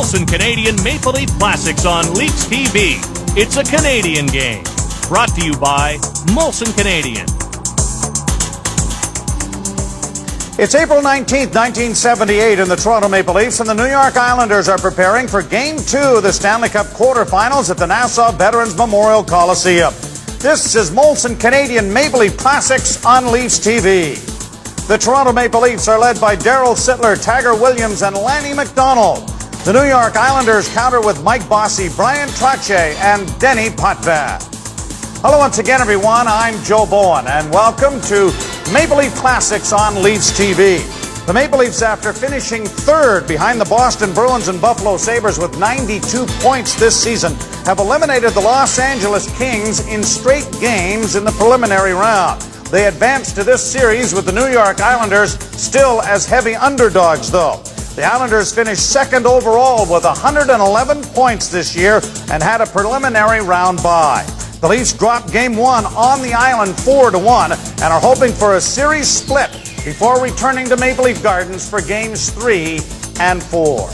Molson Canadian Maple Leaf Classics on LeafsTV. It's a Canadian game. Brought to you by Molson Canadian. It's April 19th, 1978, and the Toronto Maple Leafs and the New York Islanders are preparing for Game 2 of the Stanley Cup quarterfinals at the Nassau Veterans Memorial Coliseum. This is Molson Canadian Maple Leaf Classics on LeafsTV. The Toronto Maple Leafs are led by Daryl Sittler, Tiger Williams, and Lanny McDonald. The New York Islanders counter with Mike Bossy, Brian Trottier, and Denny Potvin. Hello once again, everyone. I'm Joe Bowen, and welcome to Maple Leaf Classics on LeafsTV. The Maple Leafs, after finishing third behind the Boston Bruins and Buffalo Sabres with 92 points this season, have eliminated the Los Angeles Kings in straight games in the preliminary round. They advanced to this series with the New York Islanders still as heavy underdogs, though. The Islanders finished second overall with 111 points this year and had a preliminary round bye. The Leafs dropped Game 1 on the island 4-1 and are hoping for a series split before returning to Maple Leaf Gardens for Games 3 and 4.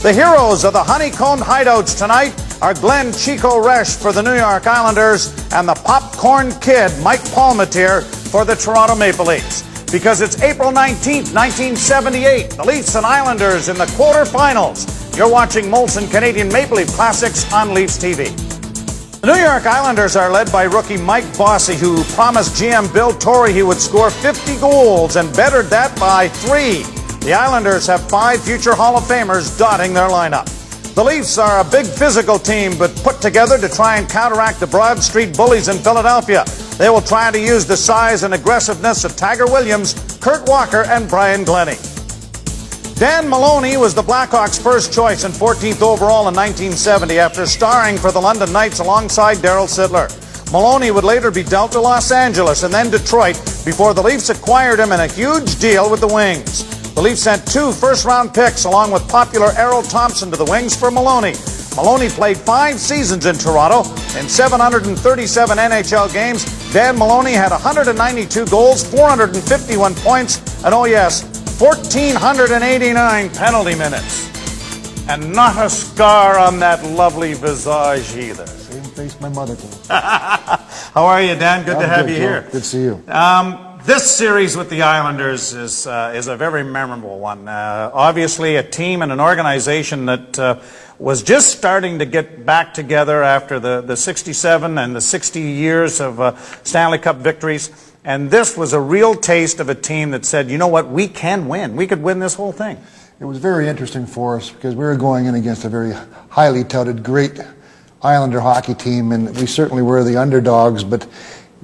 The heroes of the honeycombed hideouts tonight are Glenn Chico Resch for the New York Islanders and the Popcorn Kid Mike Palmateer for the Toronto Maple Leafs. Because it's April 19th, 1978, the Leafs and Islanders in the quarterfinals. You're watching Molson Canadian Maple Leaf Classics on LeafsTV. The New York Islanders are led by rookie Mike Bossy, who promised GM Bill Torrey he would score 50 goals and bettered that by 3. The Islanders have 5 future Hall of Famers dotting their lineup. The Leafs are a big physical team, but put together to try and counteract the Broad Street bullies in Philadelphia. They will try to use the size and aggressiveness of Tiger Williams, Kurt Walker, and Brian Glennie. Dan Maloney was the Blackhawks' first choice and 14th overall in 1970 after starring for the London Knights alongside Daryl Sittler. Maloney would later be dealt to Los Angeles and then Detroit before the Leafs acquired him in a huge deal with the Wings. The Leafs sent 2 first-round picks along with popular Errol Thompson to the Wings for Maloney. Maloney played 5 seasons in Toronto. In 737 NHL games, Dan Maloney had 192 goals, 451 points, and oh yes, 1,489 penalty minutes. And not a scar on that lovely visage either. Same face my mother did. How are you, Dan? Good to have you here. Good to see you. This series with the Islanders is a very memorable one. Obviously, a team and an organization that was just starting to get back together after the 67 and the 60 years of Stanley Cup victories. And this was a real taste of a team that said, you know what, we can win. We could win this whole thing. It was very interesting for us because we were going in against a very highly touted, great Islander hockey team, and we certainly were the underdogs, but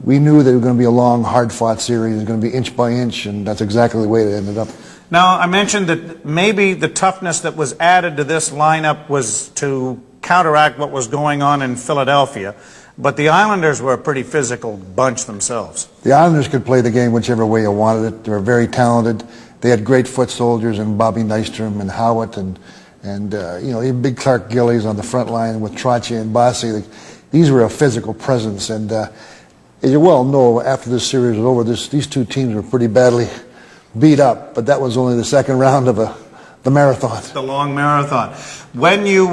we knew that it was going to be a long, hard-fought series. It was going to be inch by inch, and that's exactly the way it ended up. Now, I mentioned that maybe the toughness that was added to this lineup was to counteract what was going on in Philadelphia. But the Islanders were a pretty physical bunch themselves. The Islanders could play the game whichever way you wanted it. They were very talented. They had great foot soldiers in Bobby Nystrom and Howitt and even big Clark Gillies on the front line with Trottier and Bossy. These were a physical presence. And as you well know, after this series was over, these 2 teams were pretty badly beat up. But that was only the second round of the marathon. The long marathon. When you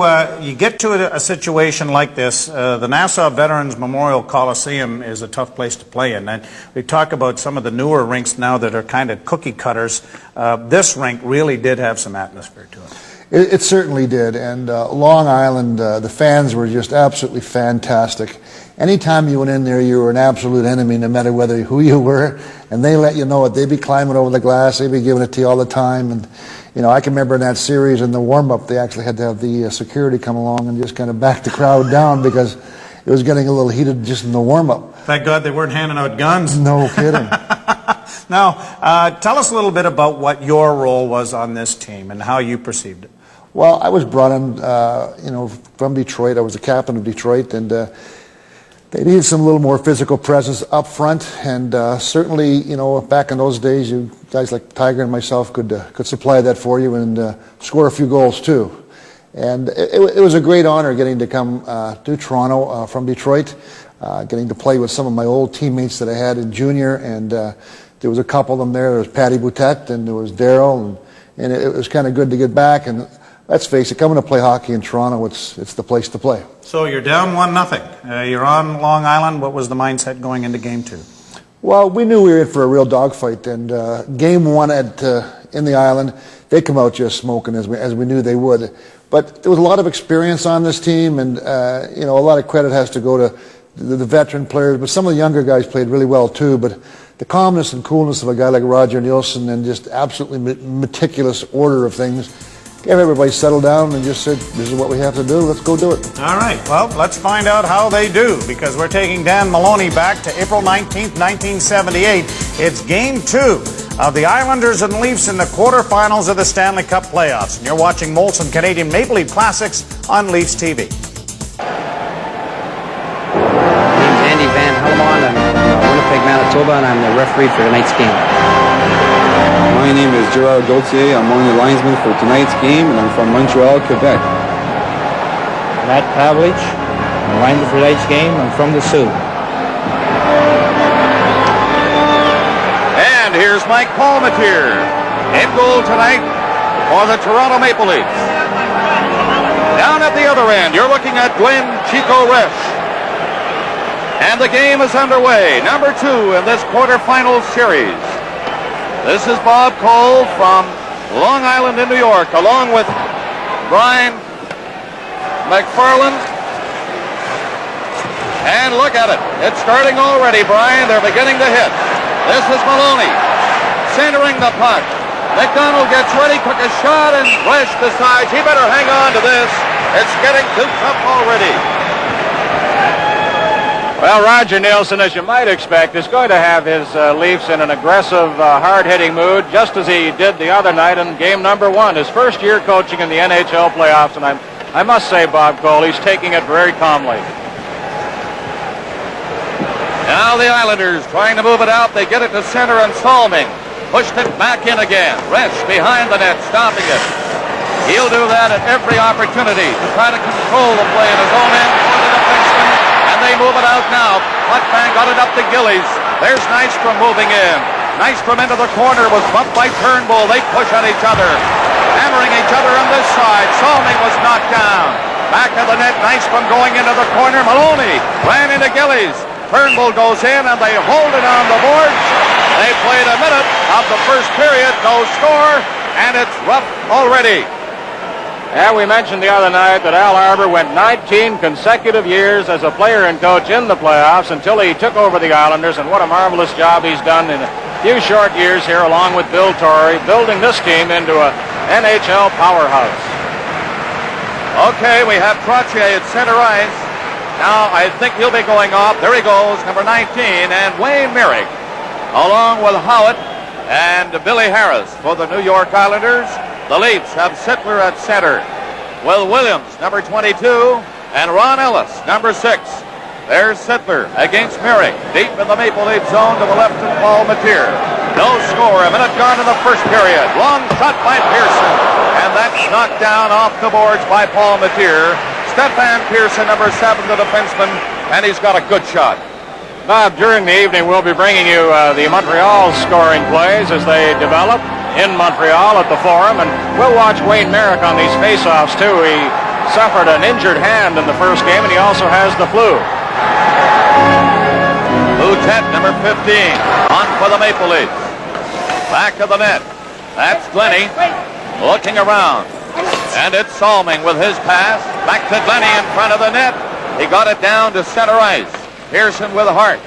get to a situation like this, the Nassau Veterans Memorial Coliseum is a tough place to play in. And we talk about some of the newer rinks now that are kind of cookie cutters. This rink really did have some atmosphere to it. It certainly did. And Long Island, the fans were just absolutely fantastic. Anytime you went in there, you were an absolute enemy, no matter who you were. And they let you know it. They'd be climbing over the glass. They'd be giving it to you all the time. And I can remember in that series in the warm-up, they actually had to have the security come along and just kind of back the crowd down because it was getting a little heated just in the warm-up. Thank God they weren't handing out guns. No kidding. Now, tell us a little bit about what your role was on this team and how you perceived it. Well, I was brought in, from Detroit. I was the captain of Detroit, and they needed some little more physical presence up front, and certainly, back in those days, you guys like Tiger and myself could supply that for you and score a few goals too. And it was a great honor getting to come to Toronto from Detroit, getting to play with some of my old teammates that I had in junior, and there was a couple of them there. There was Patty Boutette, and there was Daryl, and it was kind of good to get back. And let's face it, coming to play hockey in Toronto, it's the place to play. So you're down 1-0. You're on Long Island. What was the mindset going into Game 2? Well, we knew we were in for a real dogfight, and Game 1 in the Island, they come out just smoking as we knew they would. But there was a lot of experience on this team, and a lot of credit has to go to the veteran players, but some of the younger guys played really well too. But the calmness and coolness of a guy like Roger Nielsen and just absolutely meticulous order of things gave everybody settled down and just said, this is what we have to do, let's go do it. All right, well, let's find out how they do, because we're taking Dan Maloney back to April 19th, 1978. It's Game 2 of the Islanders and Leafs in the quarterfinals of the Stanley Cup playoffs. And you're watching Molson Canadian Maple Leaf Classics on LeafsTV. I'm from Winnipeg, Manitoba, and I'm the referee for tonight's game. My name is Gerard Gauthier. I'm one of the linesmen for tonight's game, and I'm from Montreal, Quebec. Matt Pavlich, I'm the lineman for tonight's game. I'm from the Sioux. And here's Mike Palmatier in goal tonight for the Toronto Maple Leafs. Down at the other end, you're looking at Glenn Chico Resch. And the game is underway, number 2 in this quarterfinal series. This is Bob Cole from Long Island in New York, along with Brian McFarland. And look at it. It's starting already, Brian. They're beginning to hit. This is Maloney centering the puck. McDonald gets ready, took a shot, and Resch decides he better hang on to this. It's getting too tough already. Well, Roger Nielsen, as you might expect, is going to have his Leafs in an aggressive, hard-hitting mood, just as he did the other night in game number 1, his first year coaching in the NHL playoffs. And I must say, Bob Cole, he's taking it very calmly. Now the Islanders trying to move it out. They get it to center, and Salming pushed it back in again. Resch behind the net, stopping it. He'll do that at every opportunity to try to control the play in his own end for the defenseman. They move it out now. Putbang got it up to Gillies. There's Nystrom moving in. Nystrom into the corner was bumped by Turnbull. They push at each other, hammering each other on this side. Salming was knocked down. Back of the net, Nystrom going into the corner. Maloney ran into Gillies. Turnbull goes in, and they hold it on the boards. They played a minute of the first period, no score, and it's rough already. And we mentioned the other night that Al Arbour went 19 consecutive years as a player and coach in the playoffs until he took over the Islanders, and what a marvelous job he's done in a few short years here, along with Bill Torrey, building this team into a NHL powerhouse. Okay, we have Trottier at center ice. Now I think he'll be going off. There he goes, number 19, and Wayne Merrick, along with Howitt and Billy Harris for the New York Islanders. The Leafs have Sittler at center, with Williams, number 22, and Ron Ellis, number 6. There's Sittler against Merrick, deep in the Maple Leaf zone to the left of Palmatier. No score, a minute gone in the first period. Long shot by Pearson, and that's knocked down off the boards by Palmatier. Stefan Pearson, number 7, the defenseman, and he's got a good shot. Bob, during the evening we'll be bringing you the Montreal scoring plays as they develop in Montreal at the Forum, and we'll watch Wayne Merrick on these face-offs too. He suffered an injured hand in the first game, and he also has the flu. Boutet, number 15, on for the Maple Leafs. Back of the net. That's Glennie looking around, and it's Salming with his pass. Back to Glennie in front of the net. He got it down to center ice. Pearson with Hart.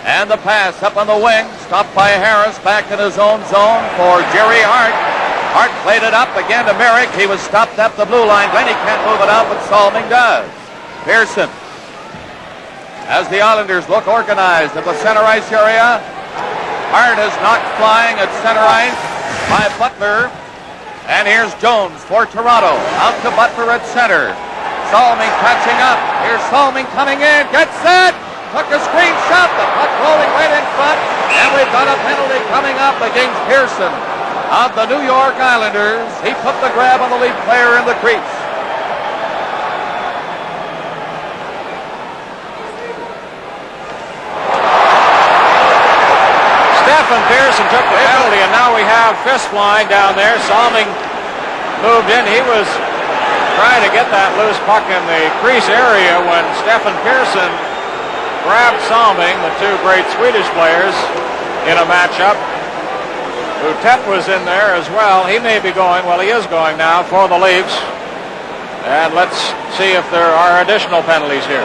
And the pass up on the wing, stopped by Harris, back in his own zone for Jerry Hart. Hart played it up again to Merrick. He was stopped up the blue line. Glennie can't move it out, but Salming does. Pearson, as the Islanders look organized at the center ice area. Hart is knocked flying at center ice by Butler. And here's Jones for Toronto. Out to Butler at center. Salming catching up. Here's Salming coming in. Gets set. Took a screen shot, the puck rolling right in front, and we've got a penalty coming up against Pearson of the New York Islanders. He put the grab on the Leaf player in the crease. Stefan Pearson took the penalty, and now we have fist flying down there. Salming moved in. He was trying to get that loose puck in the crease area when Stefan Pearson grabbed Salming, the two great Swedish players, in a matchup. Boutet was in there as well. He may be going, well, he is going now for the Leafs. And let's see if there are additional penalties here.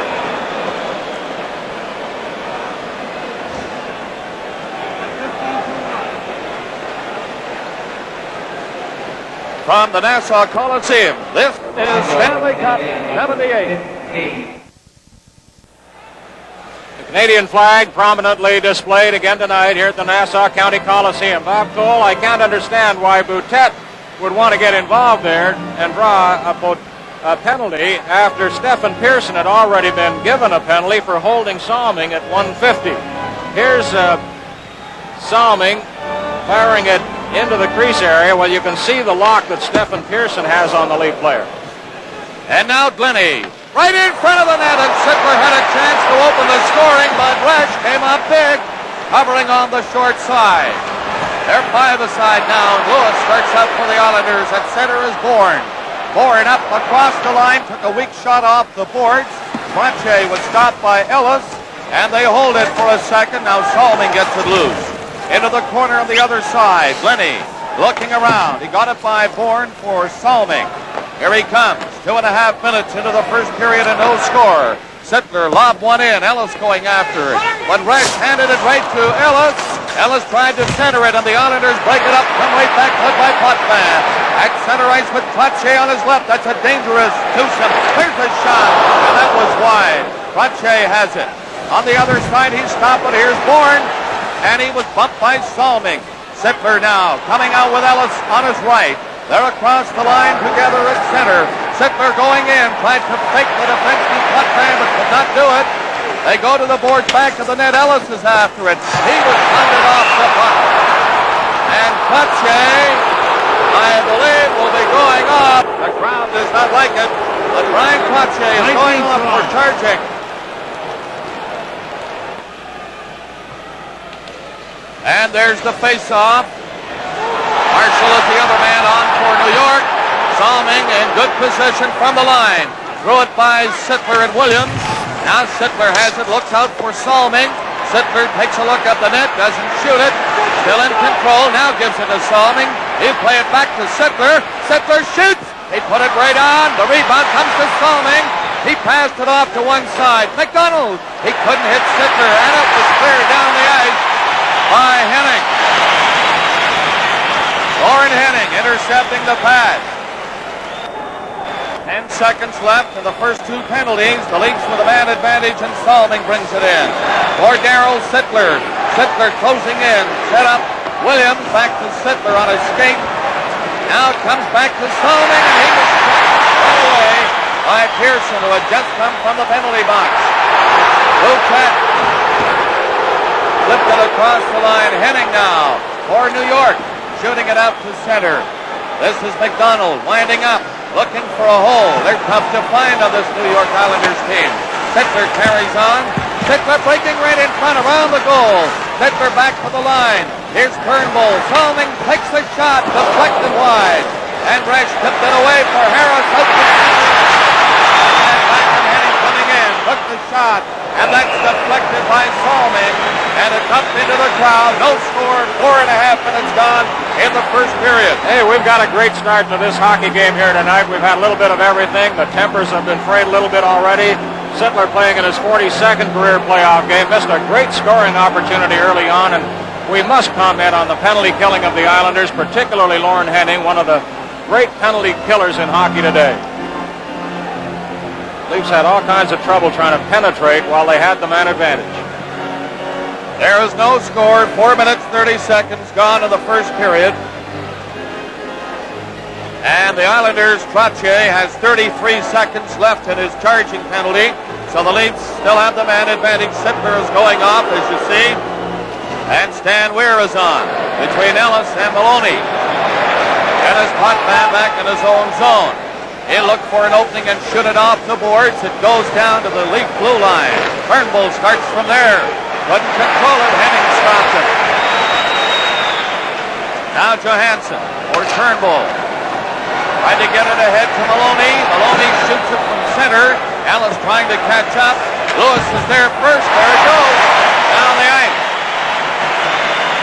From the Nassau Coliseum, this is Stanley Cup 78. The Canadian flag prominently displayed again tonight here at the Nassau County Coliseum. Bob Cole, I can't understand why Boutet would want to get involved there and draw a penalty after Stefan Pearson had already been given a penalty for holding Salming at 150. Here's Salming firing it into the crease area. Well, you can see the lock that Stefan Pearson has on the Leaf player. And now Glennie, right in front of the net, and Sittler had a chance to open the scoring, but Resch came up big, covering on the short side. They're by the side now, and Lewis starts out for the Islanders. At center is Bourne. Bourne up across the line, took a weak shot off the boards. Planche was stopped by Ellis, and they hold it for a second. Now Salming gets it loose. Into the corner on the other side. Glennie looking around. He got it by Bourne for Salming. Here he comes. 2.5 minutes into the first period and no score. Sittler lobbed one in. Ellis going after it. But Resch handed it right to Ellis. Ellis tried to center it, and the Islanders break it up. Come right back, led by Potvin. At center ice with Trottier on his left. That's a dangerous twosome. There's a shot, and that was wide. Trottier has it. On the other side, he's stopped, but here's Bourne. And he was bumped by Salming. Sittler now coming out with Ellis on his right. They're across the line together at center. Sittler going in, tried to fake the defenseman Potvin, but could not do it. They go to the boards, back to the net. Ellis is after it. He was pounded off the puck. And Trottier, I believe, will be going off. The crowd does not like it, but Ryan Trottier is going off for charging. And there's the face-off. Marshall is the other man on for New York. Salming in good position from the line. Threw it by Sittler and Williams. Now Sittler has it, looks out for Salming. Sittler takes a look at the net, doesn't shoot it. Still in control, now gives it to Salming. He'll play it back to Sittler. Sittler shoots. He put it right on. The rebound comes to Salming. He passed it off to one side. McDonald. He couldn't hit Sittler, and it was cleared down the ice by Henning. Lauren Henning intercepting the pass. 10 seconds left in the first two penalties. The Leafs with a man advantage, and Salming brings it in. For Darryl Sittler. Sittler closing in. Set up Williams. Back to Sittler on a skate. Now it comes back to Salming, and he was run away by Pearson, who had just come from the penalty box. Boutet flipped it across the line. Henning now for New York, shooting it out to center. This is McDonald winding up, looking for a hole. They're tough to find on this New York Islanders team. Sittler carries on. Sittler breaking right in front around the goal. Sittler back to the line. Here's Turnbull. Salming takes the shot, deflected wide. And Resch tipped it away for Harris. Out to and back to Henning coming in. Took the shot. And that's deflected by Salming. And it's up into the crowd. No score. 4.5 minutes gone in the first period. Hey, we've got a great start to this hockey game here tonight. We've had a little bit of everything. The tempers have been frayed a little bit already. Sittler playing in his 42nd career playoff game. Missed a great scoring opportunity early on. And we must comment on the penalty killing of the Islanders, particularly Lauren Henning, one of the great penalty killers in hockey today. Leafs had all kinds of trouble trying to penetrate while they had the man advantage. There is no score. 4 minutes, 30 seconds gone in the first period. And the Islanders, Trottier has 33 seconds left in his charging penalty. So the Leafs still have the man advantage. Sittler is going off, as you see. And Stan Weir is on between Ellis and Maloney. Dennis Potvin back in his own zone. He'll look for an opening and shoot it off the boards. It goes down to the Leaf blue line. Turnbull starts from there. Couldn't control it. Henning stopped it. Now Johansson or Turnbull. Trying to get it ahead to Maloney. Maloney shoots it from center. Ellis trying to catch up. Lewis is there first. There it goes. Down the ice.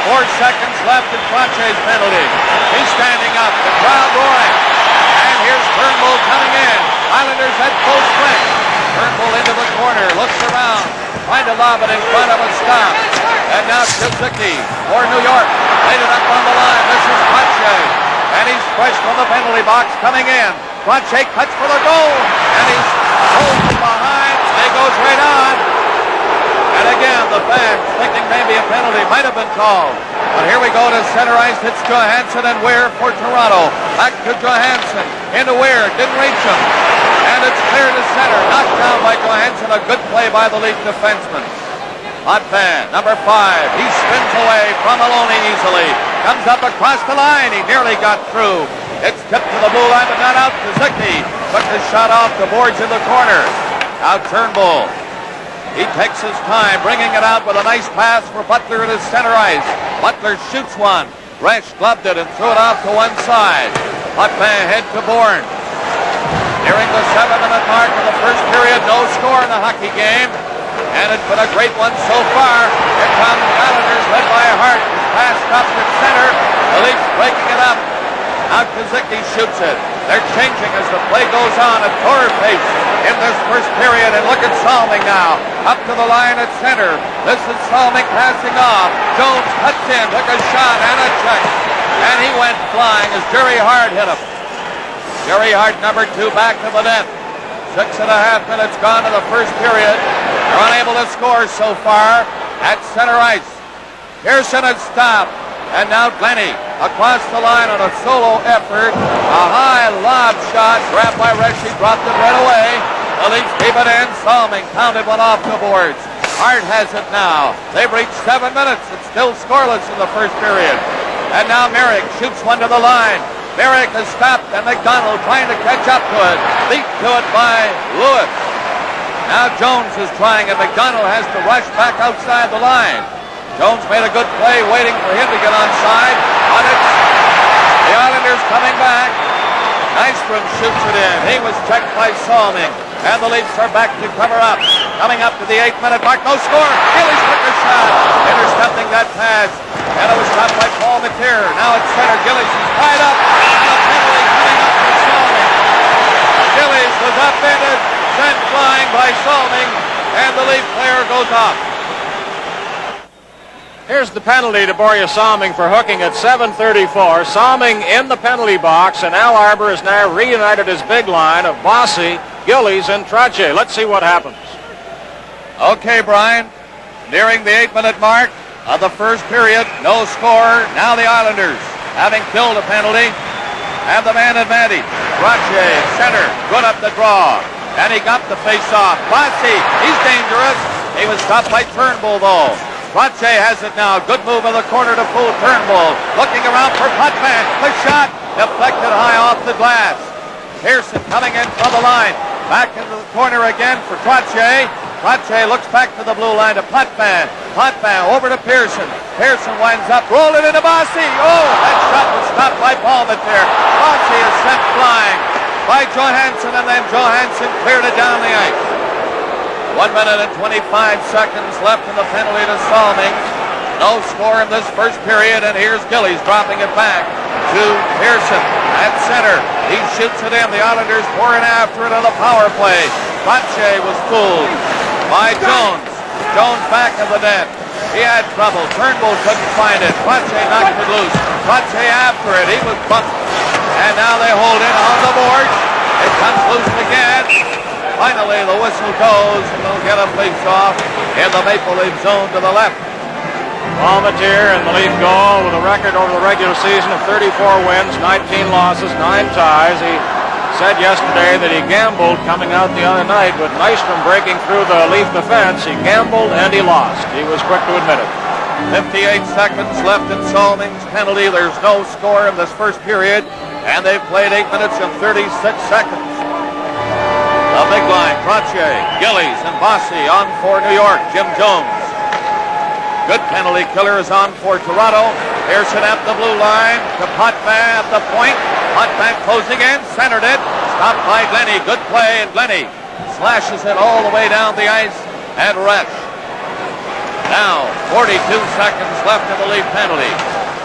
4 seconds left in Franche's penalty. He's standing up. The crowd roaring. And here's Turnbull coming in. Islanders at full strength. Turnbull into the corner. Looks around. Trying to lob it in front of a stop. And now Suzuki for New York. Laid it up on the line. This is Franche. And he's fresh from the penalty box coming in. Franche cuts for the goal. And he's pulled from behind. And he goes right on. And again, the fans thinking maybe a penalty might have been called. But here we go to center ice. It's Johansson and Weir for Toronto. Back to Johansson. Into Weir. Didn't reach him. And it's clear to center. Knocked down by Johansson. A good play by the Leaf defenseman. Potvin, number 5. He spins away from Maloney easily. Comes up across the line. He nearly got through. It's tipped to the blue line, but not out. Suzuki took the shot off the boards in the corner. Now Turnbull. He takes his time, bringing it out with a nice pass for Butler at his center ice. Butler shoots one. Resch gloved it and threw it off to one side. Potvin head to Bourne. Nearing the 7-minute mark of the first period. No score in the hockey game. And it's been a great one so far. Here come the Islanders led by Hart. His pass stops at center. The Leafs breaking it up. Now Suzuki shoots it. They're changing as the play goes on at Torre pace in this first period. And look at Salming now. Up to the line at center. This is Salming passing off. Jones cuts in, took a shot and a check. And he went flying as Jerry Hart hit him. Jerry Hart, number 2, back to the net. 6.5 minutes gone to the first period. They're unable to score so far at center ice. Pearson had stopped. And now Glennie across the line on a solo effort. A high lob shot grabbed by Resch. He dropped it right away. The Leafs keep it in. Salming pounded one off the boards. Hart has it now. They've reached 7 minutes. It's still scoreless in the first period. And now Merrick shoots one to the line. Merrick has stopped, and McDonald trying to catch up to it. Leaped to it by Lewis. Now Jones is trying, and McDonald has to rush back outside the line. Jones made a good play, waiting for him to get onside. On it, the Islanders coming back. Nystrom shoots it in. He was checked by Salming. And the Leafs are back to cover up. Coming up to the 8-minute mark. No score. Gillies took a shot. Intercepting that pass. And it was stopped by Paul Mateer. Now it's center. Gillies is tied up. And a penalty coming up for Salming. Gillies was upended, sent flying by Salming. And the Leaf player goes off. Here's the penalty to Borje Salming for hooking at 7:34. Salming in the penalty box, and Al Arbour has now reunited his big line of Bossy, Gillies, and Trottier. Let's see what happens. Okay, Brian. Nearing the 8-minute mark of the first period. No score. Now the Islanders, having killed a penalty, have the man advantage. Trottier, center, good up the draw. And he got the face-off. Bossy, he's dangerous. He was stopped by Turnbull, though. Franche has it now. Good move in the corner to fool Turnbull. Looking around for Potvin. The shot deflected high off the glass. Pearson coming in from the line. Back into the corner again for Trottier. Trottier looks back to the blue line to Potvin. Potvin over to Pearson. Pearson winds up. Roll it into Bossy. Oh, that shot was stopped by Palmateer. Bossy is sent flying by Johansson, and then Johansson cleared it down the ice. 1 minute and 25 seconds left in the penalty to Salming. No score in this first period, and here's Gillies dropping it back to Pearson at center. He shoots it in. The Islanders pouring after it on the power play. Franche was fooled by Jones. Jones back of the net. He had trouble. Turnbull couldn't find it. Franche knocked it loose. Franche after it. He was bumped. And now they hold it on the board. It comes loose again. Finally, the whistle goes, and they'll get a face-off in the Maple Leaf zone to the left. Palmateer and the Leaf goal with a record over the regular season of 34 wins, 19 losses, 9 ties. He said yesterday that he gambled coming out the other night with Nystrom breaking through the Leaf defense. He gambled and he lost. He was quick to admit it. 58 seconds left in Salming's penalty. There's no score in this first period, and they've played 8 minutes and 36 seconds. The big line, Trottier, Gillies, and Bossy on for New York. Jim Jones. Good penalty killer is on for Toronto. Pearson at the blue line to Potvin at the point. Potvin closing in, centered it. Stopped by Glennie. Good play, and Glennie slashes it all the way down the ice and rests. Now, 42 seconds left in the Leaf penalty.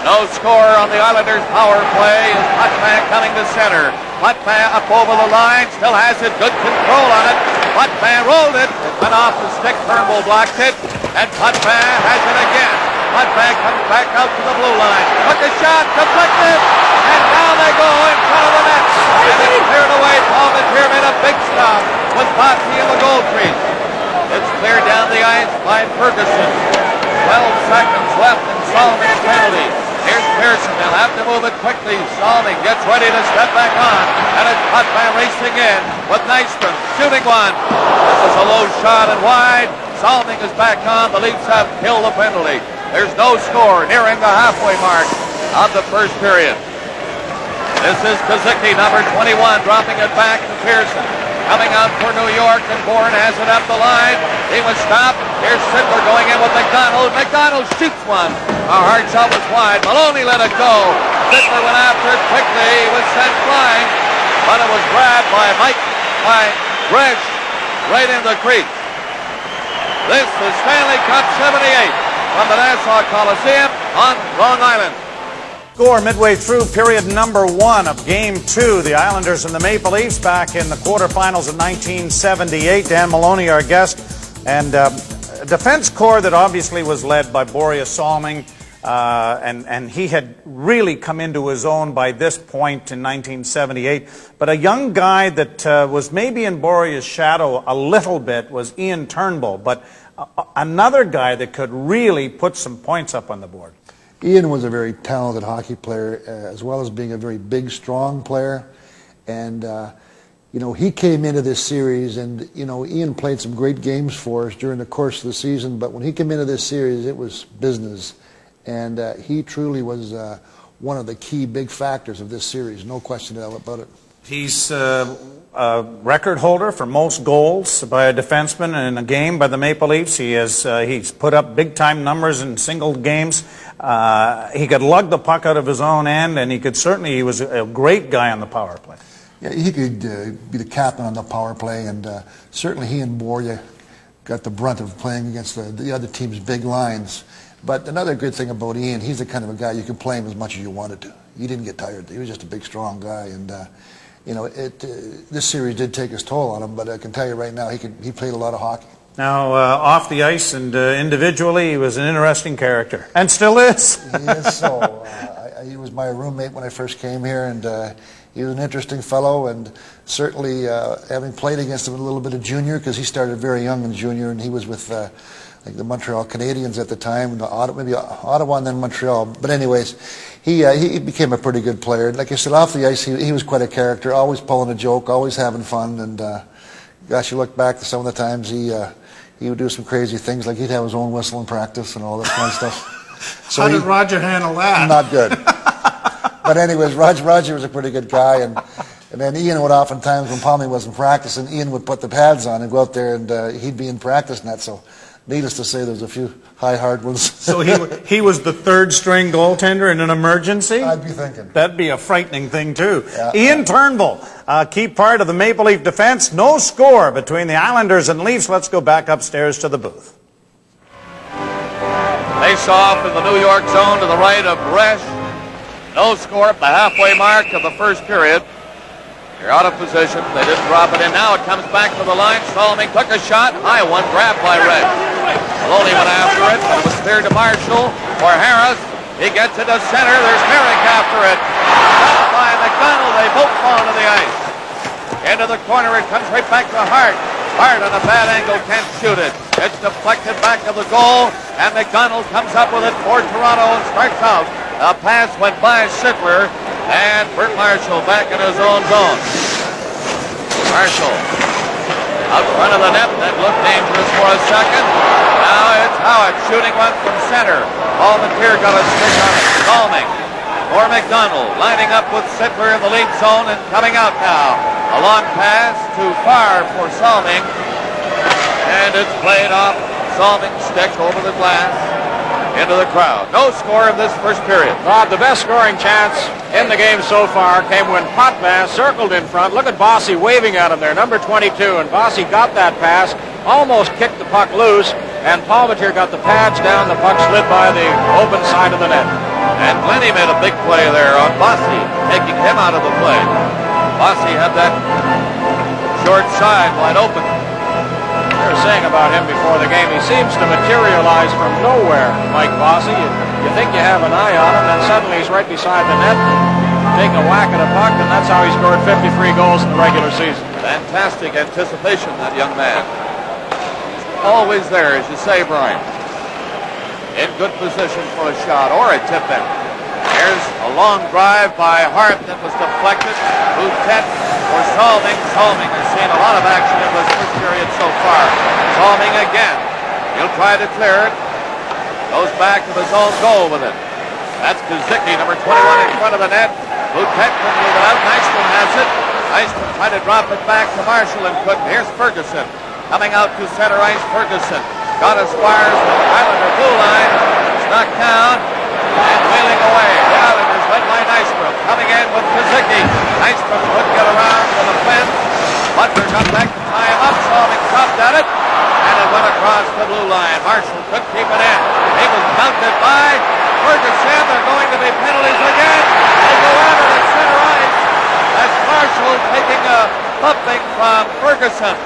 No score on the Islanders' power play as Potvin coming to center. Potvin up over the line, still has it, good control on it. Potvin rolled it, it went off the stick, Turnbull blocked it, and Potvin has it again. Potvin comes back out to the blue line, took a shot, deflected, and down they go in front of the net. And it's cleared away. Paul Matier made a big stop with Botsy in the goal crease. It's cleared down the ice by Ferguson. 12 seconds left in Solomon's penalty. Here's Pearson. They'll have to move it quickly. Solomon gets ready to step back on. And it's Potvin racing in with Nystrom shooting one. This is a low shot and wide. Solomon is back on. The Leafs have killed the penalty. There's no score nearing the halfway mark of the first period. This is Kazicki, number 21, dropping it back to Pearson. Coming out for New York, and Bourne has it up the line. He was stopped. Here's Sittler going in with McDonald. McDonald shoots one. A hard shot was wide. Maloney let it go. Sittler went after it quickly. He was sent flying, but it was grabbed by Greg right in the crease. This is Stanley Cup 78 from the Nassau Coliseum on Long Island. Score midway through period number 1 of Game 2. The Islanders and the Maple Leafs back in the quarterfinals of 1978. Dan Maloney, our guest, and a defense corps that obviously was led by Boreas Salming, and he had really come into his own by this point in 1978. But a young guy that was maybe in Boreas' shadow a little bit was Ian Turnbull, but another guy that could really put some points up on the board. Ian was a very talented hockey player, as well as being a very big, strong player. And, you know, he came into this series, and, you know, Ian played some great games for us during the course of the season, but when he came into this series, it was business. And he truly was one of the key big factors of this series, no question about it. He's a record holder for most goals by a defenseman in a game by the Maple Leafs. He's put up big-time numbers in single games. He could lug the puck out of his own end, and he was a great guy on the power play. Yeah, he could be the captain on the power play, and certainly he and Boria got the brunt of playing against the other team's big lines. But another good thing about Ian, he's the kind of a guy you can play him as much as you wanted to. He didn't get tired. He was just a big, strong guy, and you know, this series did take its toll on him. But I can tell you right now, he played a lot of hockey. Now, off the ice and individually, he was an interesting character, and still is. He is so. He was my roommate when I first came here, and he was an interesting fellow. And certainly, having played against him a little bit of junior, because he started very young in junior, and he was with like the Montreal Canadiens at the time, maybe Ottawa and then Montreal. But anyways, he became a pretty good player. Like I said, off the ice, he was quite a character, always pulling a joke, always having fun. And gosh, you look back to some of the times he would do some crazy things, like he'd have his own whistle in practice and all that kind of stuff. So how did Roger handle that? Not good. But anyways, Roger was a pretty good guy, and then Ian would oftentimes, when Palmy wasn't practicing, Ian would put the pads on and go out there, and he'd be in practice net. So needless to say, there's a few hard ones. So he was the third-string goaltender in an emergency? I'd be thinking. That'd be a frightening thing, too. Yeah. Ian Turnbull, a key part of the Maple Leaf defense. No score between the Islanders and Leafs. Let's go back upstairs to the booth. Face off in the New York zone to the right of Resch. No score at the halfway mark of the first period. They're out of position. They didn't drop it in. Now it comes back to the line. Solomon took a shot. High one. Grabbed by Resch. Maloney went after it, but it was cleared to Marshall for Harris. He gets it to center. There's Merrick after it. Stopped by McDonald. They both fall to the ice. Into the corner. It comes right back to Hart. Hart on a bad angle. Can't shoot it. It's deflected back to the goal. And McDonald comes up with it for Toronto and strikes out. A pass went by Sittler. And Bert Marshall back in his own zone. Marshall out front of the net. That looked dangerous for a second. Now it's Howard shooting one from center. Paul Matier got a stick on it. Salming for McDonald. Lining up with Sittler in the lead zone and coming out now. A long pass too far for Salming. And it's played off Salming's stick over the glass into the crowd. No score in this first period. Bob, the best scoring chance in the game so far came when Potvin circled in front. Look at Bossy waving at him there, number 22, and Bossy got that pass, almost kicked the puck loose, and Palmetier got the pads down. The puck slid by the open side of the net. And Glennie made a big play there on Bossy, taking him out of the play. Bossy had that short side wide open. They were saying about him before the game, he seems to materialize from nowhere, Mike Bossy. You think you have an eye on him, and suddenly he's right beside the net, taking a whack at a puck, and that's how he scored 53 goals in the regular season. Fantastic anticipation, that young man. Always there, as you say, Brian. In good position for a shot or a tip in. Here's a long drive by Hart that was deflected. Boutet for Salming. Salming has seen a lot of action in this first period so far. Salming again. He'll try to clear it. Goes back to his own goal with it. That's Kazicki, number 21 in front of the net. Boutet can move it out. Nystrom has it. Nystrom tried to drop it back to Marshall and couldn't. Here's Ferguson. Coming out to center ice, Ferguson. Got a Squires to the Islander blue line. Snuck down and wheeling away. The Islanders led by Nystrom. Coming in with Kazicki. Nystrom couldn't get around to the fence. Butler got back to tie him up. Salming dropped at it. And it went across the blue line. Marshall couldn't keep it in. He was mounted by Ferguson. They're going to be penalties again. They go out of the center ice. That's Marshall taking a thumping from Ferguson.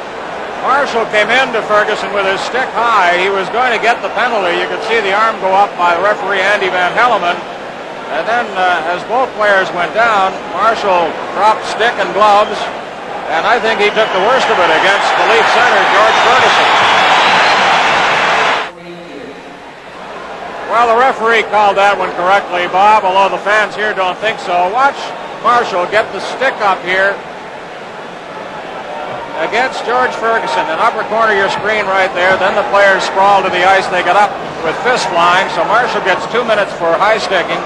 Marshall came into Ferguson with his stick high. He was going to get the penalty. You could see the arm go up by referee Andy Van Helleman. And then as both players went down, Marshall dropped stick and gloves. And I think he took the worst of it against the Leaf center, George Ferguson. Well, the referee called that one correctly, Bob, although the fans here don't think so. Watch Marshall get the stick up here against George Ferguson. In upper corner of your screen right there. Then the players sprawl to the ice. They get up with fist flying. So Marshall gets 2 minutes for high sticking,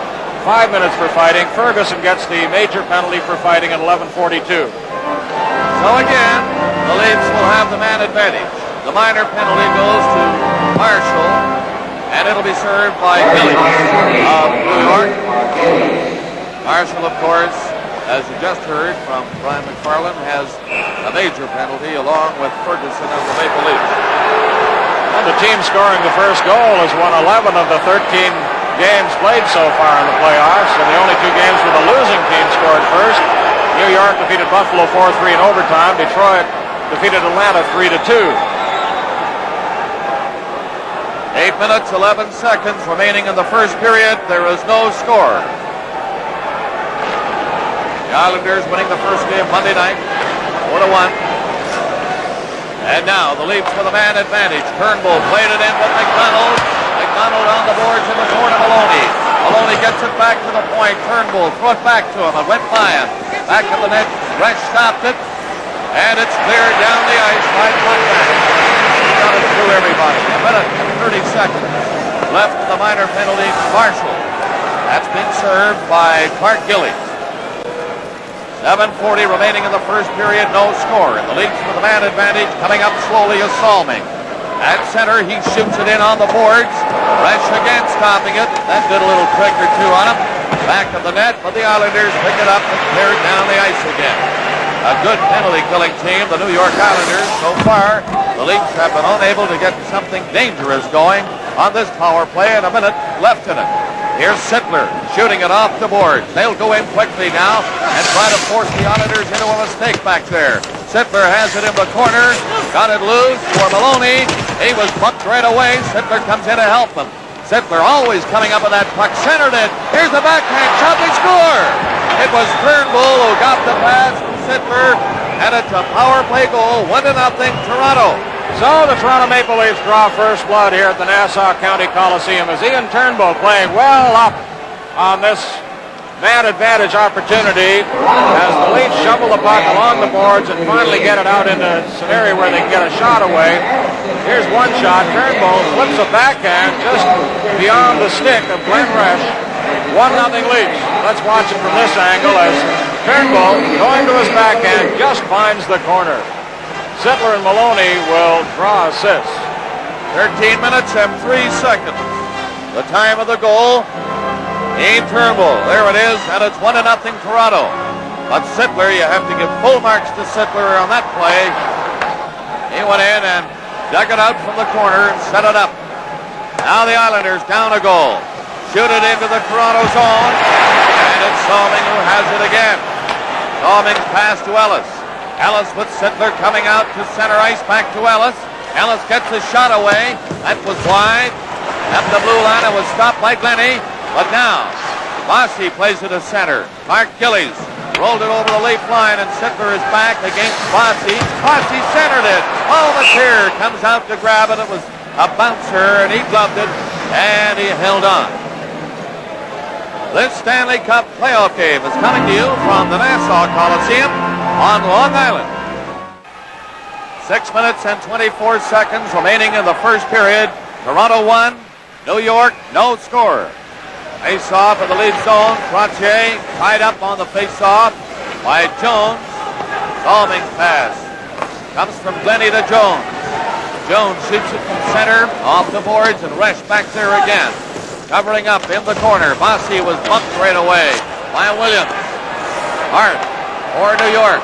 5 minutes for fighting. Ferguson gets the major penalty for fighting at 11:42. So again, the Leafs will have the man advantage. The minor penalty goes to Marshall, and it'll be served by Gillies of New York. Marshall, of course, as you just heard from Brian McFarland, has a major penalty along with Ferguson of the Maple Leafs. And the team scoring the first goal has won 11 of the 13 games played so far in the playoffs, and the only 2 games where the losing team scored first. New York defeated Buffalo 4-3 in overtime. Detroit defeated Atlanta 3-2. 8 minutes, 11 seconds remaining in the first period. There is no score. The Islanders winning the first game Monday night, 4-1. And now the Leafs with a man advantage. Turnbull played it in with McDonald. McDonald on the boards in the corner to Maloney. Maloney gets it back to the point. Turnbull throw it back to him. It went by him. Back of the net. Resch stopped it. And it's cleared down the ice by Potvin. He got it through everybody. A minute and 30 seconds left in the minor penalty. Marshall. That's been served by Clark Gillies. 7:40 remaining in the first period, no score. And the Leafs with a man advantage. Coming up slowly is Salming. At center, he shoots it in on the boards. Resch again stopping it. That did a little trick or two on him. Back of the net, but the Islanders pick it up and clear it down the ice again. A good penalty-killing team, the New York Islanders. So far, the Leafs have been unable to get something dangerous going on this power play, and a minute left in it. Here's Sittler shooting it off the boards. They'll go in quickly now and try to force the Islanders into a mistake back there. Sittler has it in the corner. Got it loose for Maloney. He was bumped right away. Sittler comes in to help them. Sittler always coming up with that puck. Centered it. Here's the backhand shot. They score. It was Turnbull who got the pass from Sittler. And it's a power play goal. 1-0 Toronto. So the Toronto Maple Leafs draw first blood here at the Nassau County Coliseum as Ian Turnbull playing well up on this man advantage opportunity as the Leafs shovel the puck along the boards and finally get it out into an area where they can get a shot away. Here's one shot. Turnbull flips a backhand just beyond the stick of Glenn Resch. 1-0 Leafs. Let's watch it from this angle as Turnbull, going to his backhand, just finds the corner. Sittler and Maloney will draw assists. 13 minutes and 3 seconds. The time of the goal, Ian Turnbull. There it is, and it's 1-0 Toronto. But Sittler, you have to give full marks to Sittler on that play. He went in and dug it out from the corner and set it up. Now the Islanders down a goal. Shoot it into the Toronto zone, and it's Salming who has it again. Salming's pass to Ellis. Ellis with Sittler coming out to center ice, back to Ellis. Ellis gets his shot away. That was wide. Up the blue line, it was stopped by Glennie. But now, Bossy plays it to center. Mark Gillies rolled it over the leaf line, and Sittler is back against Bossy. Bossy centered it. Paul Mateer comes out to grab it. It was a bouncer, and he gloved it, and he held on. This Stanley Cup playoff game is coming to you from the Nassau Coliseum on Long Island. 6 minutes and 24 seconds remaining in the first period. Toronto 1, New York no score. Face-off of the lead zone. Trottier tied up on the face-off by Jones. Salming's pass comes from Glennie to Jones. Jones shoots it from center, off the boards, and Resch back there again. Covering up in the corner. Bossy was bumped right away by Williams. Hart for New York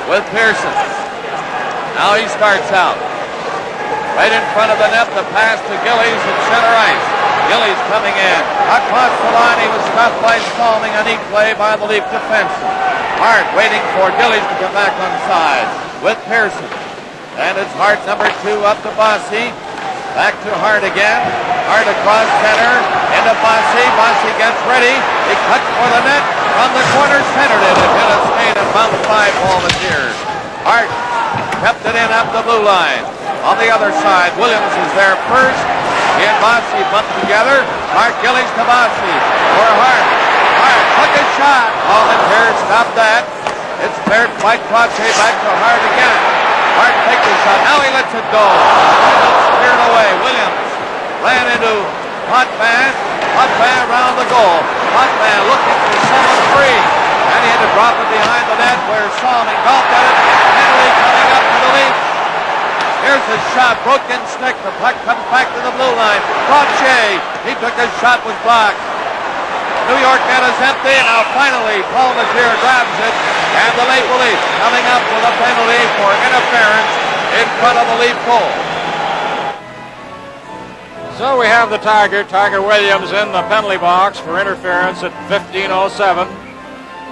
with Pearson. Now he starts out. Right in front of the net, the pass to Gillies at center ice. Gillies coming in. Across the line, he was stopped by Salming. A neat play by the Leaf defense. Hart waiting for Gillies to come back on side with Pearson. And it's Hart number 2 up to Bossy. Back to Hart again. Hart across center. Into Bossy. Bossy gets ready. He cuts for the net. From the corner, centered it. It hit a skate and bounced by Paul Mateer. Hart kept it in up the blue line. On the other side, Williams is there first. He and Bossy bumped together. Mark Gillies to Bossy for Hart. Hart took a shot. Paul Mateer stopped that. It's cleared by Trottier back to Hart again. Hart takes a shot. Now he lets it go. It's cleared away. Williams ran into Potvin. Potvin around the goal. Potvin looking for someone free. And he had to drop it behind the net where Salming golfed at it. Henry coming up to the Leafs. Here's a shot. Broken stick. The puck comes back to the blue line. Trottier. He took a shot, was blocked. New York net is empty. Now finally Paul Mateer grabs it. And the Maple Leafs coming up with a penalty for interference in front of the Leaf goal. So we have the Tiger Williams in the penalty box for interference at 15:07.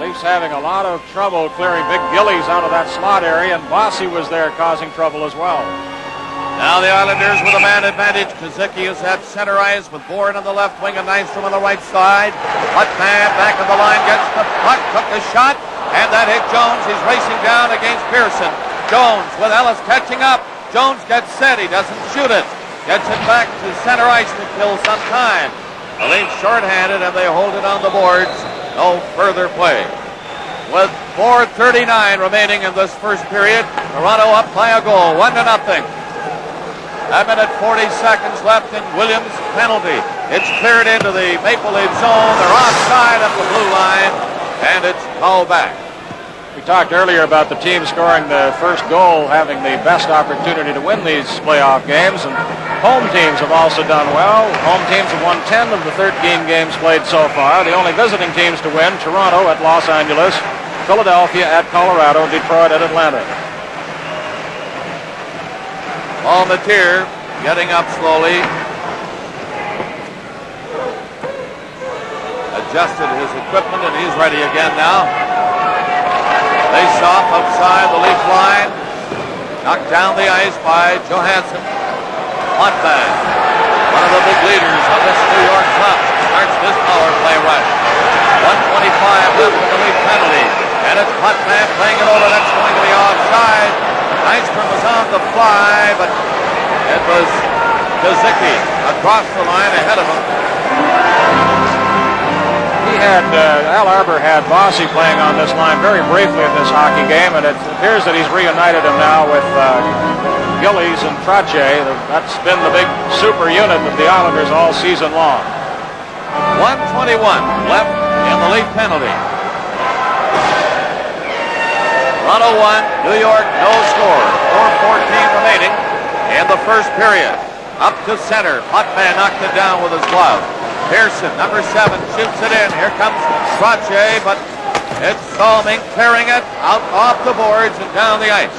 Leafs having a lot of trouble clearing Big Gillies out of that slot area, and Bossy was there causing trouble as well. Now the Islanders with a man advantage. Kazicki is at center ice with Bourne on the left wing and Nystrom on the right side. Huttman back of the line gets the puck, took a shot, and that hit Jones. He's racing down against Pearson. Jones with Ellis catching up. Jones gets set. He doesn't shoot it. Gets it back to center ice to kill some time. The Leafs shorthanded and they hold it on the boards. No further play. With 4:39 remaining in this first period, Toronto up by a goal, 1-0. A minute 40 seconds left in Williams' penalty. It's cleared into the Maple Leaf zone. They're offside up the blue line, and it's called back. We talked earlier about the team scoring the first goal having the best opportunity to win these playoff games, and home teams have also done well. Home teams have won 10 of the 13 games played so far. The only visiting teams to win, Toronto at Los Angeles, Philadelphia at Colorado, Detroit at Atlanta. Paul Mateer getting up slowly. Adjusted his equipment, and he's ready again now. Face off outside the Leaf line. Knocked down the ice by Johansson. Potvin, one of the big leaders of this New York club, starts this power play rush. 1:25 left with the Leaf penalty. And it's Potvin playing it over. That's going to be offside. Nystrom was on the fly, but it was Kazicki across the line ahead of him. Al Arbour had Bossy playing on this line very briefly in this hockey game, and it appears that he's reunited him now with Gillies and Trottier. That's been the big super unit of the Islanders all season long. 1:21 left in the Leaf penalty. Toronto 1, New York no score. 4:14 remaining in the first period. Up to center. Potvin knocked it down with his glove. Pearson, number 7, shoots it in. Here comes Trottier, but it's Salming clearing it out off the boards and down the ice.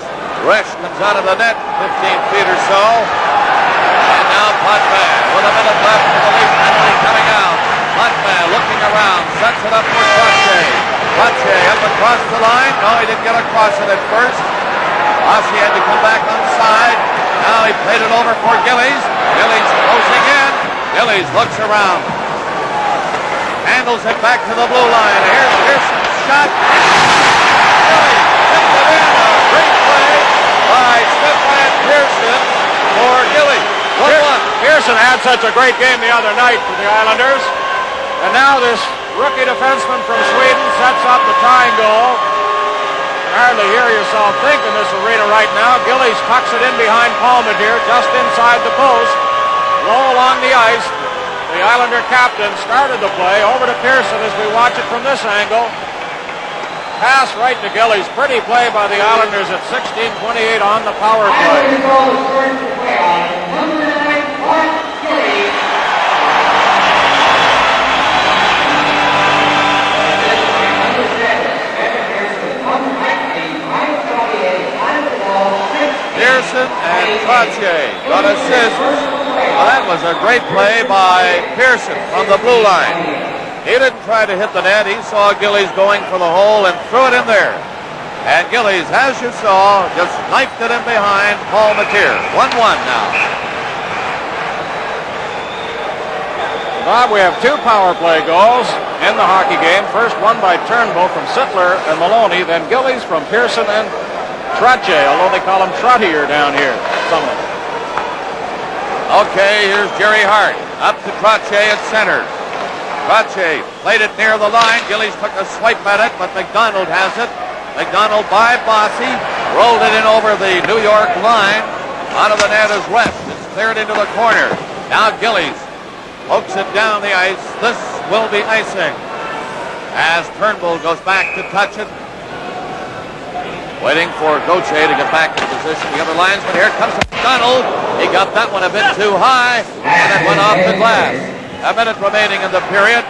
Resch comes out of the net, 15 feet or so. And now Potvin with a minute left for the Leafs penalty coming out. Potvin looking around, sets it up for Trottier. Trottier up across the line. No, he didn't get across it at first. Rossi had to come back on side. Now he played it over for Gillies. Gillies closing in. Gillies looks around. Handles it back to the blue line. Here's Pearson's shot. Gillies tipped it in. A great play by Stefan Pearson for Gillies. 1-1. Pearson had such a great game the other night for the Islanders. And now this rookie defenseman from Sweden sets up the tying goal. Hardly hear yourself think in this arena right now. Gillies tucks it in behind Palmateer, just inside the post. Low along the ice. The Islander captain started the play. Over to Pearson as we watch it from this angle. Pass right to Gillies. Pretty play by the Islanders at 16:28 on the power play. Pearson and Trottier got assists. Well, that was a great play by Pearson from the blue line. He didn't try to hit the net. He saw Gillies going for the hole and threw it in there. And Gillies, as you saw, just knifed it in behind Palmateer. 1-1 now. Bob, we have 2 power play goals in the hockey game. First one by Turnbull from Sittler and Maloney, then Gillies from Pearson and Trottier, although they call him Trottier down here. Some of them. Okay, here's Jerry Hart. Up to Trottier at center. Trottier played it near the line. Gillies took a swipe at it, but McDonald has it. McDonald by Bossy. Rolled it in over the New York line. Out of the net is Resch. It's cleared into the corner. Now Gillies pokes it down the ice. This will be icing. As Turnbull goes back to touch it. Waiting for Gauthier to get back in position. The other linesman, here comes McDonald. He got that one a bit too high, and it went off the glass. A minute remaining in the period.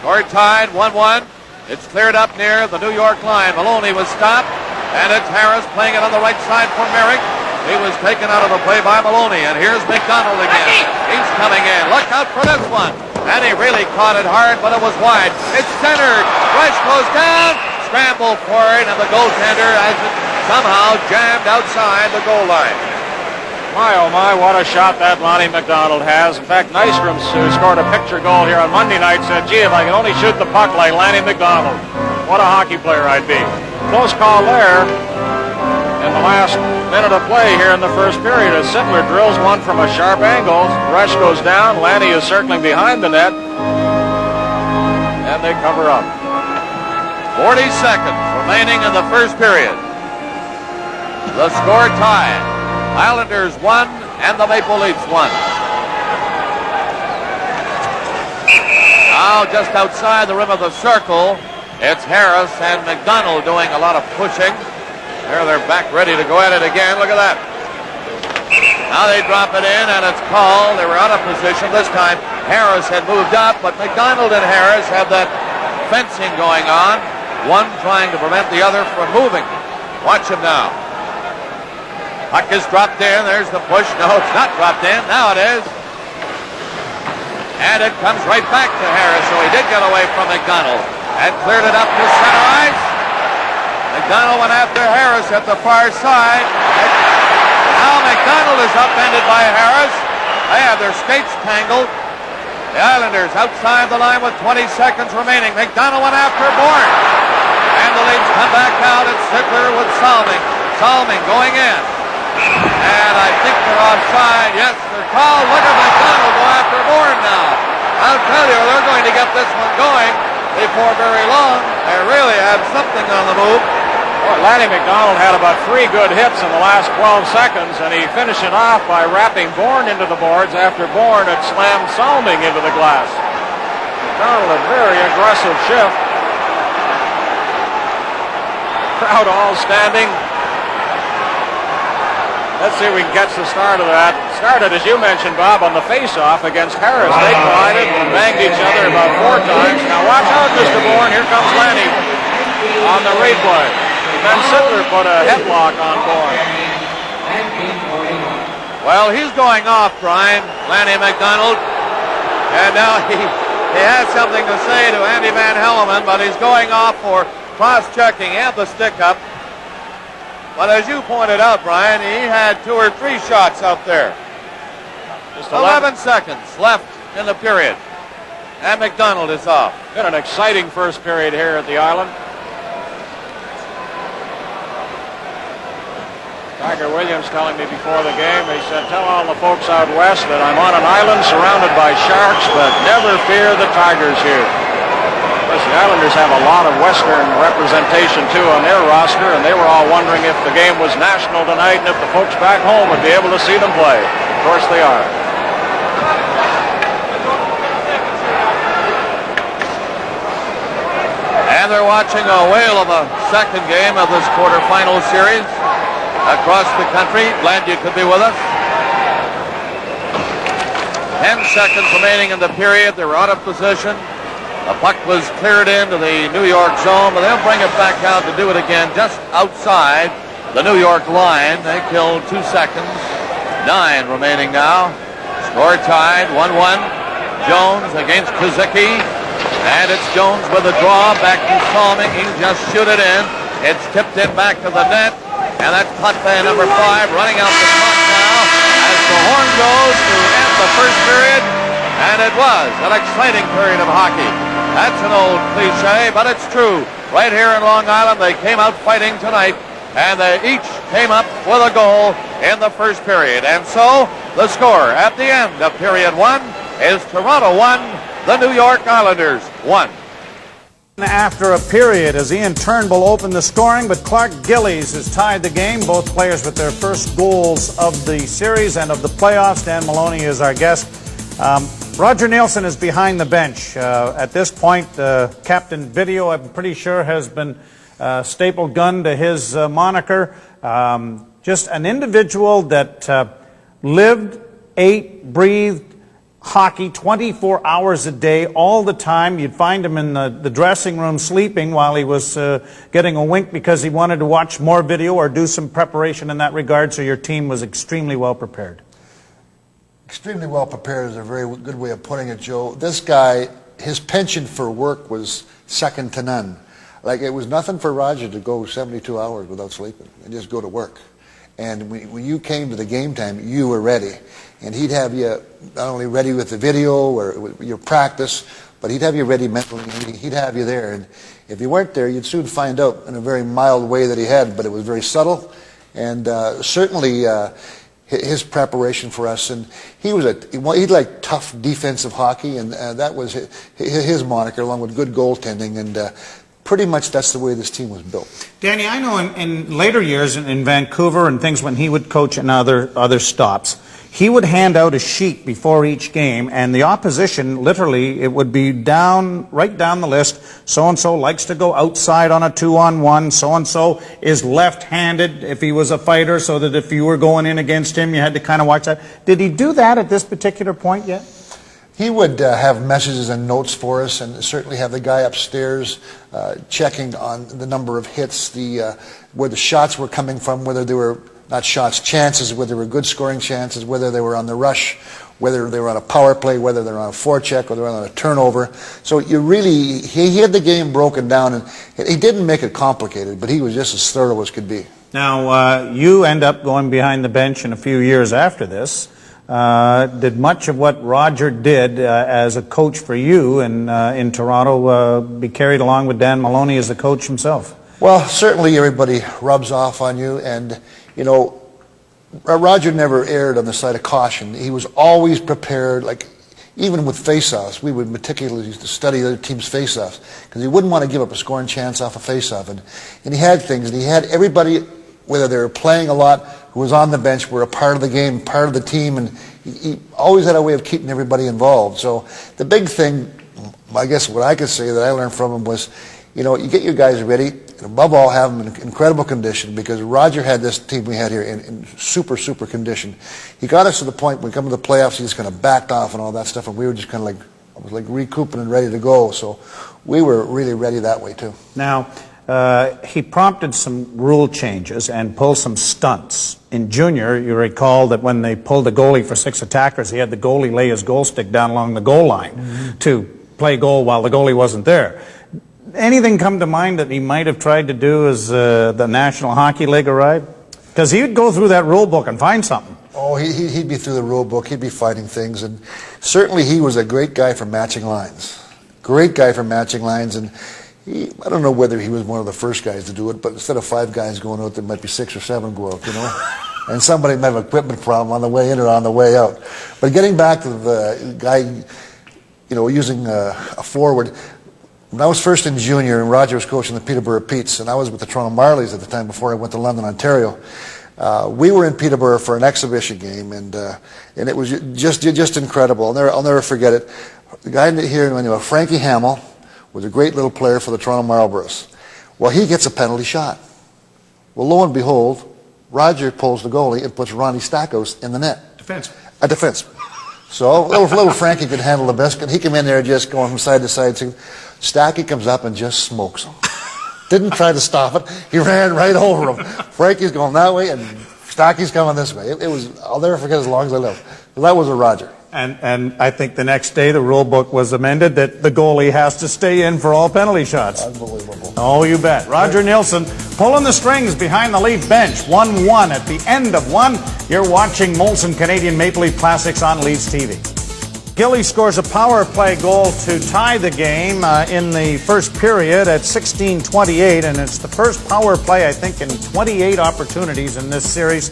Score tied, 1-1. It's cleared up near the New York line. Maloney was stopped, and it's Harris playing it on the right side for Merrick. He was taken out of the play by Maloney, and here's McDonald again. He's coming in. Look out for this one. And he really caught it hard, but it was wide. It's centered. Resch goes down. Scramble for it, and the goaltender has it somehow jammed outside the goal line. My, oh my, what a shot that Lonnie McDonald has. In fact, Nystrom, who scored a picture goal here on Monday night, said, gee, if I could only shoot the puck like Lanny McDonald, what a hockey player I'd be. Close call there in the last minute of play here in the first period as Sittler drills one from a sharp angle. Resch goes down. Lanny is circling behind the net, and they cover up. 40 seconds remaining in the first period. The score tied. Islanders 1 and the Maple Leafs 1. Now just outside the rim of the circle, it's Harris and McDonald doing a lot of pushing. There they're back ready to go at it again. Look at that. Now they drop it in and it's called. They were out of position this time. Harris had moved up, but McDonald and Harris have that fencing going on. One trying to prevent the other from moving. Watch him now. Puck is dropped in. There's the push. No, it's not dropped in. Now it is. And it comes right back to Harris, so he did get away from McDonald. And cleared it up to center ice. McDonald went after Harris at the far side. Now McDonald is upended by Harris. They have their skates tangled. The Islanders outside the line with 20 seconds remaining. McDonald went after Bourne. And the Leafs come back out at Sittler with Salming. Salming going in. And I think they're offside. Yes, they're called. Look at McDonald go after Bourne now. I'll tell you, they're going to get this one going before very long. They really have something on the move. Well, Lanny McDonald had about 3 good hits in the last 12 seconds, and he finished it off by wrapping Bourne into the boards after Bourne had slammed Salming into the glass. McDonald, a very aggressive shift. Crowd all standing. Let's see if we can catch the start of that. Started, as you mentioned, Bob, on the face-off against Harris. They collided and banged each other about 4 times. Now watch out, Mr. Bourne. Here comes Lanny on the replay. Ben Sittler put a headlock on Bourne. Well, he's going off, Brian, Lanny McDonald. And now he has something to say to Andy Van Helleman, but he's going off for cross-checking and the stick-up. But as you pointed out, Brian, he had 2 or 3 shots out there. Just 11 seconds left in the period. And McDonald is off. Been an exciting first period here at the Island. Tiger Williams telling me before the game, he said, tell all the folks out west that I'm on an island surrounded by sharks, but never fear the Tigers here. Of course, the Islanders have a lot of Western representation, too, on their roster, and they were all wondering if the game was national tonight and if the folks back home would be able to see them play. Of course they are. And they're watching a whale of a second game of this quarterfinal series across the country. Glad you could be with us. 10 seconds remaining in the period. They were out of position. The puck was cleared into the New York zone, but they'll bring it back out to do it again just outside the New York line. They killed 2 seconds. 9 remaining now. Score tied, 1-1. Jones against Kazicki. And it's Jones with a draw. Back to Salming. He just shoot it in. It's tipped in back to the net. And that's caught by number 5, running out the clock now as the horn goes to end the first period. And it was an exciting period of hockey. That's an old cliche, but it's true. Right here in Long Island, they came out fighting tonight, and they each came up with a goal in the first period. And so the score at the end of period 1 is Toronto 1, the New York Islanders 1. After a period as Ian Turnbull opened the scoring, but Clark Gillies has tied the game. Both players with their first goals of the series and of the playoffs. Dan Maloney is our guest. Roger Nielsen is behind the bench. At this point, Captain Video, I'm pretty sure, has been stapled gun to his moniker. Just an individual that lived, ate, breathed hockey 24 hours a day, all the time. You'd find him in the dressing room sleeping while he was getting a wink because he wanted to watch more video or do some preparation in that regard, so your team was extremely well prepared. Extremely well prepared is a very good way of putting it, Joe. This guy, his penchant for work was second to none. Like, it was nothing for Roger to go 72 hours without sleeping and just go to work. And when you came to the game time, you were ready. And he'd have you not only ready with the video or your practice, but he'd have you ready mentally. He'd have you there. And if you weren't there, you'd soon find out in a very mild way that he had, but it was very subtle. And certainly his preparation for us. And he liked tough defensive hockey, and that was his moniker, along with good goaltending. And pretty much that's the way this team was built. Danny, I know in later years in Vancouver and things when he would coach in other stops, he would hand out a sheet before each game, and the opposition, literally, it would be right down the list. So-and-so likes to go outside on a 2-on-1. So-and-so is left-handed if he was a fighter, so that if you were going in against him, you had to kind of watch that. Did he do that at this particular point yet? He would have messages and notes for us, and certainly have the guy upstairs checking on the number of hits, where the shots were coming from, whether they were not shots, chances, whether they were good scoring chances, whether they were on the rush, whether they were on a power play, whether they were on a forecheck, whether they were on a turnover. So he had the game broken down, and he didn't make it complicated, but he was just as thorough as could be. Now, you end up going behind the bench in a few years after this. Did much of what Roger did as a coach for you in Toronto be carried along with Dan Maloney as the coach himself? Well, certainly everybody rubs off on you, and you know, Roger never erred on the side of caution. He was always prepared. Like, even with face-offs, we would meticulously study the other team's face-offs because he wouldn't want to give up a scoring chance off a face-off. And he had things, and he had everybody, whether they were playing a lot, who was on the bench, were a part of the game, part of the team, and he always had a way of keeping everybody involved. So the big thing, I guess what I could say that I learned from him was, you know, you get your guys ready, and above all, have them in incredible condition, because Roger had this team we had here in super, super condition. He got us to the point when we come to the playoffs, he just kind of backed off and all that stuff, and we were just kind of like, I was like recouping and ready to go. So we were really ready that way too. Now, he prompted some rule changes and pulled some stunts. In junior, you recall that when they pulled the goalie for 6 attackers, he had the goalie lay his goal stick down along the goal line to play goal while the goalie wasn't there. Anything come to mind that he might have tried to do as the National Hockey League arrived? Because he would go through that rule book and find something. Oh, he'd be through the rule book. He'd be fighting things, and certainly he was a great guy for matching lines. Great guy for matching lines, and I don't know whether he was one of the first guys to do it, but instead of 5 guys going out, there might be 6 or 7 go out, you know. And somebody might have an equipment problem on the way in or on the way out. But getting back to the guy, you know, using a forward. When I was first in junior, and Roger was coaching the Peterborough Petes, and I was with the Toronto Marlies at the time before I went to London, Ontario. We were in Peterborough for an exhibition game, and it was just incredible. I'll never forget it. The guy here, Frankie Hamill, was a great little player for the Toronto Marlboros. Well, he gets a penalty shot. Well, lo and behold, Roger pulls the goalie and puts Ronnie Stakos in the net. Defenseman. A defenseman. So little Frankie could handle the biscuit. He came in there just going from side to side. Stacky comes up and just smokes him. Didn't try to stop it. He ran right over him. Frankie's going that way, and Stacky's coming this way. It was, I'll never forget as long as I live. That was a Roger. And I think the next day the rule book was amended that the goalie has to stay in for all penalty shots. Unbelievable. Oh, you bet. Roger Nilsson pulling the strings behind the Leaf bench. 1-1 at the end of one. You're watching Molson Canadian Maple Leaf Classics on LeafsTV. Gilly scores a power play goal to tie the game in the first period at 16:28, and it's the first power play, I think, in 28 opportunities in this series,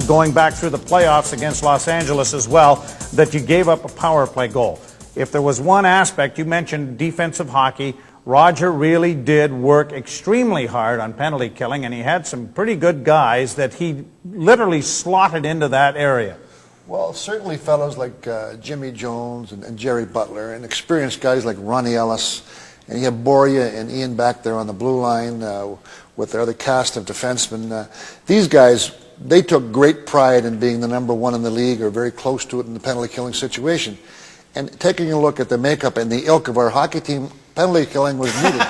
going back through the playoffs against Los Angeles as well, that you gave up a power play goal. If there was one aspect, you mentioned defensive hockey, Roger really did work extremely hard on penalty killing, and he had some pretty good guys that he literally slotted into that area. Well, certainly fellows like Jimmy Jones and Jerry Butler, and experienced guys like Ronnie Ellis, and you have Boria and Ian back there on the blue line with their other cast of defensemen. These guys, they took great pride in being the #1 in the league or very close to it in the penalty killing situation. And taking a look at the makeup and the ilk of our hockey team, penalty killing was needed.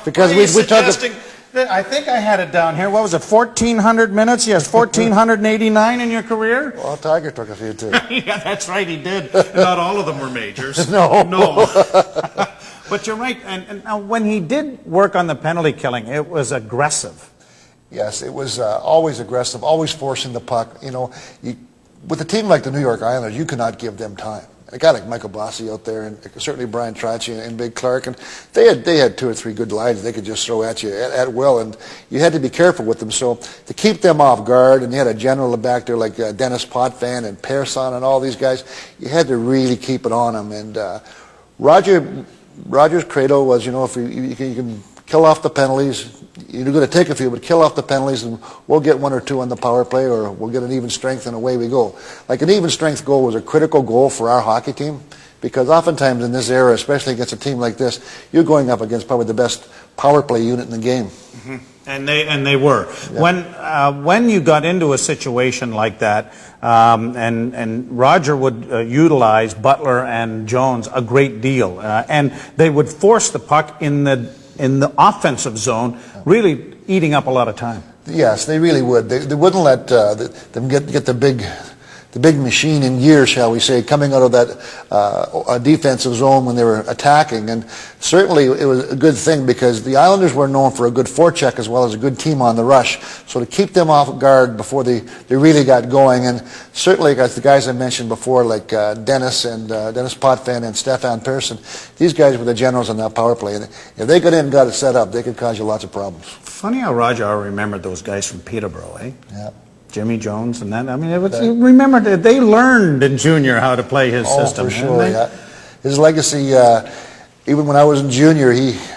Because we took it. I think I had it down here. What was it, 1,400 minutes? Yes, 1,489 in your career? Well, Tiger took a few too. Yeah, that's right, he did. Not all of them were majors. No. But you're right. And now when he did work on the penalty killing, it was aggressive. Yes, it was always aggressive, always forcing the puck. You know, with a team like the New York Islanders, you cannot give them time. A guy like Michael Bossie out there, and certainly Brian Tracci and Big Clark, and they had 2 or 3 good lines they could just throw at you at will, and you had to be careful with them. So to keep them off guard, and you had a general back there like Dennis Potvin and Persson and all these guys, you had to really keep it on them. And Roger's credo was, you know, if you can kill off the penalties, you're going to take a few, but kill off the penalties, and we'll get 1 or 2 on the power play, or we'll get an even strength, and away we go. Like an even strength goal was a critical goal for our hockey team, because oftentimes in this era, especially against a team like this, you're going up against probably the best power play unit in the game. Mm-hmm. And they were. Yeah. When you got into a situation like that, and Roger would utilize Butler and Jones a great deal, and they would force the puck in the offensive zone, really eating up a lot of time. Yes, they really would. They wouldn't let them get the big machine in gear, shall we say, coming out of that defensive zone when they were attacking. And certainly it was a good thing, because the Islanders were known for a good forecheck as well as a good team on the rush. So to keep them off guard before they really got going, and certainly the guys I mentioned before, like Dennis Potvin and Stefan Persson, these guys were the generals on that power play. And if they got in and got it set up, they could cause you lots of problems. Funny how Roger remembered those guys from Peterborough, eh? Yeah. Jimmy Jones and that. I mean, remember, they learned in junior how to play his system. Oh, for sure, yeah. His legacy, even when I was in junior,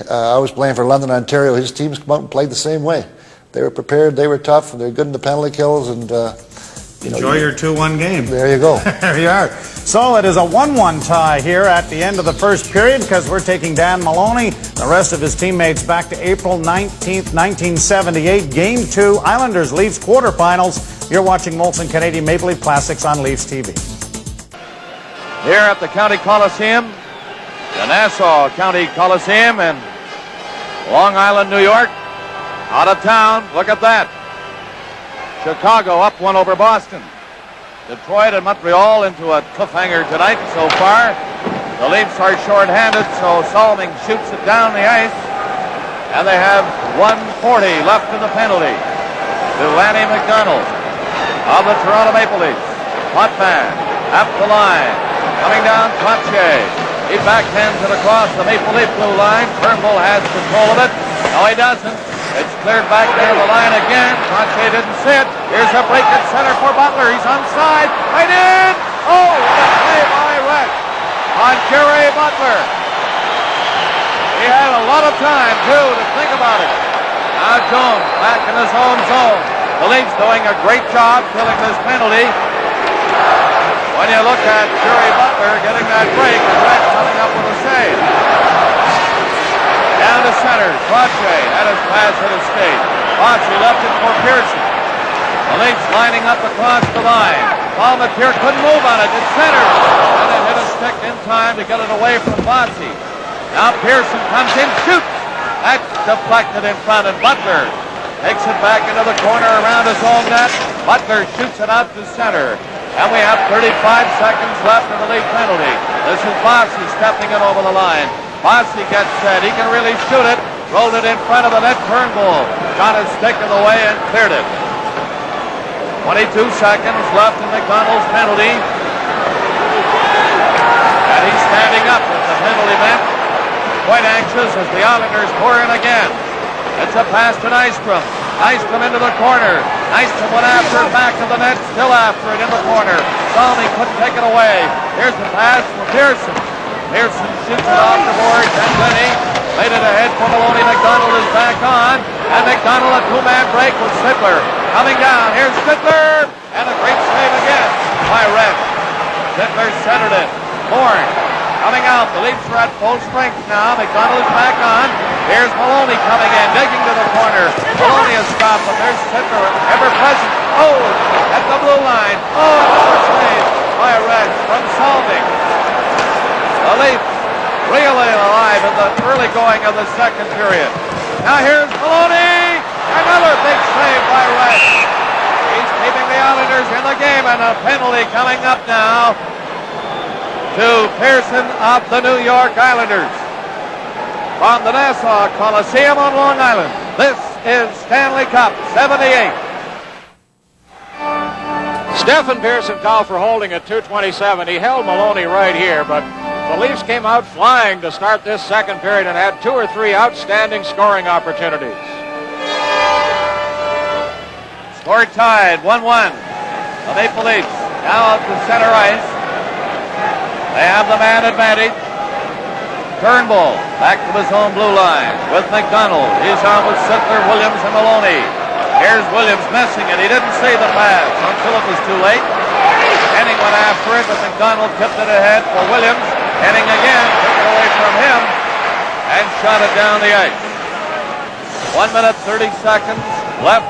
I was playing for London, Ontario. His teams come out and played the same way. They were prepared, they were tough, and they were good in the penalty kills. And enjoy your 2-1 game. There you go. There you are. So it is a 1-1 tie here at the end of the first period because we're taking Dan Maloney, the rest of his teammates, back to April 19th, 1978. Game 2, Islanders Leafs quarterfinals. You're watching Molson Canadian Maple Leaf Classics on Leafs TV. Here at the County Coliseum, the Nassau County Coliseum in Long Island, New York. Out of town, look at that. Chicago up 1 over Boston. Detroit and Montreal into a cliffhanger tonight so far. The Leafs are short-handed, so Salming shoots it down the ice. And they have 1:40 left in the penalty to Lanny McDonald of the Toronto Maple Leafs. Hotman up the line. Coming down, Trottier. He backhands it across the Maple Leaf blue line. Turnbull has control of it. No, he doesn't. It's cleared back down the line again. Trottier didn't see it. Here's a break at center for Butler. He's onside. Right in. Oh, what a play by Rex on Jerry Butler. He had a lot of time, too, to think about it. Now Jones back in his own zone. The Leafs doing a great job killing this penalty. When you look at Jerry Butler getting that break and Rex coming up with a save. Down to center, Trottier had his pass at his skate. Bossy left it for Pearson. The Leafs lining up across the line. Palmetier couldn't move on it. It's center. And it hit a stick in time to get it away from Bossy. Now Pearson comes in, shoots. That's deflected in front, and Butler takes it back into the corner around his own net. Butler shoots it out to center. And we have 35 seconds left in the lead penalty. This is Bossy stepping it over the line. Bossy gets set. He can really shoot it. Rolled it in front of the net. Turnbull got his stick in the way and cleared it. 22 seconds left in McDonald's penalty. And he's standing up at the penalty bench. Quite anxious as the Islanders pour in again. It's a pass to Nystrom. Nystrom into the corner. Nystrom went after it back to the net. Still after it in the corner. Salmi couldn't take it away. Here's the pass for Pearson. Pearson shoots it off the board. And Lenny laid it ahead for Maloney. McDonald is back on. And McDonald a two-man break with Sittler. Coming down. Here's Sittler. And a great save again by Red. Sittler centered it. Bourne coming out. The Leafs are at full strength now. McDonald is back on. Here's Maloney coming in. Digging to the corner. Maloney has stopped. But there's Sittler ever present. Oh, at the blue line. Oh, another save by Red from Salming. The Leafs really alive in the early going of the second period. Now here's Maloney. Another big save by Rex. He's keeping the Islanders in the game, and a penalty coming up now to Pearson of the New York Islanders. From the Nassau Coliseum on Long Island, this is Stanley Cup 78. Stephen Pearson called for holding at 2:27. He held Maloney right here, but the Leafs came out flying to start this second period and had 2 or 3 outstanding scoring opportunities. Score tied, 1-1. The Maple Leafs now at the center ice. They have the man advantage. Turnbull back to his own blue line with McDonald. He's on with Sittler, Williams, and Maloney. Here's Williams missing it. He didn't see the pass until it was too late. Henning went after it, but McDonald tipped it ahead for Williams. Henning again took it away from him and shot it down the ice. 1 minute 30 seconds left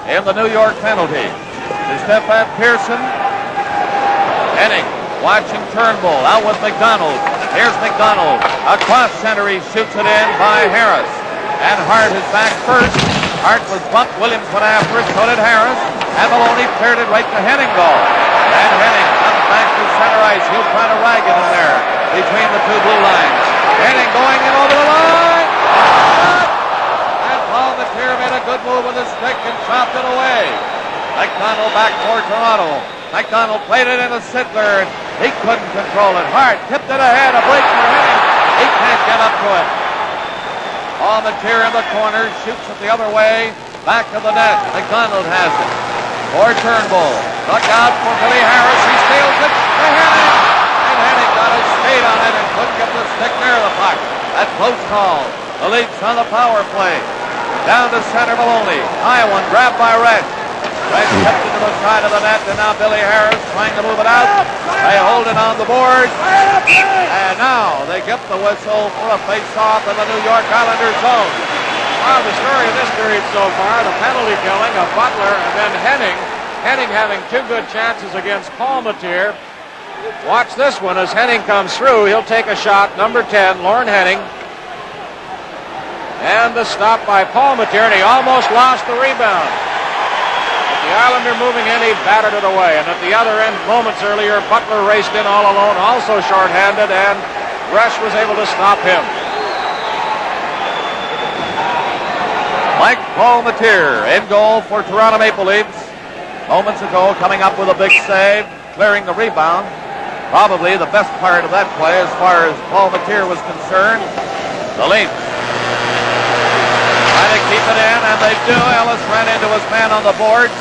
in the New York penalty. To Stefan Pearson. Henning watching Turnbull out with McDonald. Here's McDonald. Across center, he shoots it in by Harris. And Hart is back first. Hart was bumped. Williams went after it. So did Harris. And Maloney cleared it right to Henning goal. And Henning comes back to center ice. He'll try to rag it in there between the two blue lines. Henning going in over the line. And Palmetier made a good move with his stick and chopped it away. McDonald back for Toronto. McDonald played it into Sittler. He couldn't control it. Hart tipped it ahead. A break for Henning. He can't get up to it. Palmetier in the corner. Shoots it the other way. Back to the net. McDonald has it. For Turnbull. Look out for Billy Harris. He steals it to Henning. And Henning got his skate on it and couldn't get the stick near the puck. That's close call. The Leafs on the power play. Down to center Maloney. High one grabbed by Red. Right tipped into the side of the net, and now Billy Harris trying to move it out. They hold it on the board. And now they get the whistle for a face-off in the New York Islanders zone. Wow, the story of this period so far, the penalty killing of Butler and then Henning. Henning having two good chances against Palmatier. Watch this one as Henning comes through. He'll take a shot, number 10, Lorne Henning. And the stop by Palmatier, and he almost lost the rebound. But the Islander moving in, he battered it away. And at the other end, moments earlier, Butler raced in all alone, also shorthanded, and Rush was able to stop him. Mike Palmatier in goal for Toronto Maple Leafs. Moments ago, coming up with a big save, clearing the rebound. Probably the best part of that play as far as Palmatier was concerned. The Leafs trying to keep it in, and they do. Ellis ran into his man on the boards.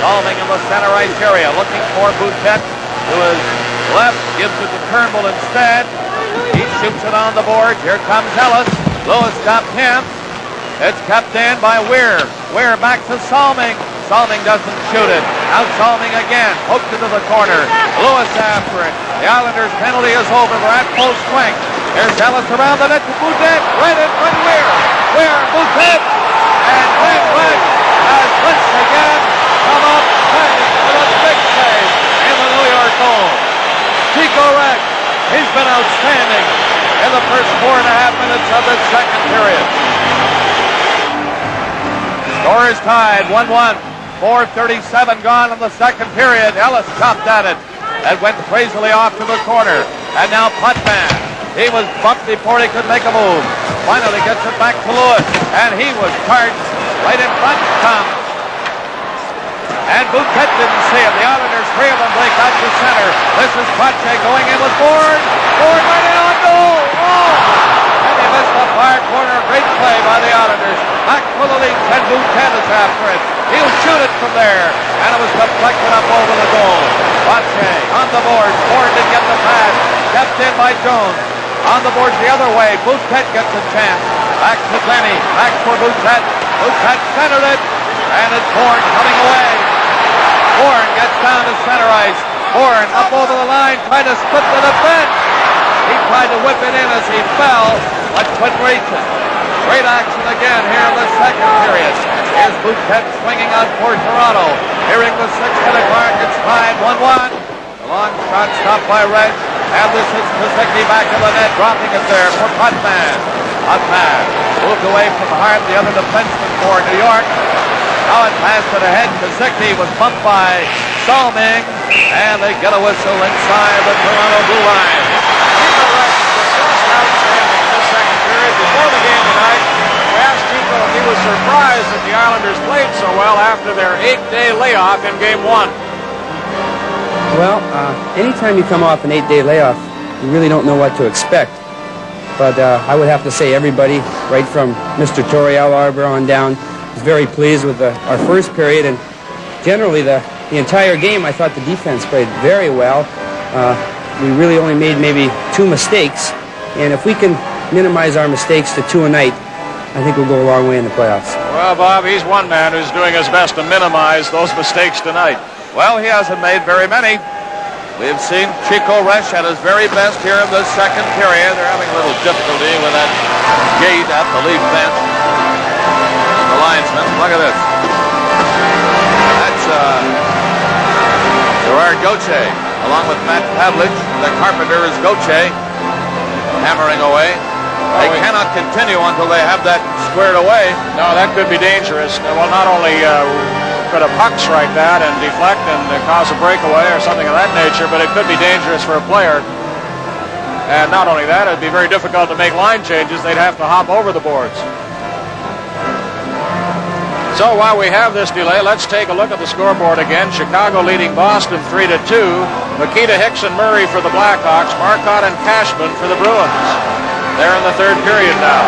Solving in the center ice area, looking for Boutet to his left, gives it to Turnbull instead. He shoots it on the board. Here comes Ellis. Lewis stopped him. It's kept in by Weir. Weir back to Salming. Salming doesn't shoot it. Out Salming again. Hooked into the corner. Lewis after it. The Islanders' penalty is over. They're at full strength. Here's Ellis around the net to Boutet. Right in front of Weir. Weir, Boutet. And Glenn Gregg has once again come up fighting with a big save in the New York goal. Chico Rex, he's been outstanding in the first 4.5 minutes of this second period. Score is tied, 1-1. 4:37 gone in the second period. Ellis chopped at it and went crazily off to the corner. And now Putman. He was bumped before he could make a move. Finally gets it back to Lewis. And he was charged right in front. And Boutet didn't see it. The Islanders, three of them break out to center. This is Pache going in with Ford. Ford right in on goal. Oh! And he missed the far corner. Great play by the Islanders. Back for the Leafs, and Boutet is after it. He'll shoot it from there. And it was deflected up over the goal. Pache on the boards. Ford didn't get the pass. Kept in by Jones. On the boards the other way. Boutet gets a chance. Back to Denny. Back for Boutet. Boutet centered it. And it's Bourne coming away. Bourne gets down to center ice. Bourne up over the line, trying to split the defense. He tried to whip it in as he fell, but couldn't reach it. Great action again here in the second period. Here's Boutet swinging out for Toronto. Hearing the 6-minute mark, it's tied 1-1. The long shot stopped by Reg. And this is Kazicki back in the net, dropping it there for Putman. Putman moved away from Hart, the other defenseman for New York. Now it passed it ahead. Kazicki was bumped by Salming, and they get a whistle inside the Toronto blue line. Chico Rex was just outstanding in this second period. Before the game tonight, we asked Chico if he was surprised that the Islanders played so well after their 8-day layoff in Game 1. Well, anytime you come off an 8-day layoff, you really don't know what to expect. But I would have to say everybody, right from Mr. Torrey Arbor on down, was very pleased with our first period, and generally the entire game I thought the defense played very well. We really only made maybe 2 mistakes, and if we can minimize our mistakes to 2 a night, I think we'll go a long way in the playoffs. Well, Bob, he's one man who's doing his best to minimize those mistakes tonight. Well, he hasn't made very many. We've seen Chico Resch at his very best here in the second period. They're having a little difficulty with that gate at the Leaf bench. The linesman, look at this. That's Gerard Gauthier, along with Matt Pavlich. The carpenter is Gauthier, hammering away. They cannot continue until they have that squared away. No, that could be dangerous. Well, not only could a puck strike that and deflect and cause a breakaway or something of that nature, but it could be dangerous for a player. And not only that, it'd be very difficult to make line changes. They'd have to hop over the boards. So while we have this delay, let's take a look at the scoreboard again. Chicago leading Boston 3-2. Makita, Hicks, and Murray for the Blackhawks. Marcotte and Cashman for the Bruins. They're in the third period now.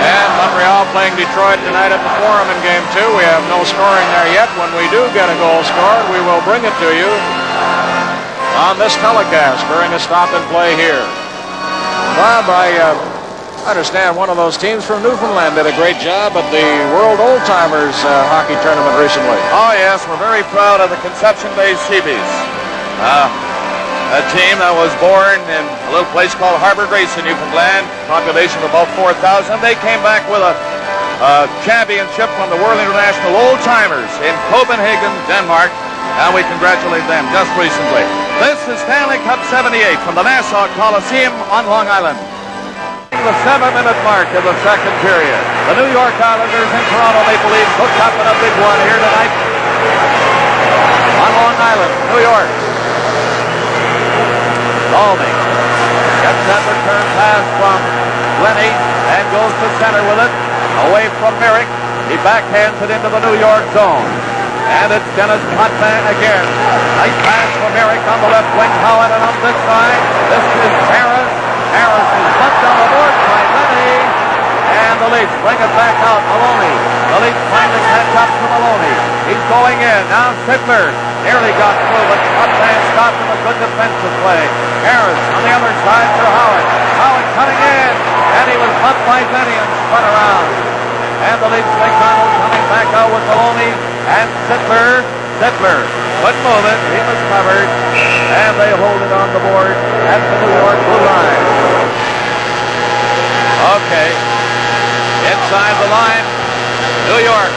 And Montreal playing Detroit tonight at the Forum in Game 2. We have no scoring there yet. When we do get a goal scored, we will bring it to you on this telecast during a stop and play here. Bob, I understand one of those teams from Newfoundland did a great job at the World Old Timers hockey tournament recently. Oh, yes, we're very proud of the Conception-based Seabees. A team that was born in a little place called Harbour Grace in Newfoundland, population of about 4,000. They came back with a championship from the World International Old Timers in Copenhagen, Denmark, and we congratulate them just recently. This is Stanley Cup 78 from the Nassau Coliseum on Long Island. The 7-minute mark of the second period. The New York Islanders and Toronto Maple Leafs hooked up in a big one here tonight on Long Island, New York. Salming gets that return pass from Lenny and goes to center with it. Away from Merrick. He backhands it into the New York zone. And it's Dennis Potvin again. Nice pass from Merrick on the left wing. Howard and on this side. This is Harris. Harris is bumped on the board by Lenny. And the Leafs bring it back out. Maloney. The Leafs finally catch up to Maloney. He's going in. Now Sidler nearly got through, but Potvin stopped him. A good defensive play. Harris on the other side for Howard. Howard coming in. And he was bumped by Lenny and spun around. And the Leafs McDonald coming back out with Maloney and Sidler. Sidler couldn't move it. He was covered. And they hold it on the board at the New York blue line. Okay. Inside the line, New York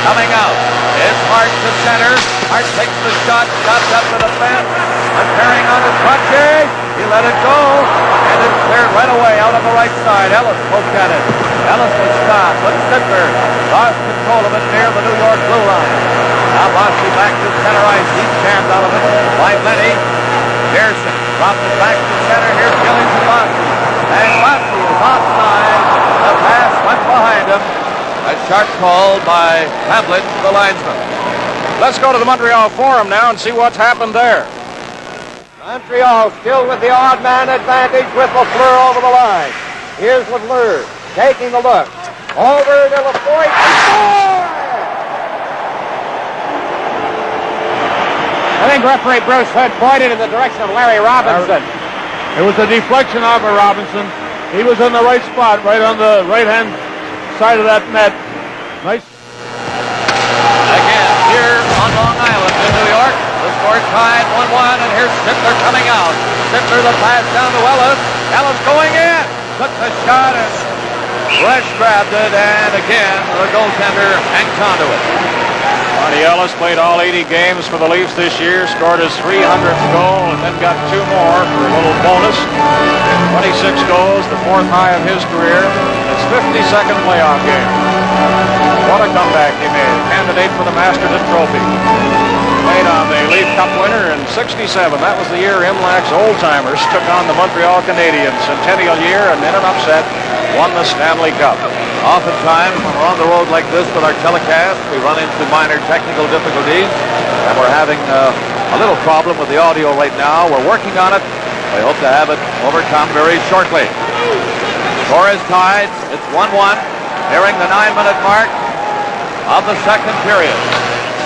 coming out. It's Hart to center. Hart takes the shot, stops up to the fence. Unpairing on his crutches. He let it go. And it's cleared right away out on the right side. Ellis poked at it. Ellis was stopped, but Sidler lost control of it near the New York blue line. Now Bossy back to center ice. He's jammed out of it by Lenny. Pearson dropped it back to center. Here's Gillies and Bossy. And Bossy is offside. The pass went behind him. A sharp call by Hamlet, the linesman. Let's go to the Montreal Forum now and see what's happened there. Montreal still with the odd man advantage with Lafleur over the line. Here's Lafleur taking a look. Over to Lafoy. I think referee Bruce Hood pointed in the direction of Larry Robinson. It was a deflection off of Robinson. He was in the right spot, right on the right-hand side of that net. Nice. Again, here on Long Island in New York, the score tied 1-1, and here's Sidler coming out. Sidler the pass down to Ellis. Ellis going in. Took the shot, and Rush grabbed it, and again, the goaltender hangs onto it. Marty Ellis played all 80 games for the Leafs this year, scored his 300th goal, and then got 2 more for a little bonus. 26 goals, the 4th high of his career. His 52nd playoff game. What a comeback he made. Candidate for the Masterton Trophy. Played on the Leaf Cup winner in '67. That was the year Imlac's Old Timers took on the Montreal Canadiens. Centennial year, and in an upset, won the Stanley Cup. Oftentimes, when we're on the road like this with our telecast, we run into minor technical difficulties, and we're having a little problem with the audio right now. We're working on it. We hope to have it overcome very shortly. Score is tied. It's 1-1, nearing the 9-minute mark of the second period.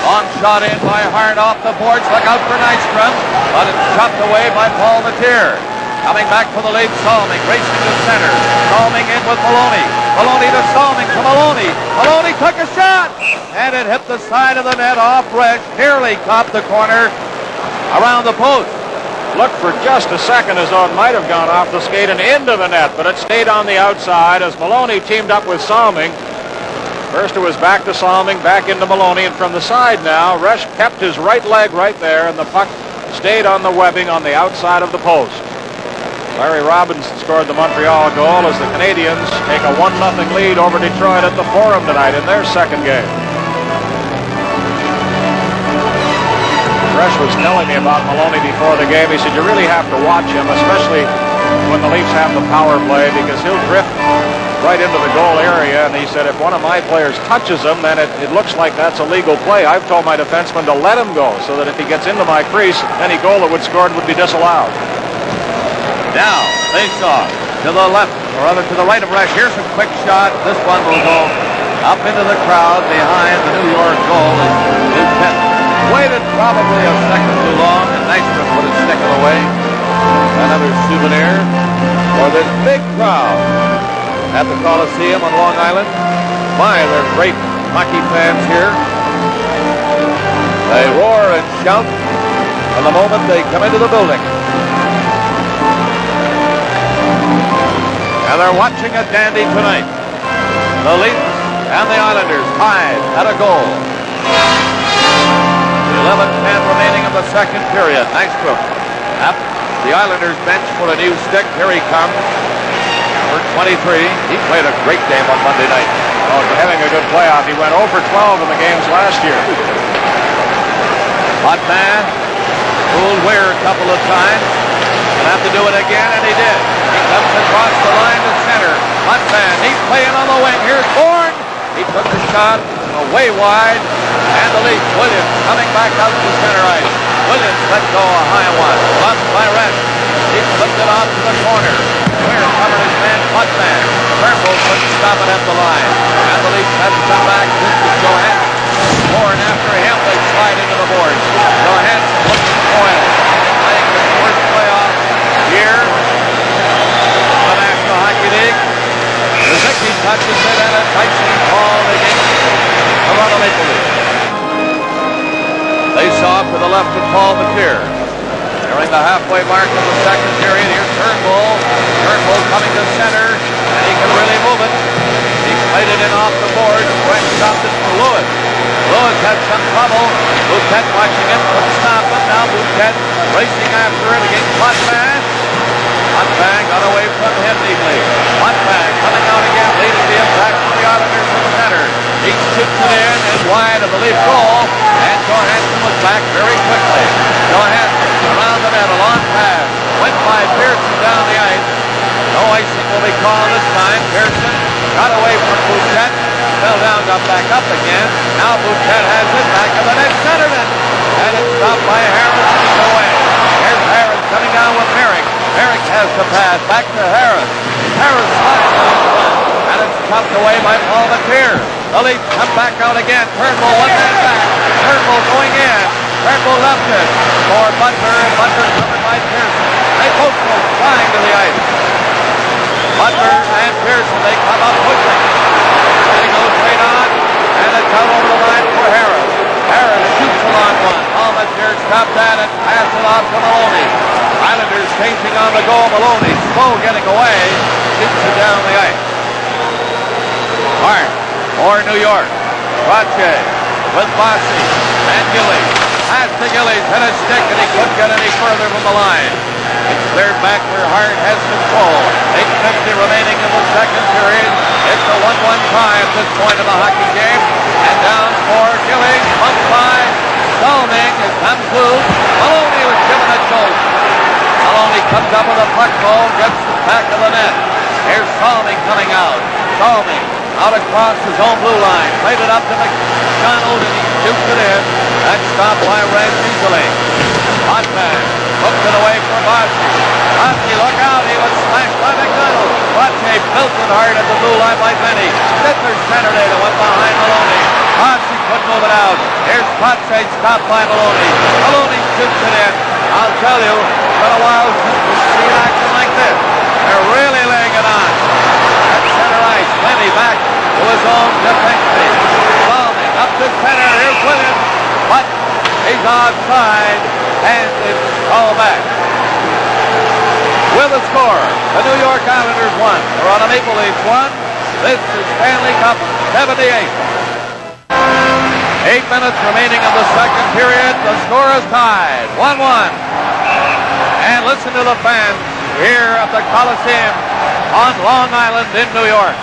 Long shot in by Hart off the boards. Look out for Nystrom, but it's chopped away by Paul Matier. Coming back for the Leafs, Salming racing to center. Salming in with Maloney. Maloney to Salming to Maloney. Maloney took a shot, and it hit the side of the net off Resch. Nearly caught the corner around the post. Looked for just a second as though it might have gone off the skate and into the net, but it stayed on the outside as Maloney teamed up with Salming. First it was back to Salming, back into Maloney, and from the side now, Resch kept his right leg right there, and the puck stayed on the webbing on the outside of the post. Larry Robinson scored the Montreal goal as the Canadiens take a 1-0 lead over Detroit at the Forum tonight in their second game. Resch was telling me about Maloney before the game. He said, you really have to watch him, especially when the Leafs have the power play, because he'll drift right into the goal area. And he said, if one of my players touches him, then it looks like that's a legal play. I've told my defenseman to let him go, so that if he gets into my crease, any goal that would scored would be disallowed. Now, face off to the left, or rather to the right of Resch. Here's a quick shot. This one will go up into the crowd behind the New York goal. Is Pitt. Waited probably a second too long, and Nystrom put his stick in the way. Another souvenir. for this big crowd at the Coliseum on Long Island. My, they're great hockey fans here. They roar and shout from the moment they come into the building. And they're watching a dandy tonight. The Leafs and the Islanders tied at a goal. 11:10 remaining in the second period. Nystrom up the Islanders bench for a new stick. Here he comes. Number 23. He played a great game on Monday night. Oh, having a good playoff. He went 0 for 12 in the games last year. Hot man. Fooled Weir a couple of times. He'll have to do it again, and he did. He comes across the line to center. Hot man. He's playing on the wing. Here's Bourne. He took the shot away wide. And the Leafs, Williams coming back out to center ice. Williams let go a high one. Blocked by Rett. He flipped it off to the corner. Weir covered his man, Hot man. Turnbull couldn't stop it at the line. And the Leafs had to come back. This is Johansson. Bourne after him. They slide into the boards. Johansson looks for Boyle. Playing his first playoff here in the National Hockey League. Zicki touches it and a Tyson called against the Toronto Maple Leafs. They saw to the left of Paul Mateer. Nearing the halfway mark of the second period. Here's Turnbull. Turnbull coming to center, and he can really move it. He played it in off the boards. Brent stopped it for Lewis. Lewis had some trouble. Bouquet watching him, couldn't stop it. Now Bouquet racing after it against Potvin. Potvin got away from him neatly. Potvin coming out again, leading the attack from the Islanders in center. He shoots it in and wide of the Leaf goal, and Johansson was back very quickly. Johansson around the net, a long pass. Went by Pearson down the ice. No icing will be called this time. Pearson got away from Bouquet. Fell down, got back up again. Now Bouquet has it back of the net, centered it. And it's stopped by Harris and he's away. Here's Harris coming down with Merrick. Merrick has the pass, back to Harris. Harris slides on his front, and it's chopped away by Paul Mateer. The Leafs come back out again. Turnbull one man back. Turnbull going in. Turnbull left it for Butler, and Butler covered by Pearson. They both go flying to the ice. Butler and Pearson, they come up pushing. They go straight on, and it's out over the line for Harris. Harris shoots a long one. Paul Mateer stopped that and passed it off to Maloney. Islanders chasing on the goal. Maloney slow getting away. Shoots it down the ice. Hart for New York. Roche with Bossy and Gillies. Pass to Gillies, hit a stick, and he couldn't get any further from the line. It's cleared back where Hart has control. 8:50 remaining in the second period. It's a 1-1 tie at this point in the hockey game. And down for Gillies, bumped by Salming. It comes loose. Maloney was given a jolt. Maloney comes up with a puck ball, gets the back of the net. Here's Salming coming out. Salming out across his own blue line. Played it up to McDonald, and he shoots it in. That's stopped by Red easily. Potvin hooked it away for Bossy. Bossy, look out. He was smashed by McDonald. Bossy belted hard at the blue line by Benny. Sittler centered it and went behind Maloney. Bossy couldn't move it out. Here's Bossy stopped by Maloney. Maloney shoots it in. I'll tell you, it's been a while since we've seen action like this. They're really laying it on. At center ice, Benny back to his own defense. Salming up to center. Here's Williams. But he's offside, and it's called back. With a score, the New York Islanders won. Toronto Maple Leafs won. This is Stanley Cup 78. 8 minutes remaining in the second period. The score is tied, 1-1. And listen to the fans here at the Coliseum on Long Island in New York.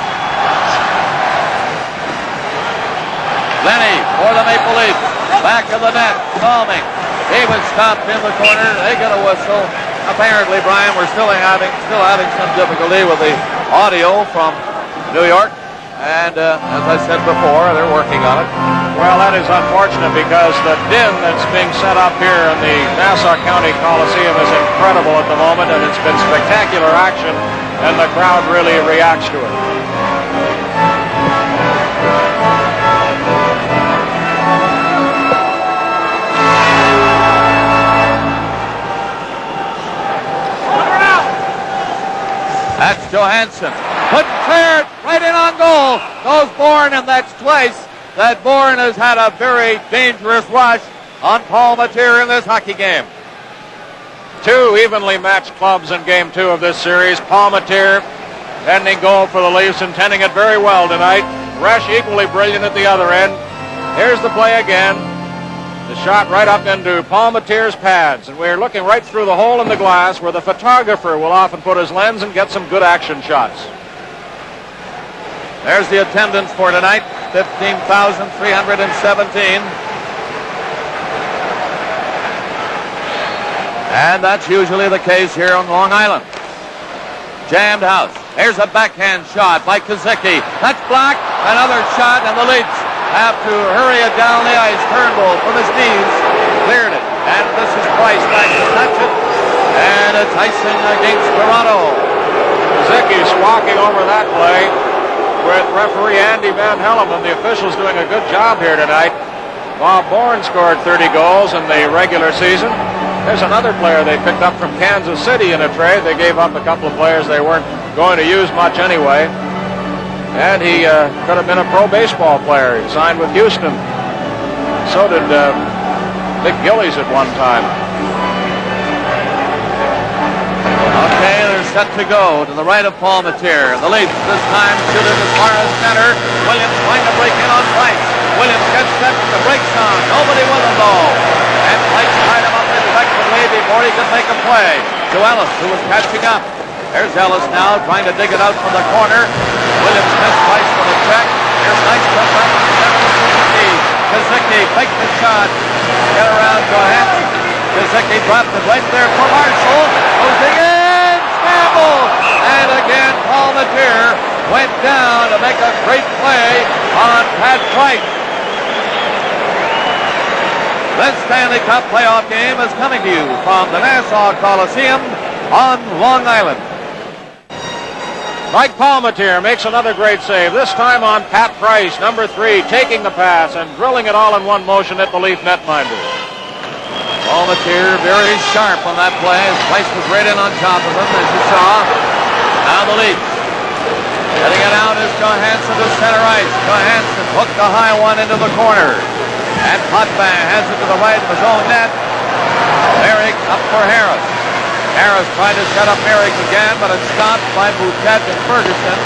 Lenny for the Maple Leafs. Back of the net, Salming. He was stopped in the corner. They get a whistle. Apparently, Brian, we're still having some difficulty with the audio from New York. And as I said before, they're working on it. Well, that is unfortunate because the din that's being set up here in the Nassau County Coliseum is incredible at the moment, and it's been spectacular action, and the crowd really reacts to it. That's Johansson. Couldn't clear it. Right in on goal. Goes Bourne, and that's twice that Bourne has had a very dangerous rush on Paul Mateer in this hockey game. Two evenly matched clubs in game two of this series. Paul Mateer, pending goal for the Leafs, intending it very well tonight. Resch equally brilliant at the other end. Here's the play again. The shot right up into Paul Mateer's pads, and we're looking right through the hole in the glass where the photographer will often put his lens and get some good action shots. There's the attendance for tonight, 15,317. And that's usually the case here on Long Island. Jammed house. Here's a backhand shot by Kazicki. That's blocked. Another shot, and the Leafs have to hurry it down the ice. Turnbull from his knees cleared it. And this is Price back to touch it. And it's icing against Toronto. Kazicki walking over that play with referee Andy Van Helleman. The officials doing a good job here tonight. While Bourne scored 30 goals in the regular season, there's another player they picked up from Kansas City in a trade. They gave up a couple of players they weren't going to use much anyway. And he could have been a pro baseball player. He signed with Houston. So did Big Gillies at one time. Okay, they're set to go to the right of Paul Mateer. The Leafs this time shoot it as far as center. Williams trying to break in on Price. Williams gets set to the break on. Nobody with him though. And Price tied him up effectively before he could make a play. To Ellis, who was catching up. There's Ellis now trying to dig it out from the corner. Williams missed Price for the check. Here's nice put back to the center of Kazicki. Kazicki faked the shot. Get around Johansson. Kazicki dropped it right there for Marshall. Moving in. Scramble. And again, Paul Mateer went down to make a great play on Pat Price. This Stanley Cup playoff game is coming to you from the Nassau Coliseum on Long Island. Mike Palmatier makes another great save, this time on Pat Price, number 3, taking the pass and drilling it all in one motion at the Leaf netminder. Palmatier very sharp on that play. His Price was right in on top of him, as you saw. Now the Leafs. Getting it out is Johansson to center ice. Johansson hooked the high one into the corner. And Potvin has it to the right of his own net. Merrick up for Harris. Harris tried to set up Merrick again, but it's stopped by Boutet and Ferguson.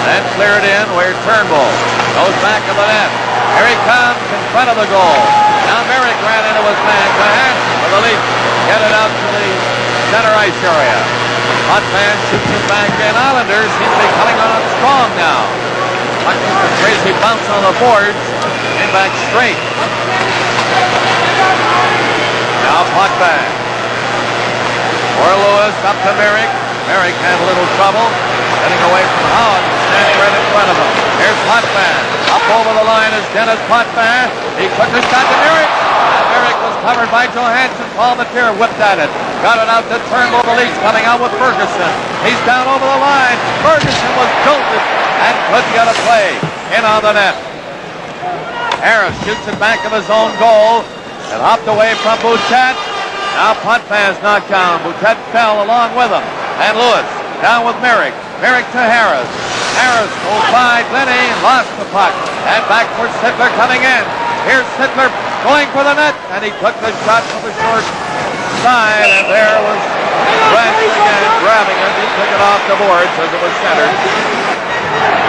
Then cleared in where Turnbull goes back of the net. Here he comes in front of the goal. Now Merrick ran into his man. Johansson for the Leafs. Get it out to the center ice area. Potvin shoots it back in. Islanders seem to be coming on strong now. Watching the crazy bounce on the boards. Came back straight. Now Potvin. For Lewis, up to Merrick. Merrick had a little trouble. Getting away from Howard, standing right in front of him. Here's Potvin. Up over the line is Dennis Potvin. He took the shot to Merrick. And Merrick was covered by Johansson. Paul Mateer whipped at it. Got it out to Turnbull. The Leafs coming out with Ferguson. He's down over the line. Ferguson was jolted and couldn't get a play in on the net. Harris shoots it back of his own goal and hopped away from Boutet. Now Potvin's knocked down. Boutet fell along with him. And Lewis down with Merrick. Merrick to Harris. Harris goes by Glennie, lost the puck. And back for Sittler coming in. Here's Sittler going for the net. And he took the shot from the short side. And there was Resch again grabbing it. He took it off the boards as it was centered.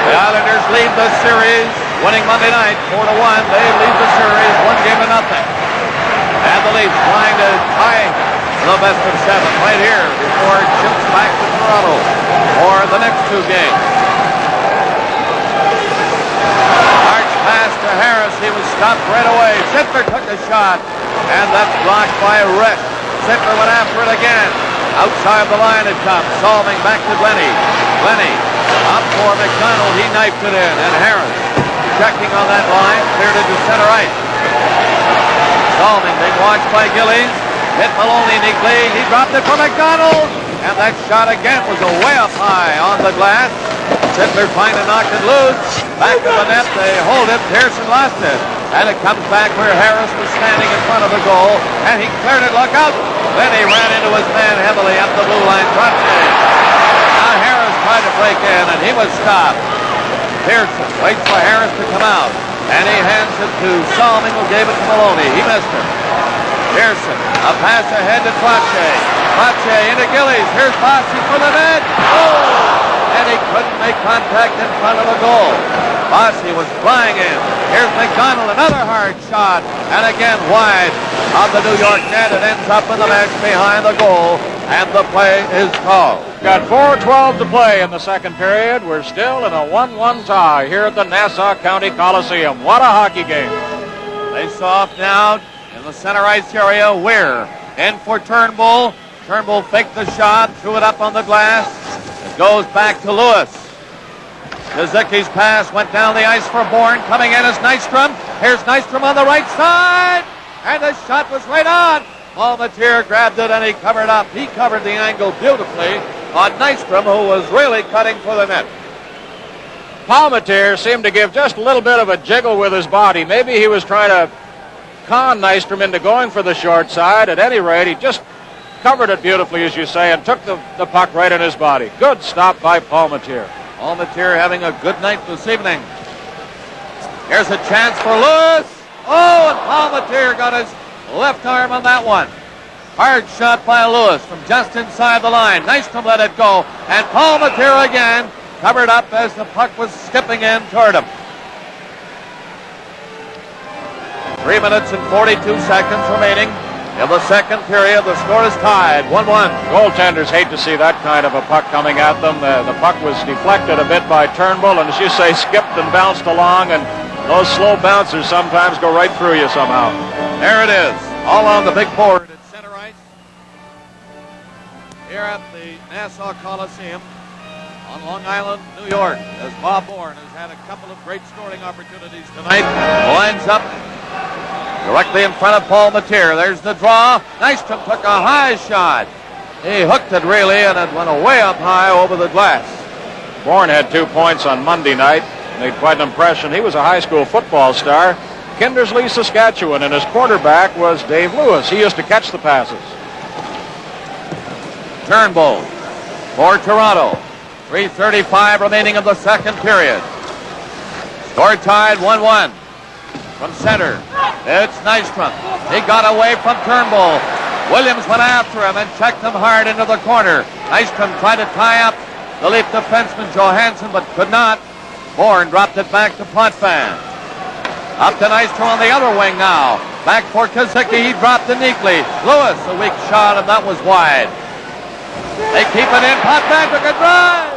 The Islanders lead the series, winning Monday night 4-1. They lead the series 1-0. And the Leafs trying to tie the best of 7 right here before it ships back to Toronto for the next 2 games. Arch pass to Harris. He was stopped right away. Sittler took a shot, and that's blocked by Resch. Sittler went after it again. Outside the line it comes. Solving back to Glennie. Glennie up for McDonald. He knifed it in, and Harris checking on that line. Cleared it to center ice. Solving, being watched by Gillies. Hit Maloney neatly. He dropped it for McDonald. And that shot again was way up high on the glass. Sittler trying to knock it loose. Back to the net. They hold it. Pearson lost it. And it comes back where Harris was standing in front of the goal. And he cleared it. Look out. Then he ran into his man heavily up the blue line. Dropped it. Now Harris tried to break in, and he was stopped. Pearson waits for Harris to come out, and he hands it to Salming, who gave it to Maloney. He missed it. Pearson, a pass ahead to Pache. Pache into Gillies. Here's Bossy for the net. Oh! And he couldn't make contact in front of the goal. Bossy was flying in. Here's McDonald, another hard shot, and again wide of the New York net. It ends up in the mesh behind the goal, and the play is called. Got 4:12 to play in the second period. We're still in a 1-1 tie here at the Nassau County Coliseum. What a hockey game. Face off now in the center ice area. Weir in for Turnbull. Turnbull faked the shot, threw it up on the glass. It goes back to Lewis. Kazicki's pass went down the ice for Bourne. Coming in is Nystrom. Here's Nystrom on the right side. And the shot was right on. Palmatier grabbed it and he covered up. He covered the angle beautifully on Nystrom, who was really cutting for the net. Palmatier seemed to give just a little bit of a jiggle with his body. Maybe he was trying to con Nystrom into going for the short side. At any rate, he just covered it beautifully, as you say, and took the puck right in his body. Good stop by Palmatier. Palmatier having a good night this evening. Here's a chance for Lewis. Oh, and Palmatier got his left arm on that one. Hard shot by Lewis from just inside the line. Nystrom let it go, and Palmatier again covered up as the puck was skipping in toward him. 3 minutes and 42 seconds remaining in the second period. The score is tied, 1-1. Goaltenders hate to see that kind of a puck coming at them. The puck was deflected a bit by Turnbull, and as you say, skipped and bounced along, and those slow bouncers sometimes go right through you somehow. There it is, all on the big board at center ice here at the Nassau Coliseum on Long Island, New York, as Bob Bourne has had a couple of great scoring opportunities tonight. Lines up directly in front of Palmatier. There's the draw. Nystrom took a high shot. He hooked it really, and it went way up high over the glass. Bourne had 2 points on Monday night. Made quite an impression. He was a high school football star. Kindersley, Saskatchewan, and his quarterback was Dave Lewis. He used to catch the passes. Turnbull for Toronto. 3:35 remaining of the second period. Score tied 1-1. From center, it's Nystrom. He got away from Turnbull. Williams went after him and checked him hard into the corner. Nystrom tried to tie up the Leaf defenseman Johansson, but could not. Bourne dropped it back to Potvin. Up to Nystrom on the other wing now. Back for Kazicki. He dropped it neatly. Lewis, a weak shot, and that was wide. They keep it in. Potvin took a drive.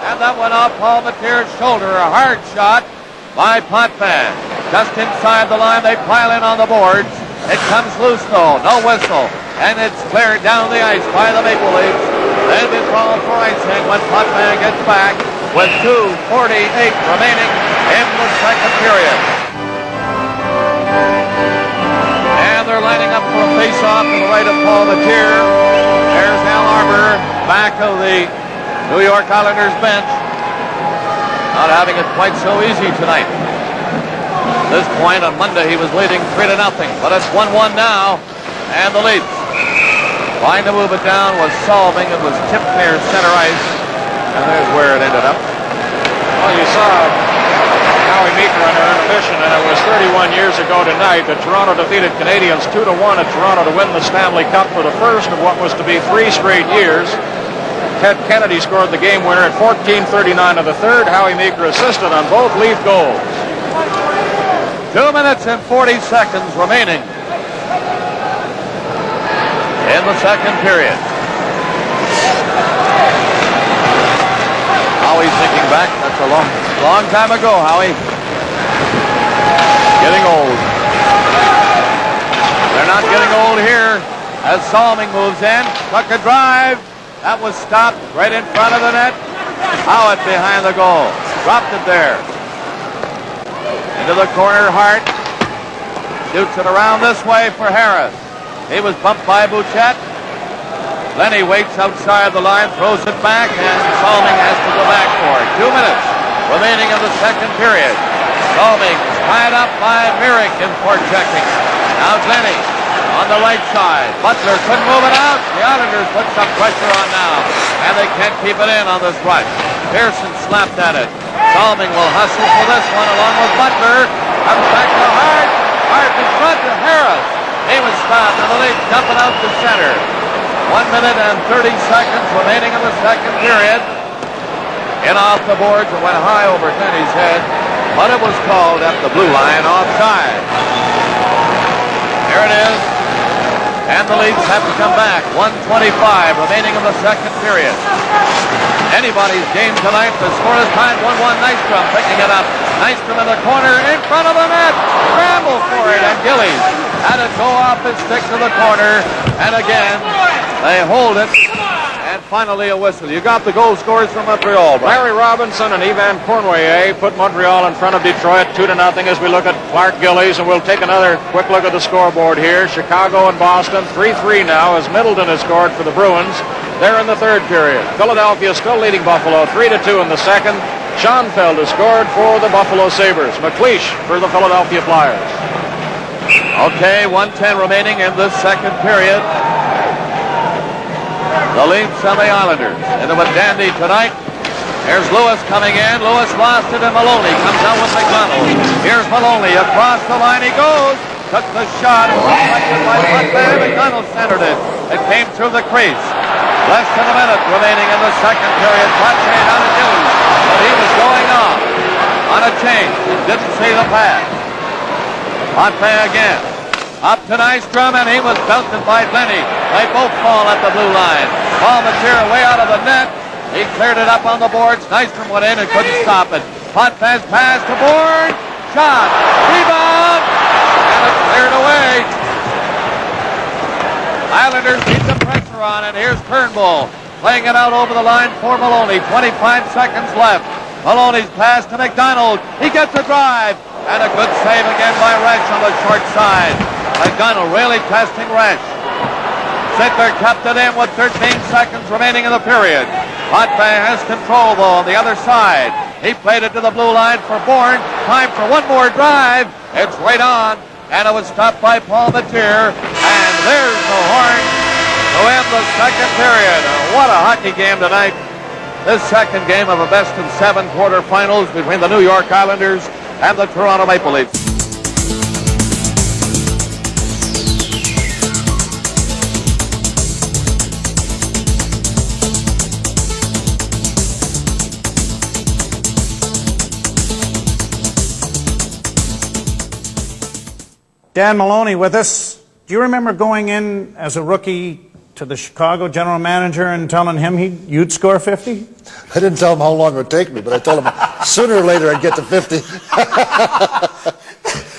And that went off Palmatier's shoulder. A hard shot by Potvin. Just inside the line, they pile in on the boards. It comes loose, though. No whistle. And it's cleared down the ice by the Maple Leafs. They've been called for icing when Potvin gets back with 2:48 remaining in the second period. And they're lining up for a face-off to the right of Palmatier. There's Al Arbor, back of the New York Islanders bench. Not having it quite so easy tonight. At this point on Monday, he was leading 3-0, but it's 1-1 now, and the Leafs trying to move it down was Salming. It was tipped near center ice, and there's where it ended up. Well, you saw Howie Meeker under intermission, and it was 31 years ago tonight that Toronto defeated Canadians 2-1 at Toronto to win the Stanley Cup for the first of what was to be 3 straight years. Ted Kennedy scored the game winner at 14:39 of the third. Howie Meeker assisted on both Leaf goals. 2 minutes and 40 seconds remaining in the second period. Howie's thinking back. That's a long time ago, Howie. Getting old. They're not getting old here as Salming moves in. Took a drive. That was stopped right in front of the net. Howard behind the goal. Dropped it there. Into the corner, Hart. Shoots it around this way for Harris. He was bumped by Bouchette. Lenny waits outside the line, throws it back, and Salming has to go back for it. 2 minutes remaining in the second period. Salming tied up by Merrick in port checking. Now Lenny on the right side. Butler couldn't move it out. The Islanders put some pressure on now, and they can't keep it in on this rush. Pearson slapped at it. Salming will hustle for this one along with Butler. Comes back to Hart. Hart in front to Harris. He was stopped and the Leafs dumping out to center. 1 minute and 30 seconds remaining in the second period. In off the boards, it went high over Denny's head, but it was called at the blue line offside. There it is. And the Leafs have to come back. 1:25 remaining in the second period. Anybody's game tonight. The score is tied 1-1. Nystrom picking it up. Nystrom in the corner in front of the net. Scramble for it, and Gillies had it go off his stick to the corner. And again, they hold it. And finally a whistle. You got the goal scorers from Montreal. Larry Robinson and Ivan Cournoyer put Montreal in front of Detroit 2-0 as we look at Clark Gillies, and we'll take another quick look at the scoreboard here. Chicago and Boston 3-3 now as Middleton has scored for the Bruins. They're in the third period. Philadelphia still leading Buffalo 3-2 in the second. Schoenfeld has scored for the Buffalo Sabres. McLeish for the Philadelphia Flyers. Okay, 1:10 remaining in the second period. The Leafs and the Islanders into a dandy tonight. Here's Lewis coming in. Lewis lost it, and Maloney comes out with McDonald. Here's Maloney across the line. He goes. Took the shot. Reflected by Putman. McDonald centered it. It came through the crease. Less than a minute remaining in the second period. Pache down to Gillies, but he was going off on a change. Didn't see the pass. Pache again. Up to Nystrom, and he was belted by Lenny. They both fall at the blue line. Palmetier way out of the net. He cleared it up on the boards. Nystrom went in and couldn't stop it. Potvin pass to Bourne. Shot. Rebound. And it's cleared away. Islanders keep the pressure on, and here's Turnbull playing it out over the line for Maloney. 25 seconds left. Maloney's pass to McDonald. He gets a drive. And a good save again by Resch on the short side. McDonald really testing Resch. Sittler kept it in with 13 seconds remaining in the period. Potvin has control, though, on the other side. He played it to the blue line for Bourne. Time for one more drive. It's right on. And it was stopped by Palmetier. And there's the horn to end the second period. What a hockey game tonight. This second game of a best-of-7 quarterfinals between the New York Islanders and the Toronto Maple Leafs. Dan Maloney with us. Do you remember going in as a rookie to the Chicago general manager and telling him you'd score 50? I didn't tell him how long it would take me, but I told him sooner or later I'd get to 50.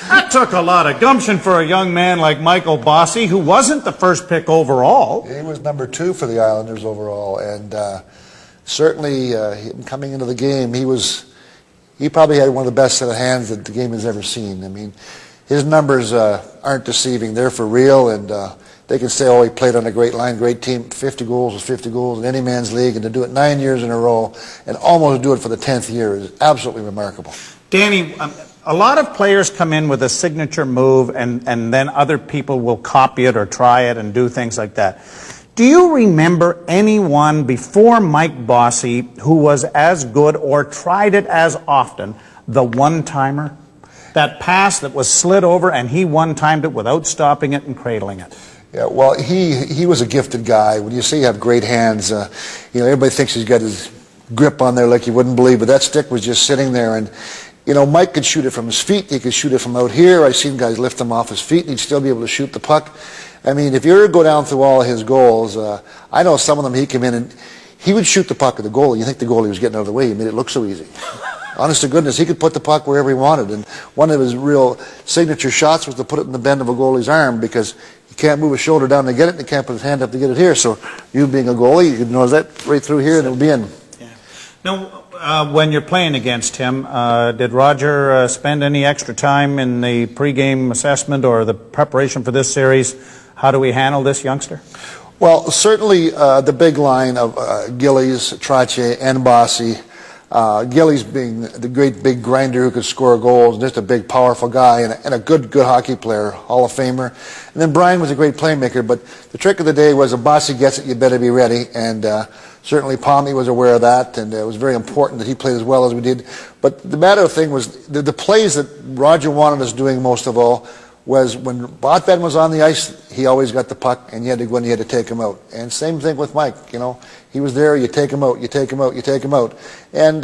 That took a lot of gumption for a young man like Michael Bossy, who wasn't the first pick overall. He was number 2 for the Islanders overall, and certainly coming into the game, he probably had one of the best set of hands that the game has ever seen. I mean, his numbers aren't deceiving. They're for real, and they can say, oh, he played on a great line, great team. 50 goals was 50 goals in any man's league, and to do it 9 years in a row and almost do it for the 10th year is absolutely remarkable. Danny, a lot of players come in with a signature move, and then other people will copy it or try it and do things like that. Do you remember anyone before Mike Bossy who was as good or tried it as often, the one-timer? That pass that was slid over and he one-timed it without stopping it and cradling it. Yeah, well, he was a gifted guy. When you say you have great hands, everybody thinks he's got his grip on there like you wouldn't believe, but that stick was just sitting there. And, Mike could shoot it from his feet. He could shoot it from out here. I've seen guys lift him off his feet, and he'd still be able to shoot the puck. I mean, if you ever go down through all of his goals, I know some of them he came in and he would shoot the puck at the goalie. You think the goalie was getting out of the way. He made it look so easy. Honest to goodness, he could put the puck wherever he wanted. And one of his real signature shots was to put it in the bend of a goalie's arm, because he can't move his shoulder down to get it, and he can't put his hand up to get it here. So you being a goalie, you could nose that right through here and it would be in. Yeah. Now, when you're playing against him, did Roger spend any extra time in the pregame assessment or the preparation for this series? How do we handle this youngster? Well, certainly the big line of Gillies, Trottier, and Bossy. Gillies being the great big grinder who could score goals, just a big powerful guy and a good hockey player, Hall of Famer. And then Brian was a great playmaker, but the trick of the day was if Bossy gets it, you better be ready. And Certainly Palmy was aware of that, and it was very important that he played as well as we did. But the matter of thing was the plays that Roger wanted us doing most of all was when Botvan was on the ice, he always got the puck, and you had to go and you had to take him out. And same thing with Mike, you know. He was there, you take him out, you take him out, you take him out. And,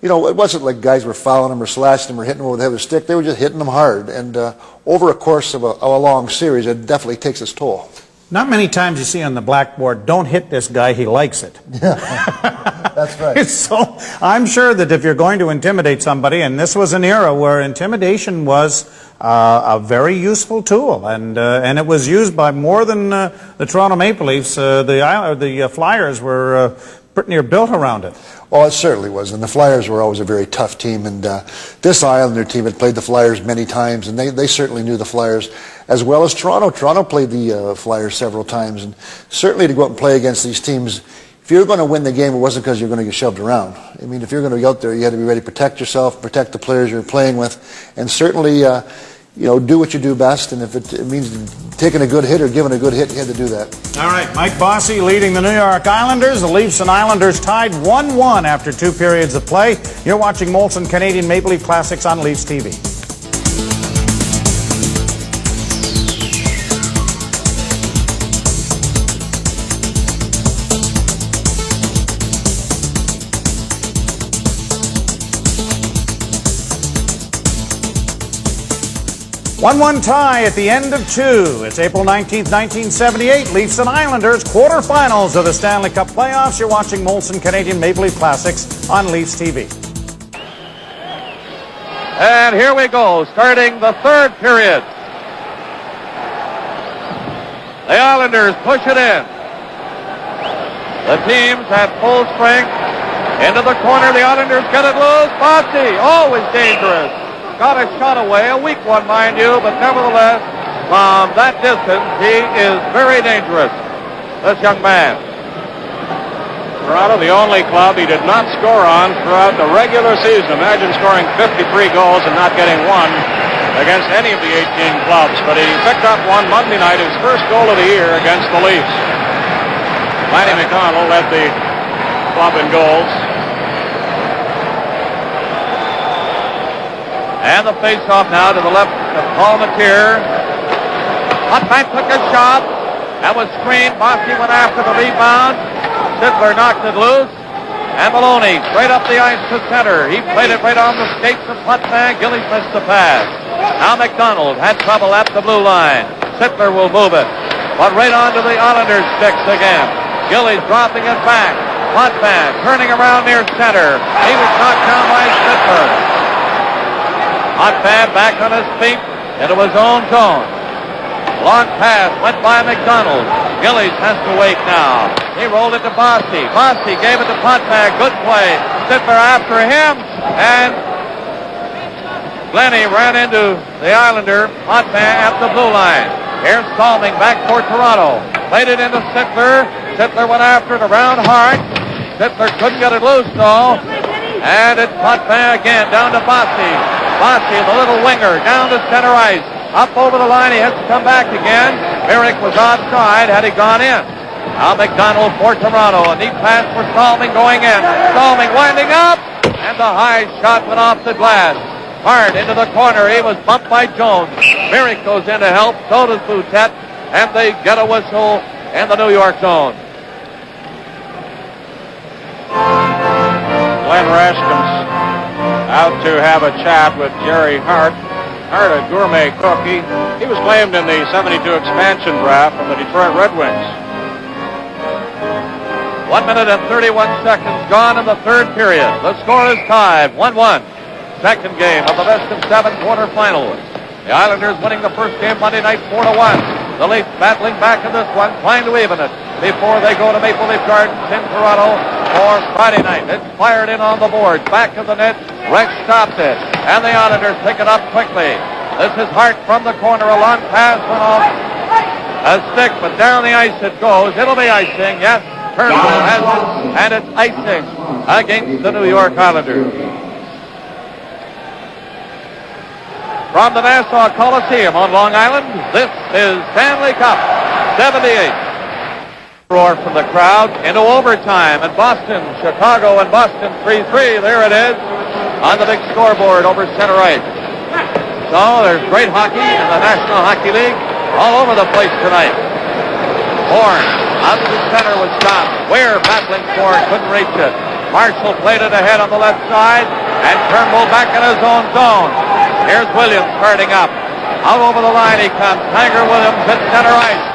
you know, it wasn't like guys were fouling him or slashing him or hitting him with a heavy stick. They were just hitting him hard. And over a course of a long series, it definitely takes its toll. Not many times you see on the blackboard, don't hit this guy, he likes it. That's right. So I'm sure that if you're going to intimidate somebody, and this was an era where intimidation was a very useful tool, and it was used by more than the Toronto Maple Leafs. The Flyers were pretty near built around it. Oh, it certainly was, and the Flyers were always a very tough team, and this Islander team had played the Flyers many times, and they certainly knew the Flyers as well as Toronto. Toronto played the Flyers several times, and certainly to go out and play against these teams, if you were going to win the game, it wasn't because you were going to get shoved around. I mean, if you're going to be out there, you had to be ready to protect yourself, protect the players you're playing with, and certainly you know, do what you do best, and if it means taking a good hit or giving a good hit, you had to do that. All right, Mike Bossy leading the New York Islanders. The Leafs and Islanders tied 1-1 after 2 periods of play. You're watching Molson Canadian Maple Leaf Classics on Leafs TV. One tie at the end of 2. It's April 19th, 1978. Leafs and Islanders, quarterfinals of the Stanley Cup playoffs. You're watching Molson Canadian Maple Leaf Classics on Leafs TV. And here we go, starting the third period. The Islanders push it in. The teams at full strength. Into the corner, the Islanders get it loose. Bossy, always dangerous. Got a shot away, a weak one, mind you, but nevertheless, from that distance, he is very dangerous, this young man. Toronto, the only club he did not score on throughout the regular season. Imagine scoring 53 goals and not getting one against any of the 18 clubs, but he picked up one Monday night, his first goal of the year against the Leafs. Lanny McDonald led the club in goals. And the face-off now to the left of Paul Mateer. Hotman took a shot. That was screened. Bossy went after the rebound. Sittler knocked it loose. And Maloney straight up the ice to center. He played it right on the skates of Hotman. Gillies missed the pass. Now McDonald had trouble at the blue line. Sittler will move it. But right onto the Islanders' sticks again. Gillies dropping it back. Hotman turning around near center. He was knocked down by Sittler. Hotman back on his feet into his own zone. Long pass went by McDonald. Gillies has to wait now. He rolled it to Bossy. Bossy gave it to Hotman. Good play. Sittler after him. And Glennie ran into the Islander. Hotman at the blue line. Here's Salming back for Toronto. Played it into Sittler. Sittler went after it around Hart. Sittler couldn't get it loose though. And it's Hotman again down to Bossy. Bossy, the little winger, down to center ice. Up over the line, he has to come back again. Merrick was offside had he gone in. Now McDonald for Toronto. A neat pass for Salming going in. Salming winding up. And the high shot went off the glass. Hard into the corner. He was bumped by Jones. Merrick goes in to help. So does Boutet. And they get a whistle in the New York zone. Glenn Rashkin's out to have a chat with Jerry Hart. Hart, a gourmet cook. He was claimed in the 72 expansion draft from the Detroit Red Wings. 1 minute and 31 seconds gone in the third period. The score is tied, 1-1. Second game of the best-of-7 quarterfinal. The Islanders winning the first game Monday night 4-1. The Leafs battling back in this one, trying to even it before they go to Maple Leaf Gardens in Toronto for Friday night. It's fired in on the boards. Back of the net. Rex stops it. And the Islanders pick it up quickly. This is Hart from the corner. A long pass went off a stick, but down the ice it goes. It'll be icing. Yes, Turnbull has it. And it's icing against the New York Islanders. From the Nassau Coliseum on Long Island, this is Stanley Cup 78. Roar from the crowd into overtime, and Boston, Chicago and Boston 3-3. There it is on the big scoreboard over center right. So there's great hockey in the National Hockey League all over the place tonight. Bourne out to the center was stopped. Ware battling for it, couldn't reach it. Marshall played it ahead on the left side, and Turnbull back in his own zone. Here's Williams starting up. Out over the line he comes. Tiger Williams at center ice.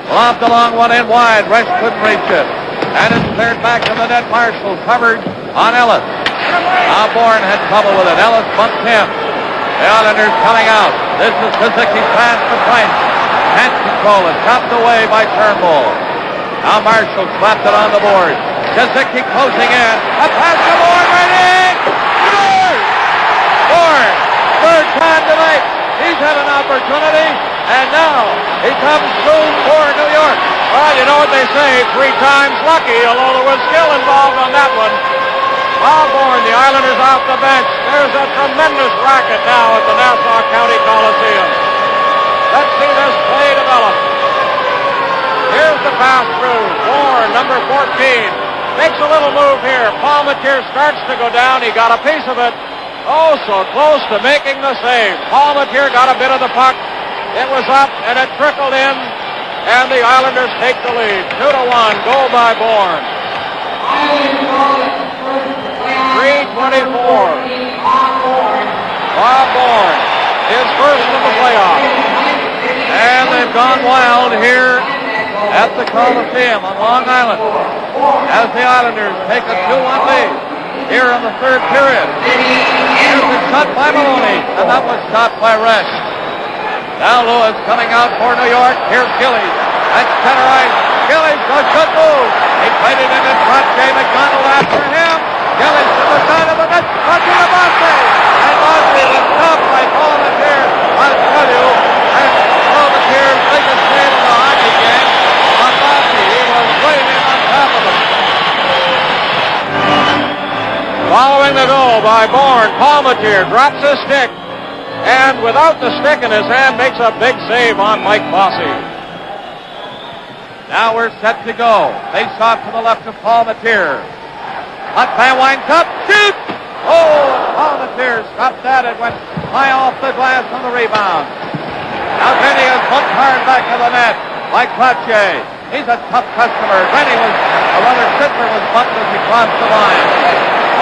Lobbed along one end wide. Resch couldn't reach it. And it's cleared back to the net. Marshall covered on Ellis. Now Bourne had trouble with it. Ellis bumped him. The Islanders coming out. This is Kazicki's pass to Price. Can't control it. Chopped away by Turnbull. Now Marshall slapped it on the board. Kazicki closing in. A pass to Bourne. Right in. Scores! Bourne. Third time tonight. He's had an opportunity. And now he comes through for New York. Well, you know what they say, 3 times lucky, although there was skill involved on that one. Bob Bourne, the Islanders off the bench. There's a tremendous racket now at the Nassau County Coliseum. Let's see this play develop. Here's the pass through. Bourne, number 14, makes a little move here. Palmatier starts to go down. He got a piece of it. Oh, so close to making the save. Palmatier got a bit of the puck. It was up, and it trickled in, and the Islanders take the lead. 2-1, goal by Bourne. 3:24. Bob Bourne, his first in the playoffs. And they've gone wild here at the Coliseum on Long Island as the Islanders take a 2-1 lead here in the third period. Here's a shot by Maloney, and that was stopped by Resch. Now Lewis coming out for New York. Here's Gillies. That's center ice. Gillies, a good move. He played it in front. Jay McDonald after him. Gillies to the side of the net. Punching the Bosley. And Bosley was stopped by Palmatier. I'll tell you, that's Palmatier's biggest save in the hockey game. On Bosley, he was right in on top of him. Following the goal by Bourne, Palmatier drops his stick. And without the stick in his hand, makes a big save on Mike Bossy. Now we're set to go. Face off to the left of Palmatier. Hot pan winds up. Shoot! Oh, Palmatier stopped that. It went high off the glass on the rebound. Now Benny is bumped hard back to the net by Cloutier. He's a tough customer. Benny Sittler was bumped as he crossed the line.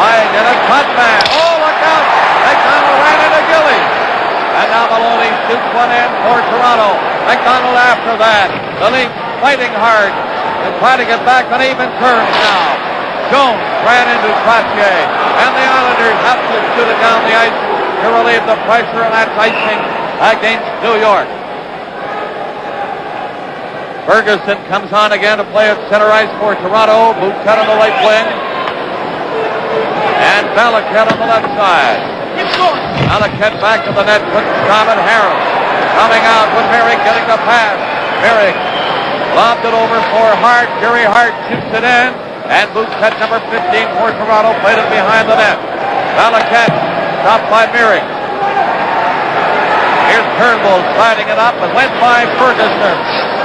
Wide and a cut man. Oh, look out! McDonald ran into Gillies. And now Maloney shoots one in for Toronto. McDonald after that. The Leafs fighting hard and trying to get back on even terms now. Jones ran into Cloutier. And the Islanders have to shoot it down the ice to relieve the pressure, and that's icing against New York. Ferguson comes on again to play at center ice for Toronto. Bouchette on the right wing. And Balaket on the left side. Balaket back to the net, couldn't stop it. Harris coming out with Merrick getting the pass. Merrick lobbed it over for Hart. Jerry Hart shoots it in. And Bouchette, number 15 for Toronto, played it behind the net. Balaket stopped by Merrick. Here's Turnbull sliding it up and went by Ferguson.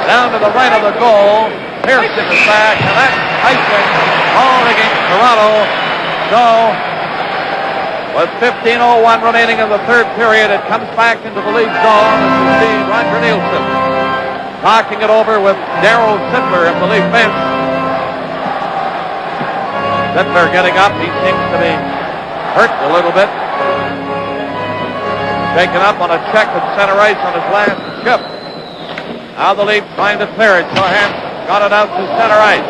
Down to the right of the goal. Pearson is back, and that's icing all against Toronto. So, with 15:01 remaining in the third period, it comes back into the lead zone. As you see Roger Nielsen talking it over with Darryl Sittler of the Leaf bench. Sittler getting up. He seems to be hurt a little bit. Shaken up on a check at center ice on his last shift. Now the Leafs trying to clear it. Johansson got it out to center ice.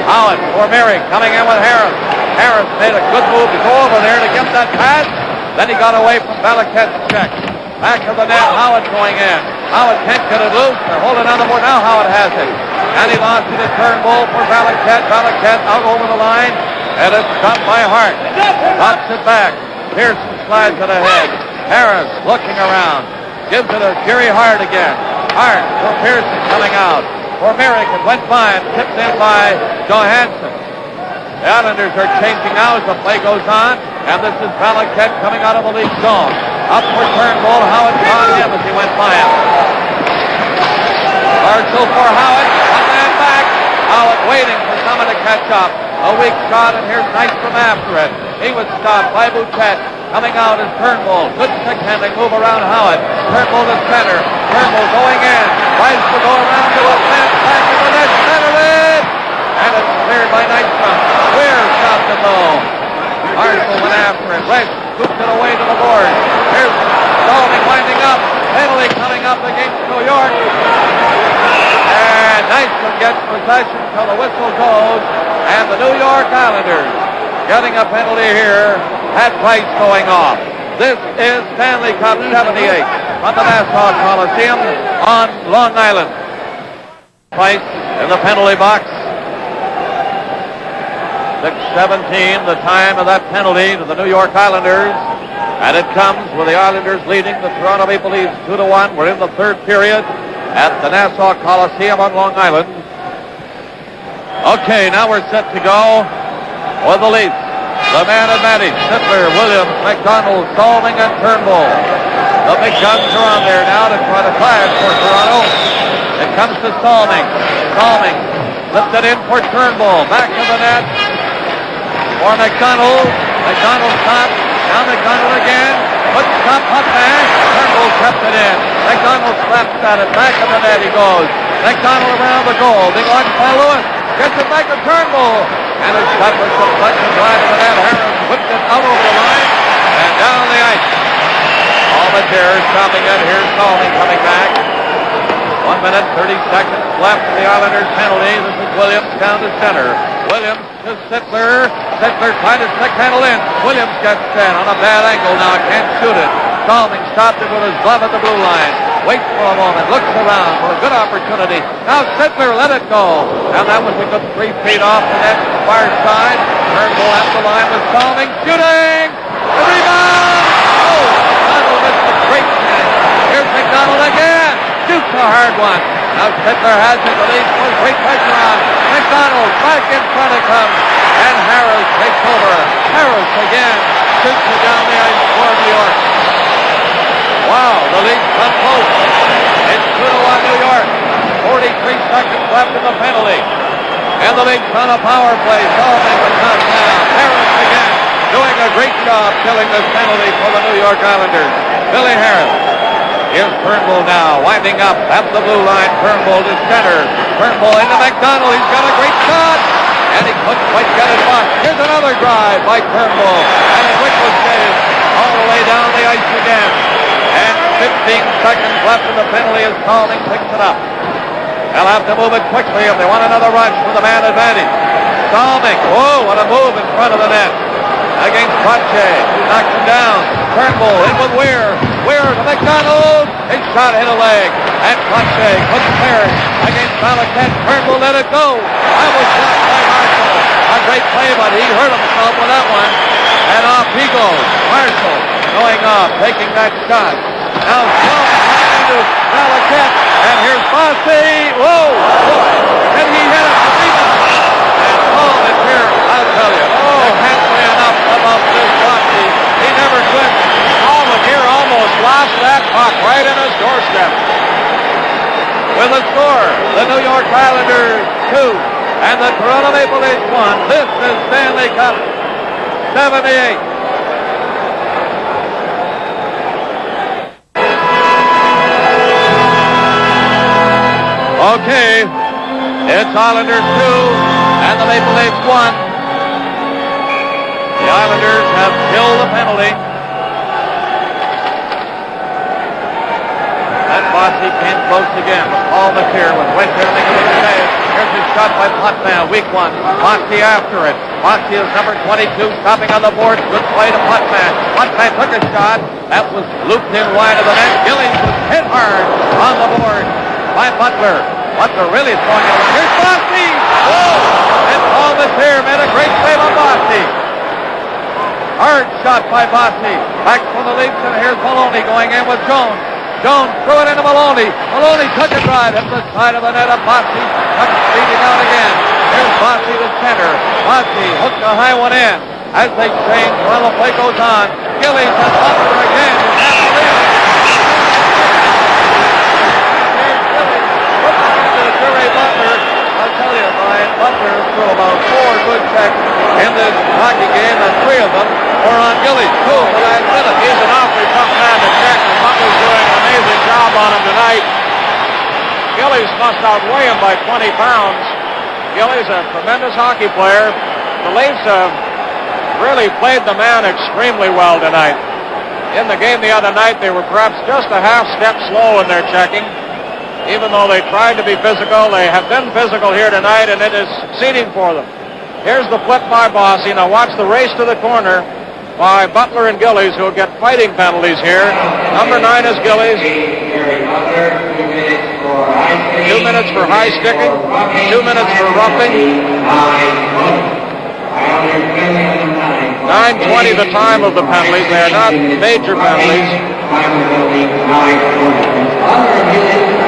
Howard for Merrick coming in with Harris. Harris made a good move to go over there to give that pass. Then he got away from Balaket's check. Back to the net. Howard going in. Howard can't get it loose. They're holding on the board. Now Howard has it. And he lost it to Turnbull for Balaket. Balaket out over the line. And it's stopped by Hart. Drops it back. Pearson slides it ahead. Harris looking around. Gives it to Jerry Hart again. Hart for Pearson coming out. For Merrick, it went by and tipped in by Johansson. The Islanders are changing now as the play goes on. And this is Balaket coming out of the league zone. Up for Turnbull. Howard caught him as he went by him. Marshall for Howard. One man back. Howard waiting for someone to catch up. A weak shot, and here's Knight from after it. He was stopped by Boutet. Coming out is Turnbull. Good stick handling move around Howard. Turnbull to center. Turnbull going in. Tries to go around to a fence. Back to the net. Centered it! And it's cleared by Nystrom. Weir stopped it though. Marshall went after it. Red scoops it away to the board. Here's Stanley winding up. Penalty coming up against New York. And Nystrom gets possession till the whistle goes. And the New York Islanders getting a penalty here. Had Price going off. This is Stanley Cup 78 from the Nassau Coliseum on Long Island. Price in the penalty box. 6:17, the time of that penalty to the New York Islanders. And it comes with the Islanders leading the Toronto Maple Leafs 2-1. We're in the third period at the Nassau Coliseum on Long Island. Okay, now we're set to go with the Leafs. The man advantage, Sittler, Williams, McDonald, Salming, and Turnbull. The big guns are on there now to try to clash for Toronto. It comes to Salming. Salming lifted in for Turnbull. Back to the net for McDonald. McDonald stops. Now McDonald again. Good stop, puck back. Turnbull kept it in. McDonald slaps at it. Back of the net he goes. McDonald around the goal. Big launch by Lewis. Gets it back to Turnbull. And his shot was deflected right to the net. Harris whipped it out over the line and down the ice. All but there, stopping it. Here's Salming coming back. 1 minute, 30 seconds left for the Islanders penalty. This is Williams down to center. Williams to Sittler. Sittler trying to stick handle in. Williams gets in on a bad angle now. Can't shoot it. Salming stopped it with his glove at the blue line. Waits for a moment. Looks around for a good opportunity. Now Sittler let it go. And that was a good 3 feet off the net far side. Turnbull at the line with Salming. Shooting! The rebound! Oh! McDonald missed a great chance. Here's McDonald again. Shoots a hard one. Now Sittler has it. The Leafs put great pressure on. McDonald back in front of him. And Harris takes over. Harris again shoots it down the ice for New York. Wow, the Leafs come close. It's 2-1 New York. 43 seconds left in the penalty. And the Leafs on a power play. Salming was not down. Harris again doing a great job killing this penalty for the New York Islanders. Billy Harris. Here's Turnbull now, winding up at the blue line. Turnbull to center. Turnbull into McDonald. He's got a great shot. And he couldn't quite get it back. Here's another drive by Turnbull. And it ricochets all the way down the ice again. And 15 seconds left in the penalty as Salming picks it up. They'll have to move it quickly if they want another rush for the man advantage. Salming, whoa, what a move in front of the net. Against Pache, who knocks him down. Turnbull in with Weir. Weir to McDonald. His shot hit a leg. And Pache couldn't clear it against Malaket. Turnbull let it go. That was shot by Marshall. A great play, but he hurt himself with that one. And off he goes. Marshall going off, taking that shot. Now Salming into Malaket. And here's Bossy. Whoa! And he hit it. And Salming here, I'll tell you. Oh, can't say enough about this Bossy. He never could. Salming here almost lost that puck right in his doorstep. With a score, the New York Islanders 2 and the Toronto Maple Leafs 1. This is Stanley Cup 78. Okay, it's Islanders 2 and the Maple Leafs 1. The Islanders have killed the penalty. That Bossy came close again with Paul McKeer with Winter making the save. Here's his shot by Putman, weak one. Bossy after it. Bossy is number 22, stopping on the board. Good play to Putman. Putman took a shot. That was looped in wide of the net. Gillies was hit hard on the board by Butler. Butler really throwing it. Here's Bossy! Whoa! And Paul McKeer made a great save on Bossy. Hard shot by Bossy. Back for the Leafs, and here's Maloney going in with Jones. Jones threw it into Maloney. Maloney took a drive at the side of the net of Bossy. Comes speeding out again. Here's Bossy to center. Bossy hooked a high one in. As they change while the play goes on. Gillies and Butler again. Here's Gillies. Butler. I'll tell you, Brian, outweigh him by 20 pounds. Gillies, a tremendous hockey player. The Leafs have really played the man extremely well tonight. In the game the other night, they were perhaps just a half step slow in their checking. Even though they tried to be physical, they have been physical here tonight, and it is succeeding for them. Here's the flip by Bossy. Now watch the race to the corner by Butler and Gillies, who will get fighting penalties here. Number 9 is Gillies. 2 minutes for high sticking, 2 minutes for roughing. 9:20 the time of the penalties. They are not major penalties.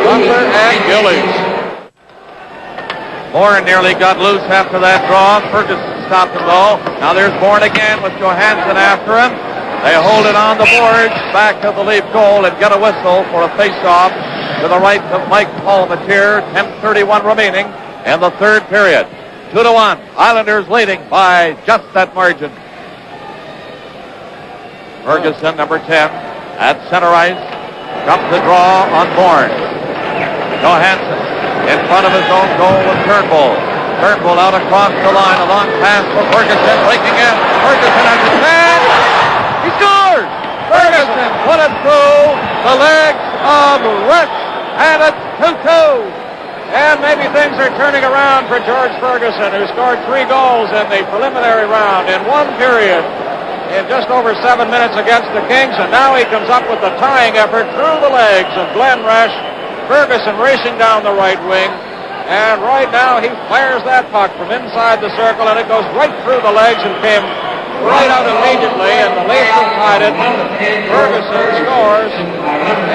Butler and Gillies. Bourne nearly got loose after that draw. Ferguson stopped him though. Now there's Bourne again with Johansson after him. They hold it on the boards back to the Leaf goal and get a whistle for a face-off to the right of Mike Palmatier. 10:31 remaining in the third period. 2-1. Islanders leading by just that margin. Ferguson, number 10, at center ice. Drops the draw on Bourne. Johansson in front of his own goal with Turnbull. Turnbull out across the line. A long pass for Ferguson, breaking in. Ferguson has his man. He scores! Ferguson put it through the legs of Resch, and it's 2-2. And maybe things are turning around for George Ferguson, who scored 3 goals in the preliminary round in one period in just over 7 minutes against the Kings, and now he comes up with the tying effort through the legs of Glenn Resch. Ferguson racing down the right wing, and right now he fires that puck from inside the circle, and it goes right through the legs and came right out immediately, and the Leafs have tied it. Ferguson scores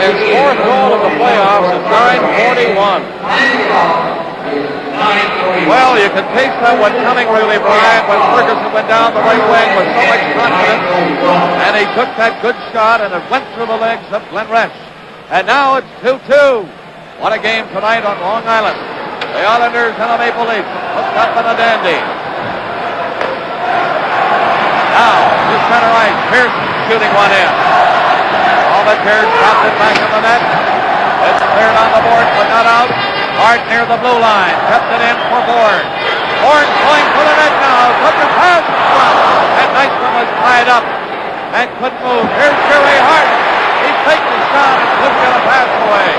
his 4th goal of the playoffs at 9:41. Well, you can taste that one coming, really, Brian, when Ferguson went down the right wing with so much confidence, and he took that good shot, and it went through the legs of Glenn Resch. And now it's 2-2. What a game tonight on Long Island. The Islanders and the Maple Leafs hooked up in a dandy. Now, to center ice, Pearson shooting one in. Palmatier dropped it back in the net. It's cleared on the board, but not out. Hart near the blue line, kept it in for Bourne. Bourne going for the net now, took the pass, and Nystrom was tied up and couldn't move. Here's Jerry Hart. He's taking the shot and couldn't get a pass away.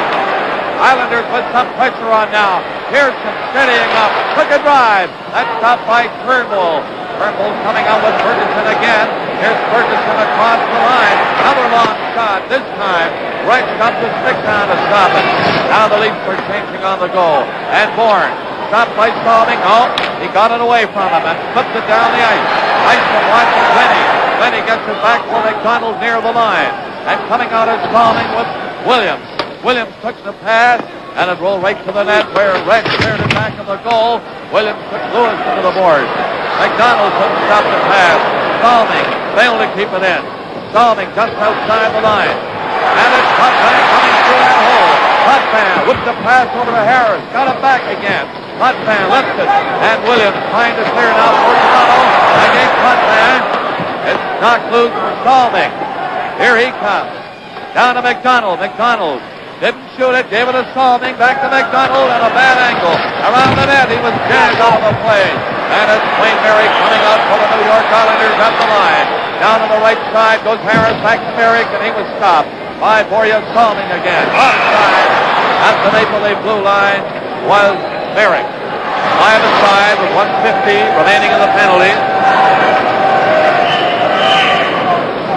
Islanders with some pressure on now. Pearson steadying up, took a drive. That's stopped by Turnbull. Turnbull coming out with Ferguson again. Here's Ferguson across the line. Another long shot. This time, Resch got the stick down to stop it. Now the Leafs are changing on the goal. And Bourne stopped by Salming. Oh, he got it away from him and flipped it down the ice. Nystrom watching Lenny. Lenny gets it back for McDonald near the line. And coming out is Salming with Williams. Williams took the pass, and it rolled right to the net where Resch cleared it back of the goal. Williams took Lewis into the boards. McDonald couldn't stop the pass. Salming failed to keep it in. Salming just outside the line. And it's Potvin coming through that hole. Potvin whipped the pass over to Harris. Got it back again. Potvin left it. And Williams trying to clear it out for Toronto. Against Potvin. It's knocked loose for Salming. Here he comes. Down to McDonald. McDonald didn't shoot it. Gave it to Salming. Back to McDonald. And a bad angle. Around the net. He was jammed out of the play. And it's Wayne Merrick coming out for the New York Islanders at the line. Down to the right side goes Harris. Back to Merrick. And he was stopped by Borja Salming again. Offside at the Maple Leaf blue line was Merrick. 5 aside with 1:50 remaining in the penalty.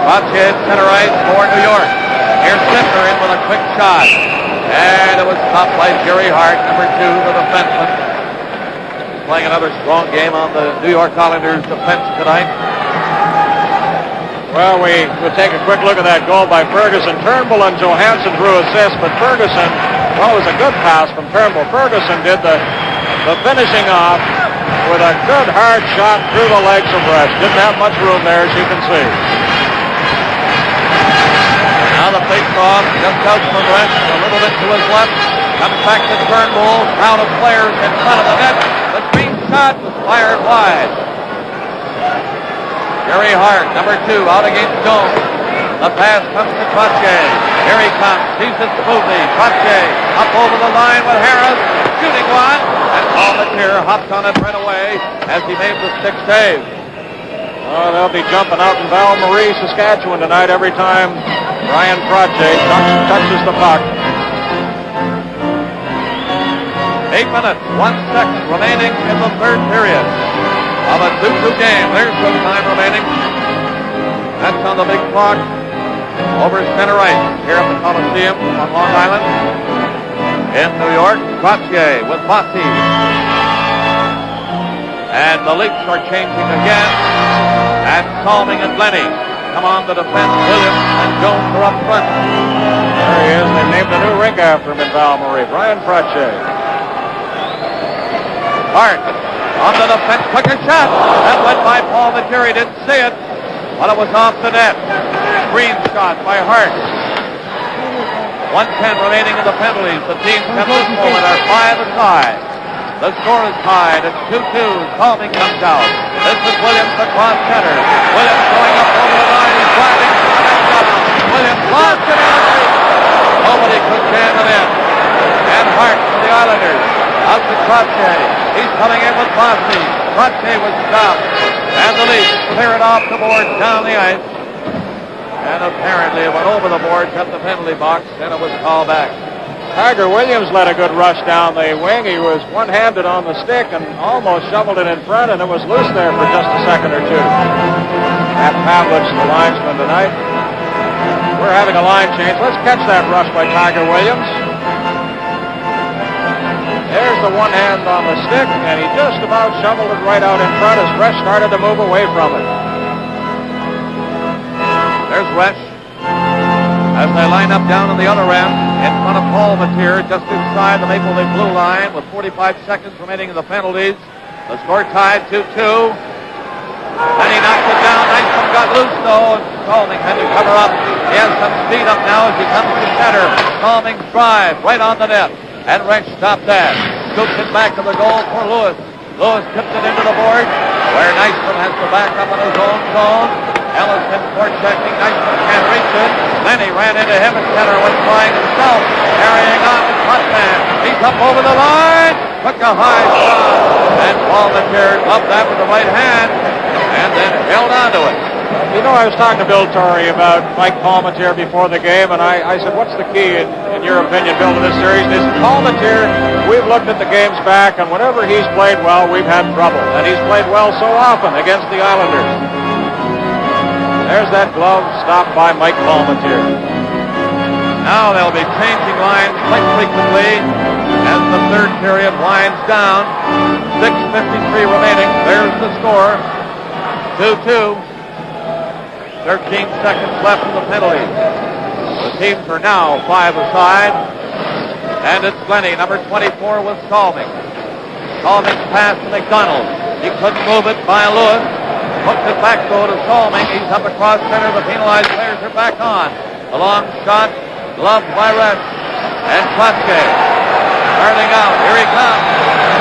Boccia center ice for New York. Here's Sintner in with a quick shot. And it was stopped by Jerry Hart, number 2, the defenseman. Playing another strong game on the New York Islanders defense tonight. Well, we will take a quick look at that goal by Ferguson. Turnbull and Johansson threw assists, but Ferguson, well, it was a good pass from Turnbull. Ferguson did the finishing off with a good hard shot through the legs of Resch. Didn't have much room there, as you can see. Now the face-off just out from Resch, a little bit to his left. Comes back to Turnbull. Crowd of players in front of the net. The green shot was fired wide. Jerry Hart, number 2, out against Jones. The pass comes to Trottier. Here he comes. Sees it smoothly. Trottier up over the line with Harris. shooting one, and Palmetier hopped on it right away as he made the stick save. Oh, they'll be jumping out in Val-Marie, Saskatchewan tonight every time Ryan Prache touches the puck. 8 minutes, 1 second remaining in the third period of a 2-2 game. There's some time remaining. That's on the big clock over center ice here at the Coliseum on Long Island. In New York, Gauthier with Bossy. And the Leafs are changing again. And Salming and Glenny come on to defend. Williams and Jones are up front. There he is. They've named a new rink after him in Val-Marie. Brian Prache. Hart on the defense. Quick a shot. That went by Palmetier. He didn't see it, but it was off the net. Green shot by Hart. 1:10 remaining in the penalties. The teams at this moment are 5 aside. The score is tied at 2-2. Salming comes out. This is Williams across center. Williams going up over the line. He's driving to the net shot. Williams lost it in. Nobody could jam it in. And Hart for the Islanders. Out to Crotche. He's coming in with Bossy. Crotche was stopped. And the Leafs clear it off the boards down the ice. And apparently it went over the boards at the penalty box, and it was called back. Tiger Williams led a good rush down the wing. He was one-handed on the stick and almost shoveled it in front, and it was loose there for just a second or two. Matt Pavlich, the linesman tonight. We're having a line change. Let's catch that rush by Tiger Williams. There's the one hand on the stick, and he just about shoveled it right out in front as Resch started to move away from it. There's Resch as they line up down on the other end in front of Palmetier, just inside the Maple Leaf blue line with 45 seconds remaining in the penalties. The score tied 2-2. And he knocked it down. Nyström got loose though, and Salming had to cover up. He has some speed up now as he comes to center. Salming's drive right on the net. And Resch stopped that. Scoops it back to the goal for Lewis. Lewis tips it into the board where Nyström has to back up in his own zone. Ellison forechecking. Nyström can't reach it. Then he ran into him at center when trying himself. Carrying on the front man. He's up over the line. Took a high shot. And Palmetier gloved that with the right hand. And then held onto it. You know, I was talking to Bill Torrey about Mike Palmetier before the game, and I said, what's the key, in your opinion, Bill, to this series? And he said, Palmetier, we've looked at the games back, and whenever he's played well, we've had trouble. And he's played well so often against the Islanders. There's that glove stopped by Mike Palmetier. Now they'll be changing lines quite frequently as the third period winds down. 6:53 remaining. There's the score. 2-2. 13 seconds left in the penalties. The teams are now 5 aside. And it's Glenny, number 24, with Salming. Salming's pass to McDonald. He couldn't move it by Lewis. Hooks it back though to Salming. He's up across center. The penalized players are back on. A long shot, gloved by Resch. And Klotke starting out. Here he comes.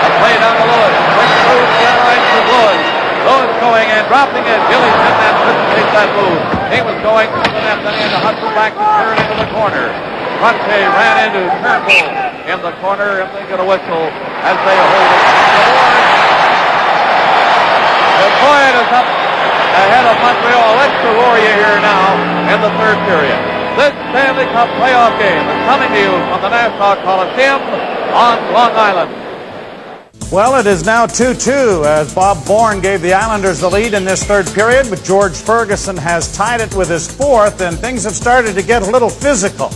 A play down to Lewis. Quick move, center ice with Lewis. Lewis going in, dropping it. Billy Sidman couldn't take that move. He was going to the net, then he had to hustle back to turn into the corner. Klotke ran into Turnbull in the corner, and they get a whistle as they hold it on the board. Detroit is up ahead of Montreal. Let's Laurier here now in the third period. This Stanley Cup playoff game is coming to you from the Nassau Coliseum on Long Island. Well, it is now 2-2 as Bob Bourne gave the Islanders the lead in this third period, but George Ferguson has tied it with his fourth, and things have started to get a little physical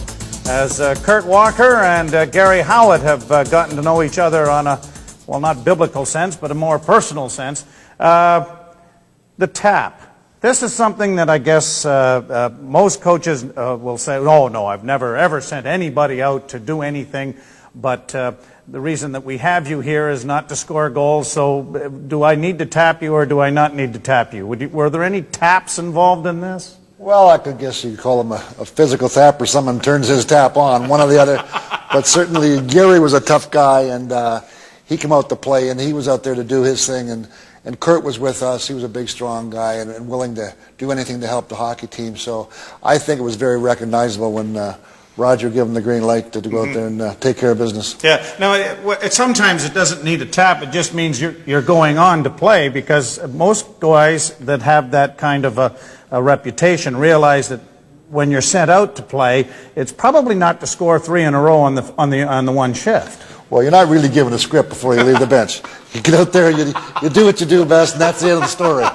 as Kurt Walker and Gary Howitt have gotten to know each other on a, well, not biblical sense, but a more personal sense. The tap. This is something that I guess most coaches will say, oh, no, I've never, ever sent anybody out to do anything, but the reason that we have you here is not to score goals, so do I need to tap you or do I not need to tap you? Were there any taps involved in this? Well, I could guess you could call him a physical tap, or someone turns his tap on, one or the other. But certainly Gary was a tough guy, and he came out to play, and he was out there to do his thing, and Kurt was with us. He was a big, strong guy and willing to do anything to help the hockey team. So I think it was very recognizable when Roger give him the green light to go out there and take care of business. Yeah. Now, sometimes it doesn't need a tap. It just means you're going on to play, because most guys that have that kind of a reputation realize that when you're sent out to play, it's probably not to score 3 in a row on the one shift. Well, you're not really given a script before you leave the bench. You get out there, you do what you do best, and that's the end of the story.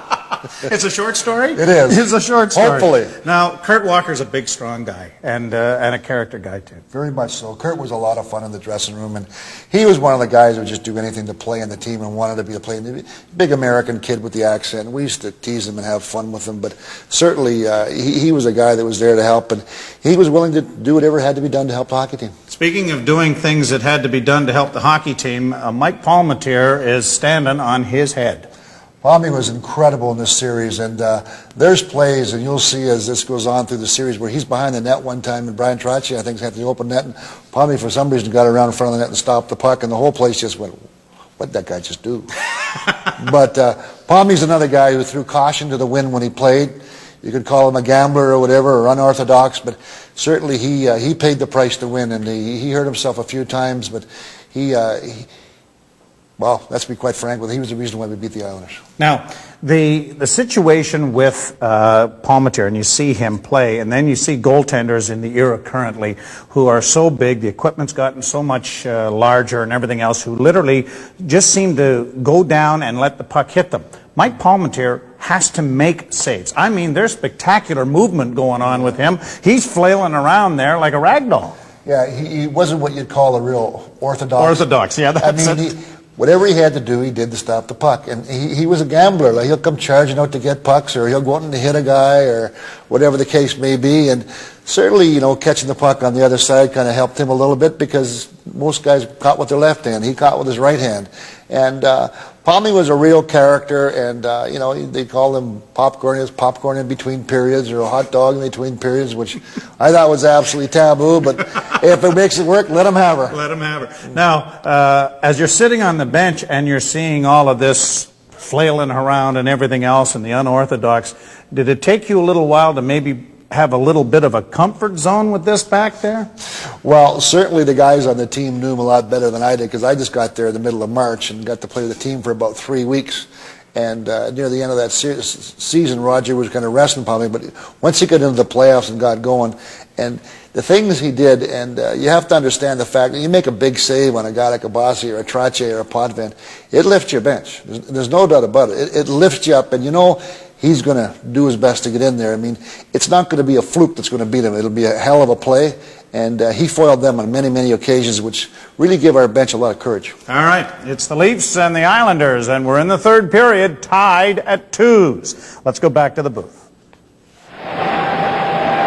It's a short story? It is. It's a short story. Hopefully. Now, Kurt Walker's a big, strong guy, and a character guy, too. Very much so. Kurt was a lot of fun in the dressing room, and he was one of the guys who would just do anything to play in the team and wanted to be a player. Big American kid with the accent. We used to tease him and have fun with him, but certainly he was a guy that was there to help, and he was willing to do whatever had to be done to help the hockey team. Speaking of doing things that had to be done to help the hockey team, Mike Palmateer is standing on his head. Palmy was incredible in this series, and there's plays, and you'll see as this goes on through the series, where he's behind the net one time, and Brian Tracci, I think, had the open net, and Palmy, for some reason, got around in front of the net and stopped the puck, and the whole place just went, what did that guy just do? But Palmy's another guy who threw caution to the wind when he played. You could call him a gambler or whatever, or unorthodox, but certainly he paid the price to win, and he hurt himself a few times, but well, let's be quite frank with you, he was the reason why we beat the Islanders. Now, the situation with Palmateer, and you see him play, and then you see goaltenders in the era currently who are so big, the equipment's gotten so much larger and everything else, who literally just seem to go down and let the puck hit them. Mike Palmateer has to make saves. I mean, there's spectacular movement going on with him. He's flailing around there like a rag doll. Yeah, he wasn't what you'd call a real orthodox. Orthodox, yeah, that's it. Whatever he had to do, he did to stop the puck. And he was a gambler. Like, he'll come charging out to get pucks, or he'll go out and hit a guy, or whatever the case may be. And certainly, you know, catching the puck on the other side kind of helped him a little bit, because most guys caught with their left hand. He caught with his right hand. And Palmy was a real character, and, you know, they called him popcorn. He was popcorn in between periods, or a hot dog in between periods, which I thought was absolutely taboo. But if it makes it work, let him have her. Let him have her. Now, as you're sitting on the bench and you're seeing all of this flailing around and everything else and the unorthodox, did it take you a little while to maybe have a little bit of a comfort zone with this back there? Well, certainly the guys on the team knew him a lot better than I did, because I just got there in the middle of March and got to play with the team for about 3 weeks. And near the end of that season, Roger was kind of resting Palmy, but once he got into the playoffs and got going, and the things he did, and you have to understand the fact that you make a big save on a guy like a Bossy or a Tracci or a Potvin, it lifts your bench. There's no doubt about it. It lifts you up, and you know he's going to do his best to get in there. I mean, it's not going to be a fluke that's going to beat him. It'll be a hell of a play, and he foiled them on many, many occasions, which really gave our bench a lot of courage. All right, it's the Leafs and the Islanders, and we're in the third period, tied at 2s. Let's go back to the booth.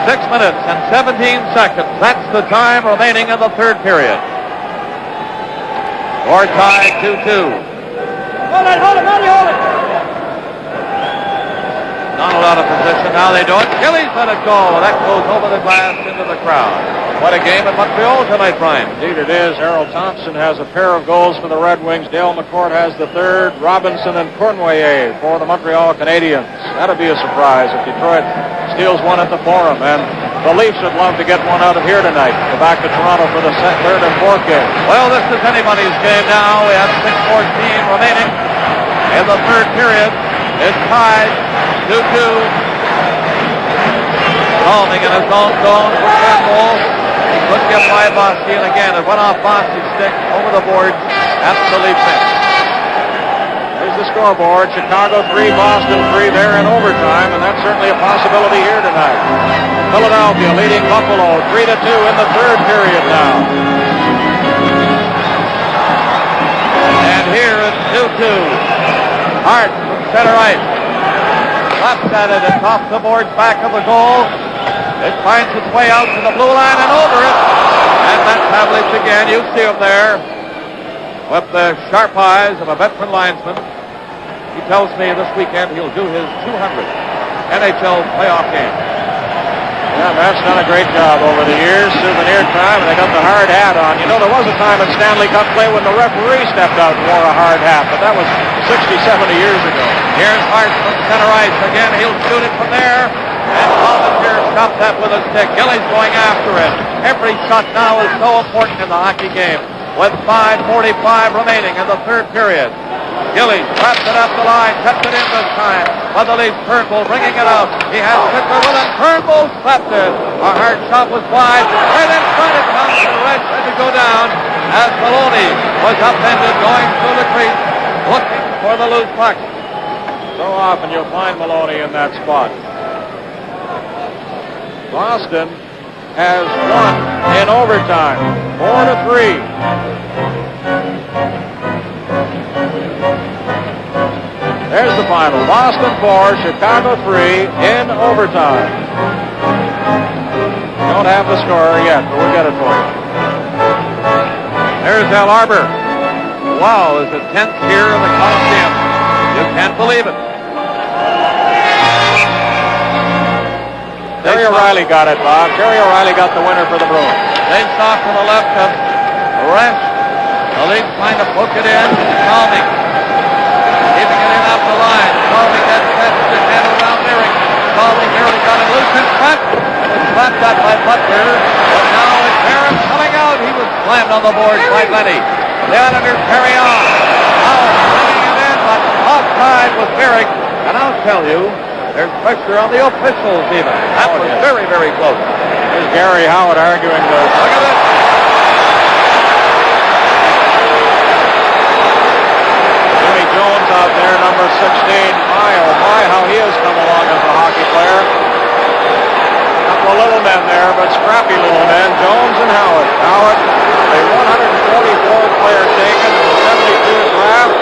6 minutes and 17 seconds. That's the time remaining in the third period. Or tied 2-2. Hold it, Matty, hold it. Not a lot of position. Now they do it. Gillies let it go. That goes over the glass into the crowd. What a game at Montreal tonight, Brian. Indeed it is. Harold Thompson has a pair of goals for the Red Wings. Dale McCourt has the third. Robinson and Cournoyer for the Montreal Canadiens. That'll be a surprise if Detroit steals one at the Forum. And the Leafs would love to get one out of here tonight. Go back to Toronto for the third and fourth game. Well, this is anybody's game now. We have 6:14 remaining in the third period. It's tied 2-2. Holding in his own zone for Campbell. He couldn't get by Bosky, and again it went off Bosky's stick over the board at the Leaf bench. There's the scoreboard. Chicago 3, Boston 3 there in overtime, and that's certainly a possibility here tonight. Philadelphia leading Buffalo 3-2 in the third period now. And here it's 2-2. Hart from center ice. Left at it and off the boards back of the goal. It finds its way out to the blue line and over it. And that's Pavlich again. You see him there with the sharp eyes of a veteran linesman. He tells me this weekend he'll do his 200th NHL playoff game. Yeah, Matt's done a great job over the years. Souvenir time, and they got the hard hat on. You know, there was a time in Stanley Cup play when the referee stepped out and wore a hard hat, but that was 60, 70 years ago. Here's Hart from center ice. Again, he'll shoot it from there. And Palmateer stopped that with a stick. Gillies going after it. Every shot now is so important in the hockey game. With 5:45 remaining in the third period. Gillies wrapped it up the line, kept it in this time. But the Leafs, Turnbull bringing it out. He has Pittsburgh with it. Turnbull slapped it. A hard shot was wide. Right in front it comes. The Reds had to go down as Maloney was upended going through the crease, looking for the loose puck. So often you'll find Maloney in that spot. Boston has won in overtime, 4-3. There's the final. Boston 4, Chicago 3 in overtime. Don't have the score yet, but we'll get it for you. There's Al Arbor. Wow, is it 10th here in the Coliseum? You can't believe it. Terry O'Reilly got it, Bob. Terry O'Reilly got the winner for the Bruins. Face off to the left of Resch. The Leafs trying to poke it in. Salming. Keeping it in off the line. Salming gets the head around Merrick. Salming nearly got it loose in front. It's slapped up by Butler. But now it's Barron coming out. He was slammed on the board by Lenny. The Islanders carry on. Now bringing it in, but offside with Merrick. And I'll tell you, there's pressure on the officials even. That was very, very close. There's Gary Howard arguing this. Look at this. Jimmy Jones out there, number 16. My, oh my, how he has come along as a hockey player. A couple of little men there, but scrappy little men. Jones and Howard. Howard, a 144th player taken in the 72 draft.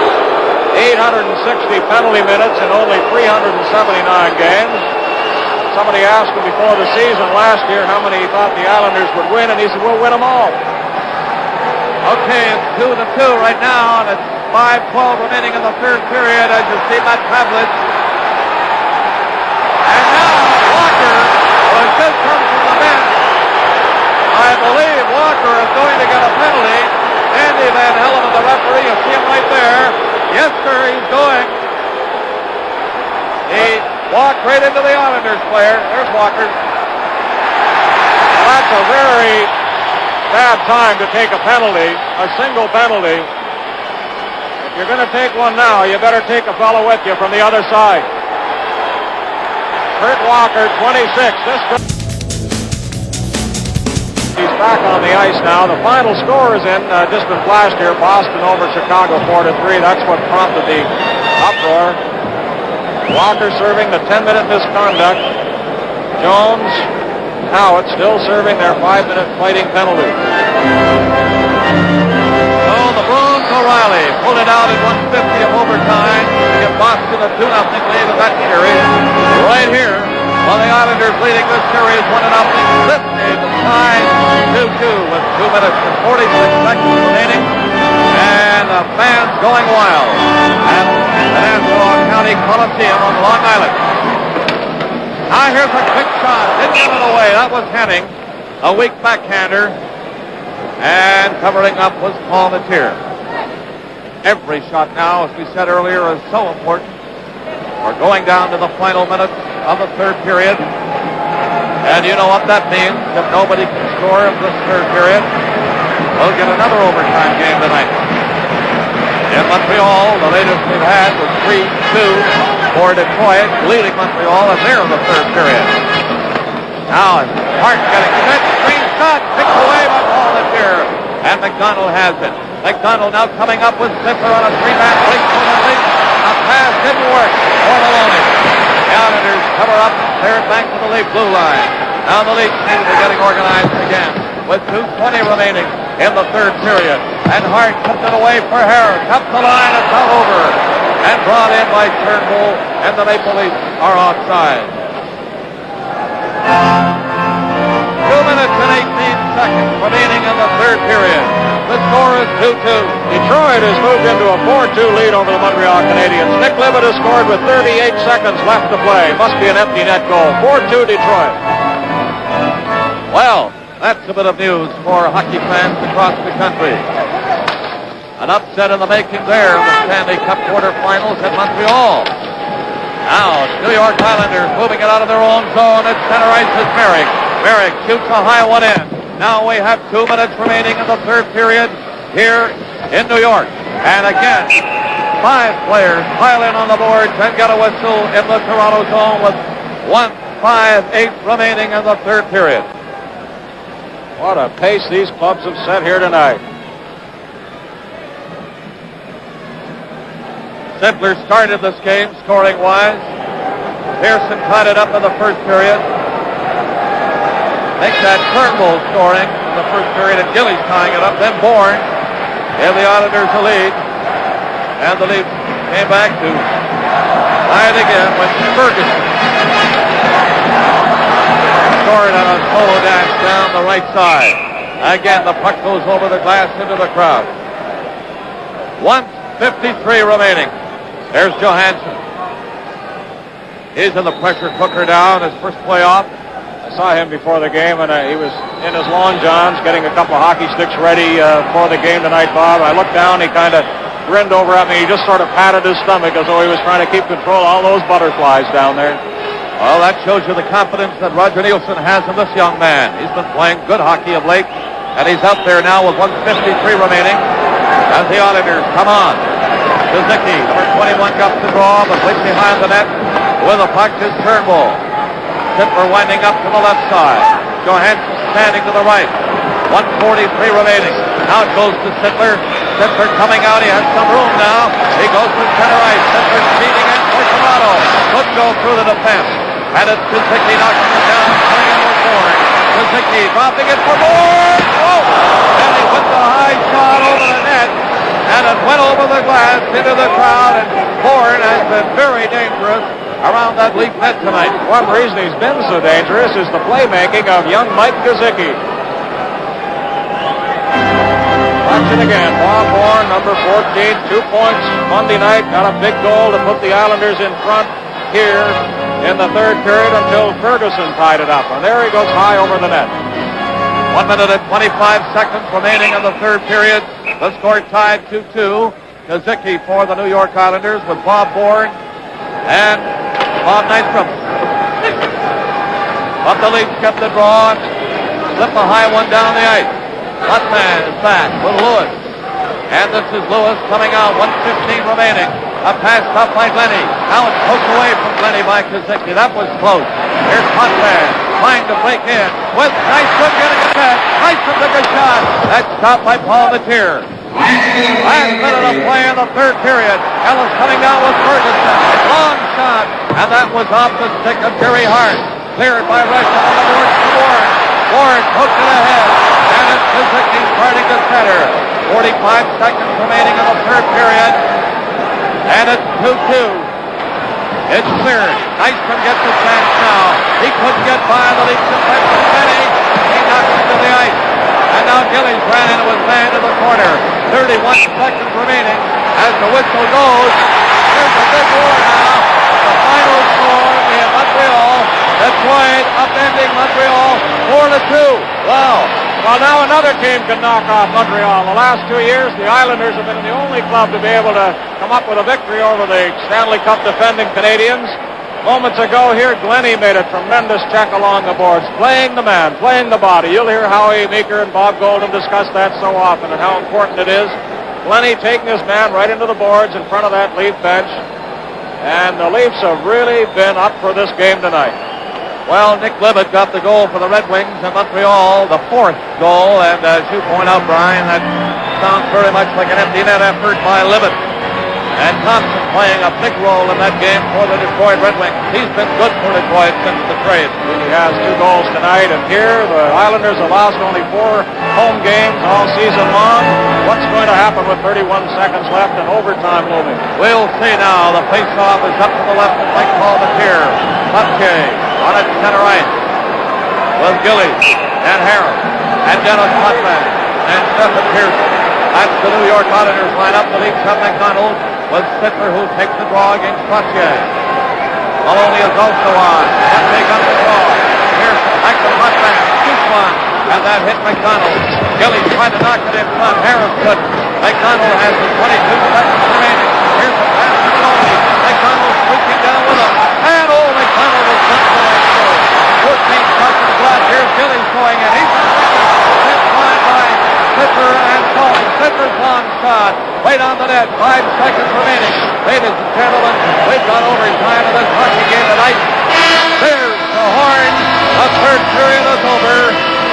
860 penalty minutes in only 379 games. Somebody asked him before the season last year how many he thought the Islanders would win, and he said, we'll win them all. Okay, it's 2-2 right now, and it's 5:12 remaining in the third period as you see Matt Pavlich. And now Walker, who has just come from the bench, I believe Walker is going to get a penalty. Andy Van Hellen, the referee, you see him right there. Yes, sir, he's going. He walked right into the Islanders player. There's Walker. Well, that's a very bad time to take a penalty, a single penalty. If you're going to take one now, you better take a fellow with you from the other side. Kurt Walker, 26. He's back on the ice now. The final score is in, just been flashed here. Boston over Chicago 4-3. That's what prompted the uproar. Walker serving the 10-minute misconduct. Jones, Howard still serving their 5-minute fighting penalty. So the Bruins, O'Reilly pulled it out at 150 of overtime to give Boston a 2-0 lead in that series. Right here, while the Islanders leading this series 1-0. This game is tied 2-2 with 2 minutes and 46 seconds remaining. And the fans going wild at the Nassau Coliseum on Long Island. Now here's a quick shot. Didn't get it away. That was Henning. A weak backhander. And covering up was Paul Matier. Every shot now, as we said earlier, is so important. We're going down to the final minutes of the third period. And you know what that means. If nobody can score in this third period, we'll get another overtime game tonight. In Montreal, the latest we've had was 3-2 for Detroit, leading Montreal, and they're in the third period. Now, Hart getting set. Green shot, picked away by Paul Matier. And McDonald has it. McDonald now coming up with Zipper on a 3-man break for the Leafs. A pass didn't work for Maloney. The Islanders cover up, clear it back to the Leaf blue line. Now the Leafs seem to be getting organized again with 2:20 remaining in the third period. And Hart tipped it away for Harris. Up the line, it's not over. And brought in by Turnbull, and the Maple Leafs are offside. 2 minutes and 18 seconds remaining in the third period. The score is 2-2. Detroit has moved into a 4-2 lead over the Montreal Canadiens. Nick Libet has scored with 38 seconds left to play. Must be an empty net goal. 4-2 Detroit. Well, that's a bit of news for hockey fans across the country. An upset in the making there in the Stanley Cup quarterfinals at Montreal. Now, New York Islanders moving it out of their own zone. At center ice is Merrick. Merrick shoots a high one in. Now we have 2 minutes remaining in the third period here in New York. And again, 5 players pile in on the boards and get a whistle in the Toronto zone with 1:58 remaining in the third period. What a pace these clubs have set here tonight. Sittler started this game scoring-wise. Pearson tied it up in the first period. Makes that Turnbull scoring in the first period, and Gillies tying it up. Then Bourne gave the Islanders a lead. And the Leafs came back to tie it again when Ferguson scored on a solo dash down the right side. Again, the puck goes over the glass into the crowd. 1:53 remaining. There's Johansson. He's in the pressure cooker down, his first playoff. I saw him before the game, and he was in his long johns getting a couple of hockey sticks ready for the game tonight, Bob. I looked down, he kind of grinned over at me. He just sort of patted his stomach as though he was trying to keep control of all those butterflies down there. Well, that shows you the confidence that Roger Nielsen has in this young man. He's been playing good hockey of late, and he's out there now with 1:53 remaining as the Islanders come on. Suzuki, number 21, got the draw, but right behind the net with the puck is Turnbull. Sittler winding up to the left side. Johansson standing to the right. 1:43 remaining. Now it goes to Sittler. Sittler coming out. He has some room now. He goes to center ice. Sittler speeding in for Toronto. Could go through the defense. And it's Suzuki knocking it down. Coming in with Bourne. Suzuki dropping it for Bourne. Oh! And he put the high shot over the net. And it went over the glass into the crowd. And Bourne has been very dangerous around that Leaf net tonight. One reason he's been so dangerous is the playmaking of young Mike Suzuki. Watch it again. Bob Bourne, number 14, 2 points Monday night. Got a big goal to put the Islanders in front here in the third period until Ferguson tied it up. And there he goes high over the net. 1 minute and 25 seconds remaining in the third period. The score tied 2-2. Suzuki for the New York Islanders with Bob Bourne and Bob Nystrom. But the Leafs kept the draw. Slip a high one down the ice. Lutman is back with Lewis. And this is Lewis coming out. 1:15 remaining. A pass up by Glenny. Now it's poked away from Glenny by Suzuki. That was close. Here's Lutman trying to break in with Nystrom getting a net. Nystrom took a shot. That's stopped by Paul Matier. Last minute of play in the third period. Ellis coming down with Ferguson. Long shot. And that was off the stick of Jerry Hart. Cleared by Rush on the boards to Bourne. Bourne hooked it ahead. And it's Suzuki starting to center. 45 seconds remaining in the third period. And it's 2-2. It's cleared. Nystrom gets a chance now. He couldn't get by the Leafs defenseman Benny. He knocked him to the ice. And now Gillies ran into his man in the corner. 31 seconds remaining as the whistle goes. There's a big war now. The final score in Montreal. Detroit upending Montreal 4-2. Wow. Well, now another team can knock off Montreal. The last 2 years, the Islanders have been the only club to be able to come up with a victory over the Stanley Cup defending Canadians. Moments ago here, Glenny made a tremendous check along the boards, playing the man, playing the body. You'll hear Howie Meeker and Bob Golden discuss that so often and how important it is. Glenny taking his man right into the boards in front of that Leaf bench. And the Leafs have really been up for this game tonight. Well, Nick Libet got the goal for the Red Wings in Montreal, the 4th goal. And as you point out, Brian, that sounds very much like an empty net effort by Libet. And Thompson playing a big role in that game for the Detroit Red Wings. He's been good for Detroit since the trade. He has 2 goals tonight, and here the Islanders have lost only 4 home games all season long. What's going to happen with 31 seconds left and overtime looming? We'll see now. The face-off is up to the left of Mike Paul Matier. Butke on its center ice with Gillies and Harris and Dennis Lutman and Stephen Pearson. That's the New York Islanders lineup. The Leafs have McDonald with Sittler, who takes the draw against Trottier. Maloney is also on. Butke got the draw. Pearson back to Lutman. Shoots one. And that hit McDonald. Gillies tried to knock it in front. Harris couldn't. McDonald has the 22 seconds remaining. Here's the pass to Maloney. McDonald sweeping down with him. And McDonald is not going through. 14 seconds left. Here's Gillies going in. He's not ready. shot. Right on the net. 5 seconds remaining. Ladies and gentlemen, we've got overtime in this hockey game tonight. There's the horn. The third period is over.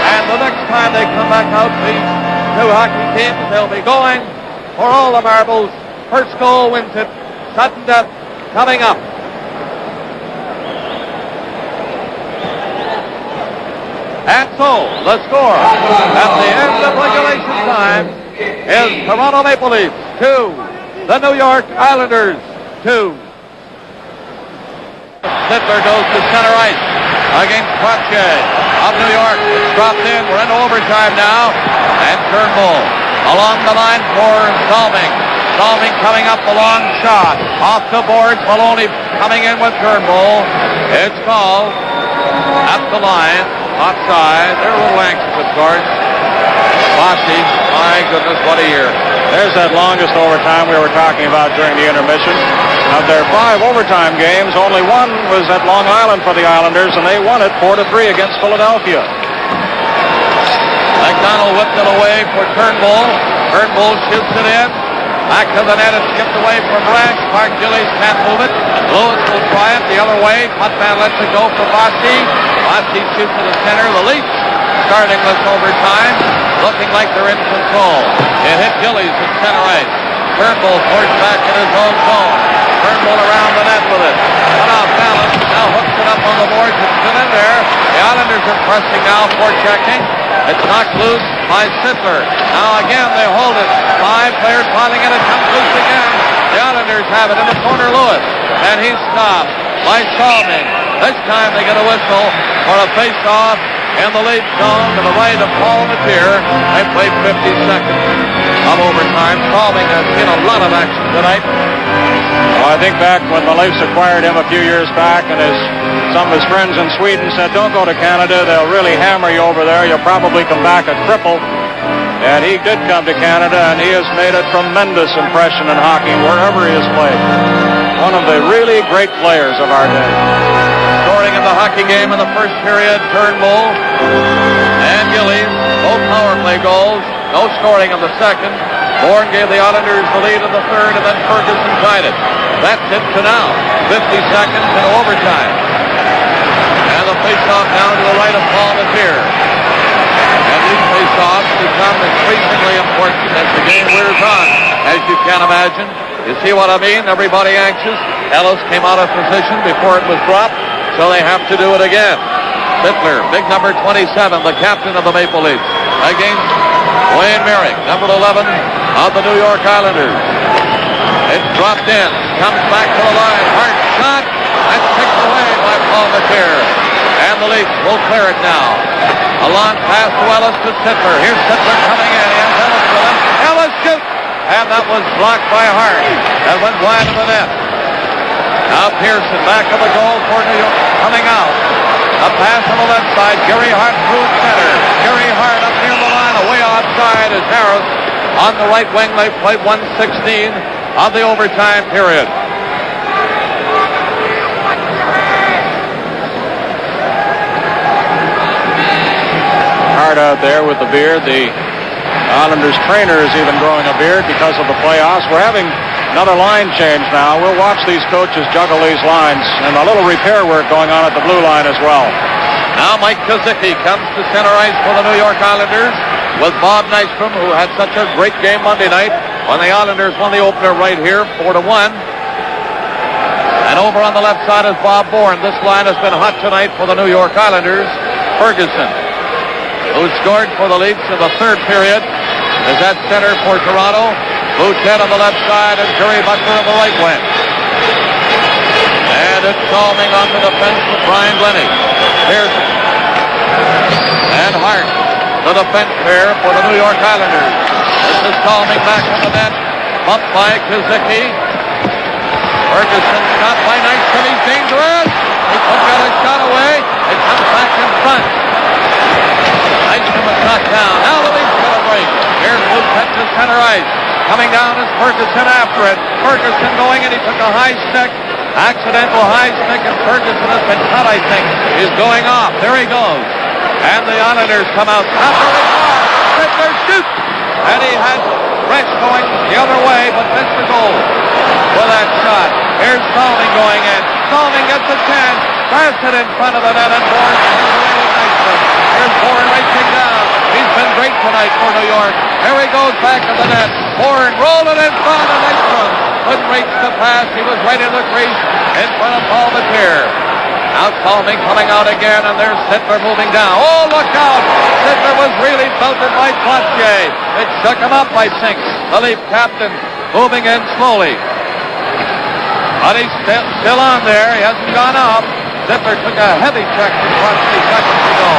And the next time they come back out, these two hockey teams, they'll be going for all the marbles. First goal wins it. Sudden death coming up. And so, the score at the end of regulation time is Toronto Maple Leafs 2, the New York Islanders 2. Sittler goes to center ice against Crotchet of New York. It's dropped in. We're into overtime now. And Turnbull along the line for Salming. Salming coming up the long shot. Off the boards. Maloney coming in with Turnbull. It's called at the line. Offside. They're a little anxious, of course. Bossy, my goodness, what a year. There's that longest overtime we were talking about during the intermission. Of their 5 overtime games, only one was at Long Island for the Islanders, and they won it 4-3 against Philadelphia. McDonald whipped it away for Turnbull. Turnbull shoots it in. Back to the net. It's skipped away from Rash. Mark Gillies can't move it. Lewis will try it the other way. Putman lets it go for Bossy. Bossy shoots to the center. The Leafs starting this overtime, looking like they're in control. It hit Gillies at center ice. Turnbull forced back in his own zone. Turnbull around the net with it. Cut off balance. Now hooks it up on the boards. It's still in there. The Islanders are pressing now for checking. It's knocked loose by Sittler. Now again they hold it. 5 players piling in. It comes loose again. The Islanders have it in the corner. Lewis. And he's stopped by Salming. This time they get a whistle for a face-off in the lead zone to the right of Paul Matier. They played 50 seconds of overtime. Salming has seen a lot of action tonight. Well, I think back when the Leafs acquired him a few years back, and some of his friends in Sweden said, don't go to Canada, they'll really hammer you over there, you'll probably come back a cripple. And he did come to Canada, and he has made a tremendous impression in hockey wherever he has played. One of the really great players of our day. Scoring in the hockey game in the first period, Turnbull and Gillies, both power play goals. No scoring in the second. Bourne gave the Islanders the lead in the third, and then Ferguson tied it. That's it to now. 50 seconds into overtime. And the face-off down to the right of Paul Matier. And these face-offs become increasingly important as the game wears on, as you can imagine. You see what I mean? Everybody anxious. Ellis came out of position before it was dropped, so they have to do it again. Sittler, big number 27, the captain of the Maple Leafs, against Wayne Merrick, number 11 of the New York Islanders. It's dropped in, comes back to the line, hard shot, that's picked away by Paul Matier. And the Leafs will clear it now. A long pass to Ellis to Sittler. Here's Sittler coming in. He has Ellis with him. Ellis shoots! And that was blocked by Hart. That went wide of the net. Now Pearson back of the goal for New York. Coming out. A pass on the left side. Gary Hart through center. Gary Hart up near the line. Away offside is Harris. On the right wing, they played 1:16 of the overtime period. Hart out there with the beard. The Islanders trainer is even growing a beard because of the playoffs. We're having another line change now. We'll watch these coaches juggle these lines, and a little repair work going on at the blue line as well. Now Mike Kazicki comes to center ice for the New York Islanders with Bob Nystrom, who had such a great game Monday night when the Islanders won the opener right here, 4-1. And over on the left side is Bob Bourne. This line has been hot tonight for the New York Islanders. Ferguson, who scored for the Leafs in the third period, is at center for Toronto. Boutet on the left side and Jerry Butler on the right wing. And it's Salming on the defense with Brian Lenny. Here's and Hart, the defense pair for the New York Islanders. This is Salming back on the net, bumped by Kazicki. Ferguson shot by Nystrom. He's dangerous. He couldn't get his shot away. It comes back in front. Nystrom is knocked down. Now the Leafs get a break. Here's Boutet to center ice. Coming down is Ferguson after it. Ferguson going, and he took a high stick. Accidental high stick, and Ferguson has been cut, I think. He's going off. There he goes. And the Islanders come out. Sittler shoots. And he had French going the other way, but missed the goal with that shot. Here's Stanley going in. Stanley gets a chance. Pass it in front of the net, and Bourne comes away with Nystrom. Here's Bourne racing down. He's been great tonight for New York. Here he goes back of the net. Bourne rolled it in front of Nystrom. Couldn't reach the pass. He was right in the crease in front of Paul Matier. Now Salming coming out again, and there's Sittler moving down. Oh, look out! Sittler was really belted by Cloutier. It shook him up by Sinks. The Leaf captain moving in slowly. But he's still on there. He hasn't gone up. Sittler took a heavy check from Cloutier seconds ago.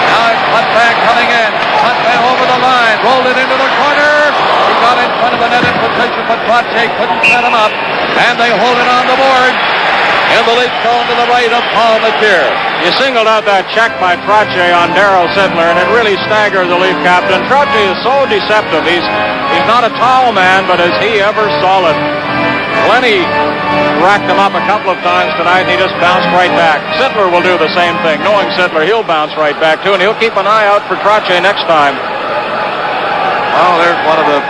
Now it's Cutbank coming in. Cutbank over the line. Rolled it into the corner. He got in front of the net in position, but Cloutier couldn't set him up. And they hold it on the board. In the Leaf zone to the right of Paul Matier. You singled out that check by Trottier on Darryl Sittler, and it really staggered the Leaf captain. Trottier is so deceptive. He's not a tall man, but is he ever solid? Lenny racked him up a couple of times tonight, and he just bounced right back. Sittler will do the same thing. Knowing Sittler, he'll bounce right back, too, and he'll keep an eye out for Trottier next time. Well, there's one of the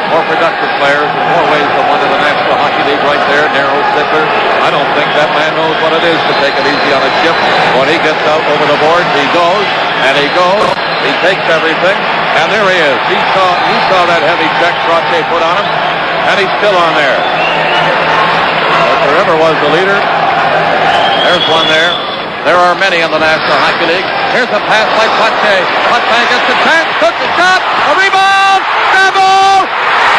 more productive players in more ways than one in the National Hockey League right there, Darryl Sittler. I don't think that man knows what it is to take it easy on a ship. When he gets out over the boards, he goes, and he goes, he takes everything, and there he is. He saw that heavy check Trottier put on him, and he's still on there. If there ever was the leader, there's one there. There are many in the National Hockey League. Here's a pass by Cloutier. Cloutier gets the chance, took the shot, a rebound, Stamble!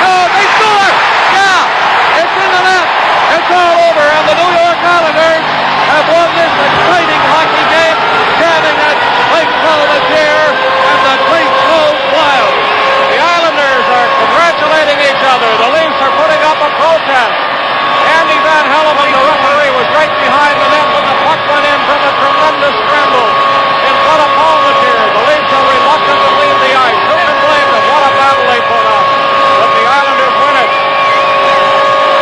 No, they score! Yeah, it's in the net. It's all over, and the New York Islanders have won this exciting hockey game, standing at Lake Salvatier, and the creek goes wild. The Islanders are congratulating each other. The Leafs are putting up a protest. Andy Van Helleman, the referee, was right behind the net when the puck went in from a tremendous scramble in front of Paul Matier. The Leafs are reluctant to leave the ice. Who can blame them? What a battle they put up. But the Islanders win it.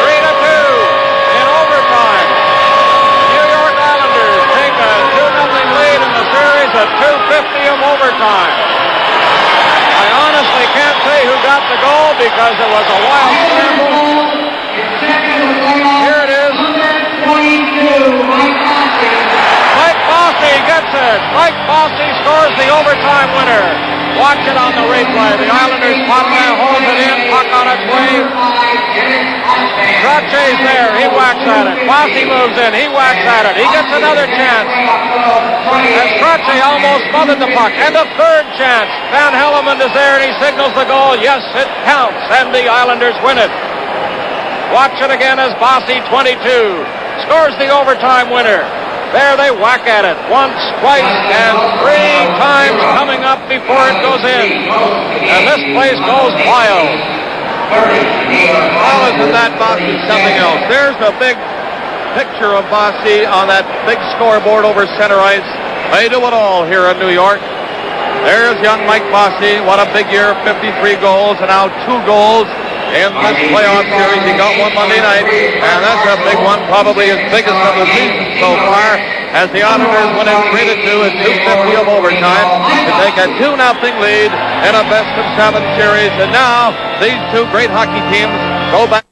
3-2 in overtime. New York Islanders take a 2-0 lead in the series at 2:50 of overtime. I honestly can't say who got the goal because it was a wild scramble. Here it is. Mike Bossy gets it. Mike Bossy scores the overtime winner. Watch it on the replay. The Islanders puck holds it in. Puck on its way. Trottier's there. He whacks at it. Bossy moves in. He whacks at it. He gets another chance. As Trottier almost smothered the puck. And a third chance. Van Helleman is there and he signals the goal. Yes, it counts. And the Islanders win it. Watch it again as Bossy, 22, scores the overtime winner. There they whack at it once, twice, and 3 times coming up before it goes in. And this place goes wild. Well, isn't that Bossy something else? There's a big picture of Bossy on that big scoreboard over center ice. They do it all here in New York. There's young Mike Bossy. What a big year, 53 goals, and now 2 goals. In this playoff series, he got one Monday night, and that's a big one, probably his biggest of the season so far, as the Islanders win it 3-2 at 2:50 of overtime to take a 2-0 lead in a best-of-7 series. And now, these two great hockey teams go back.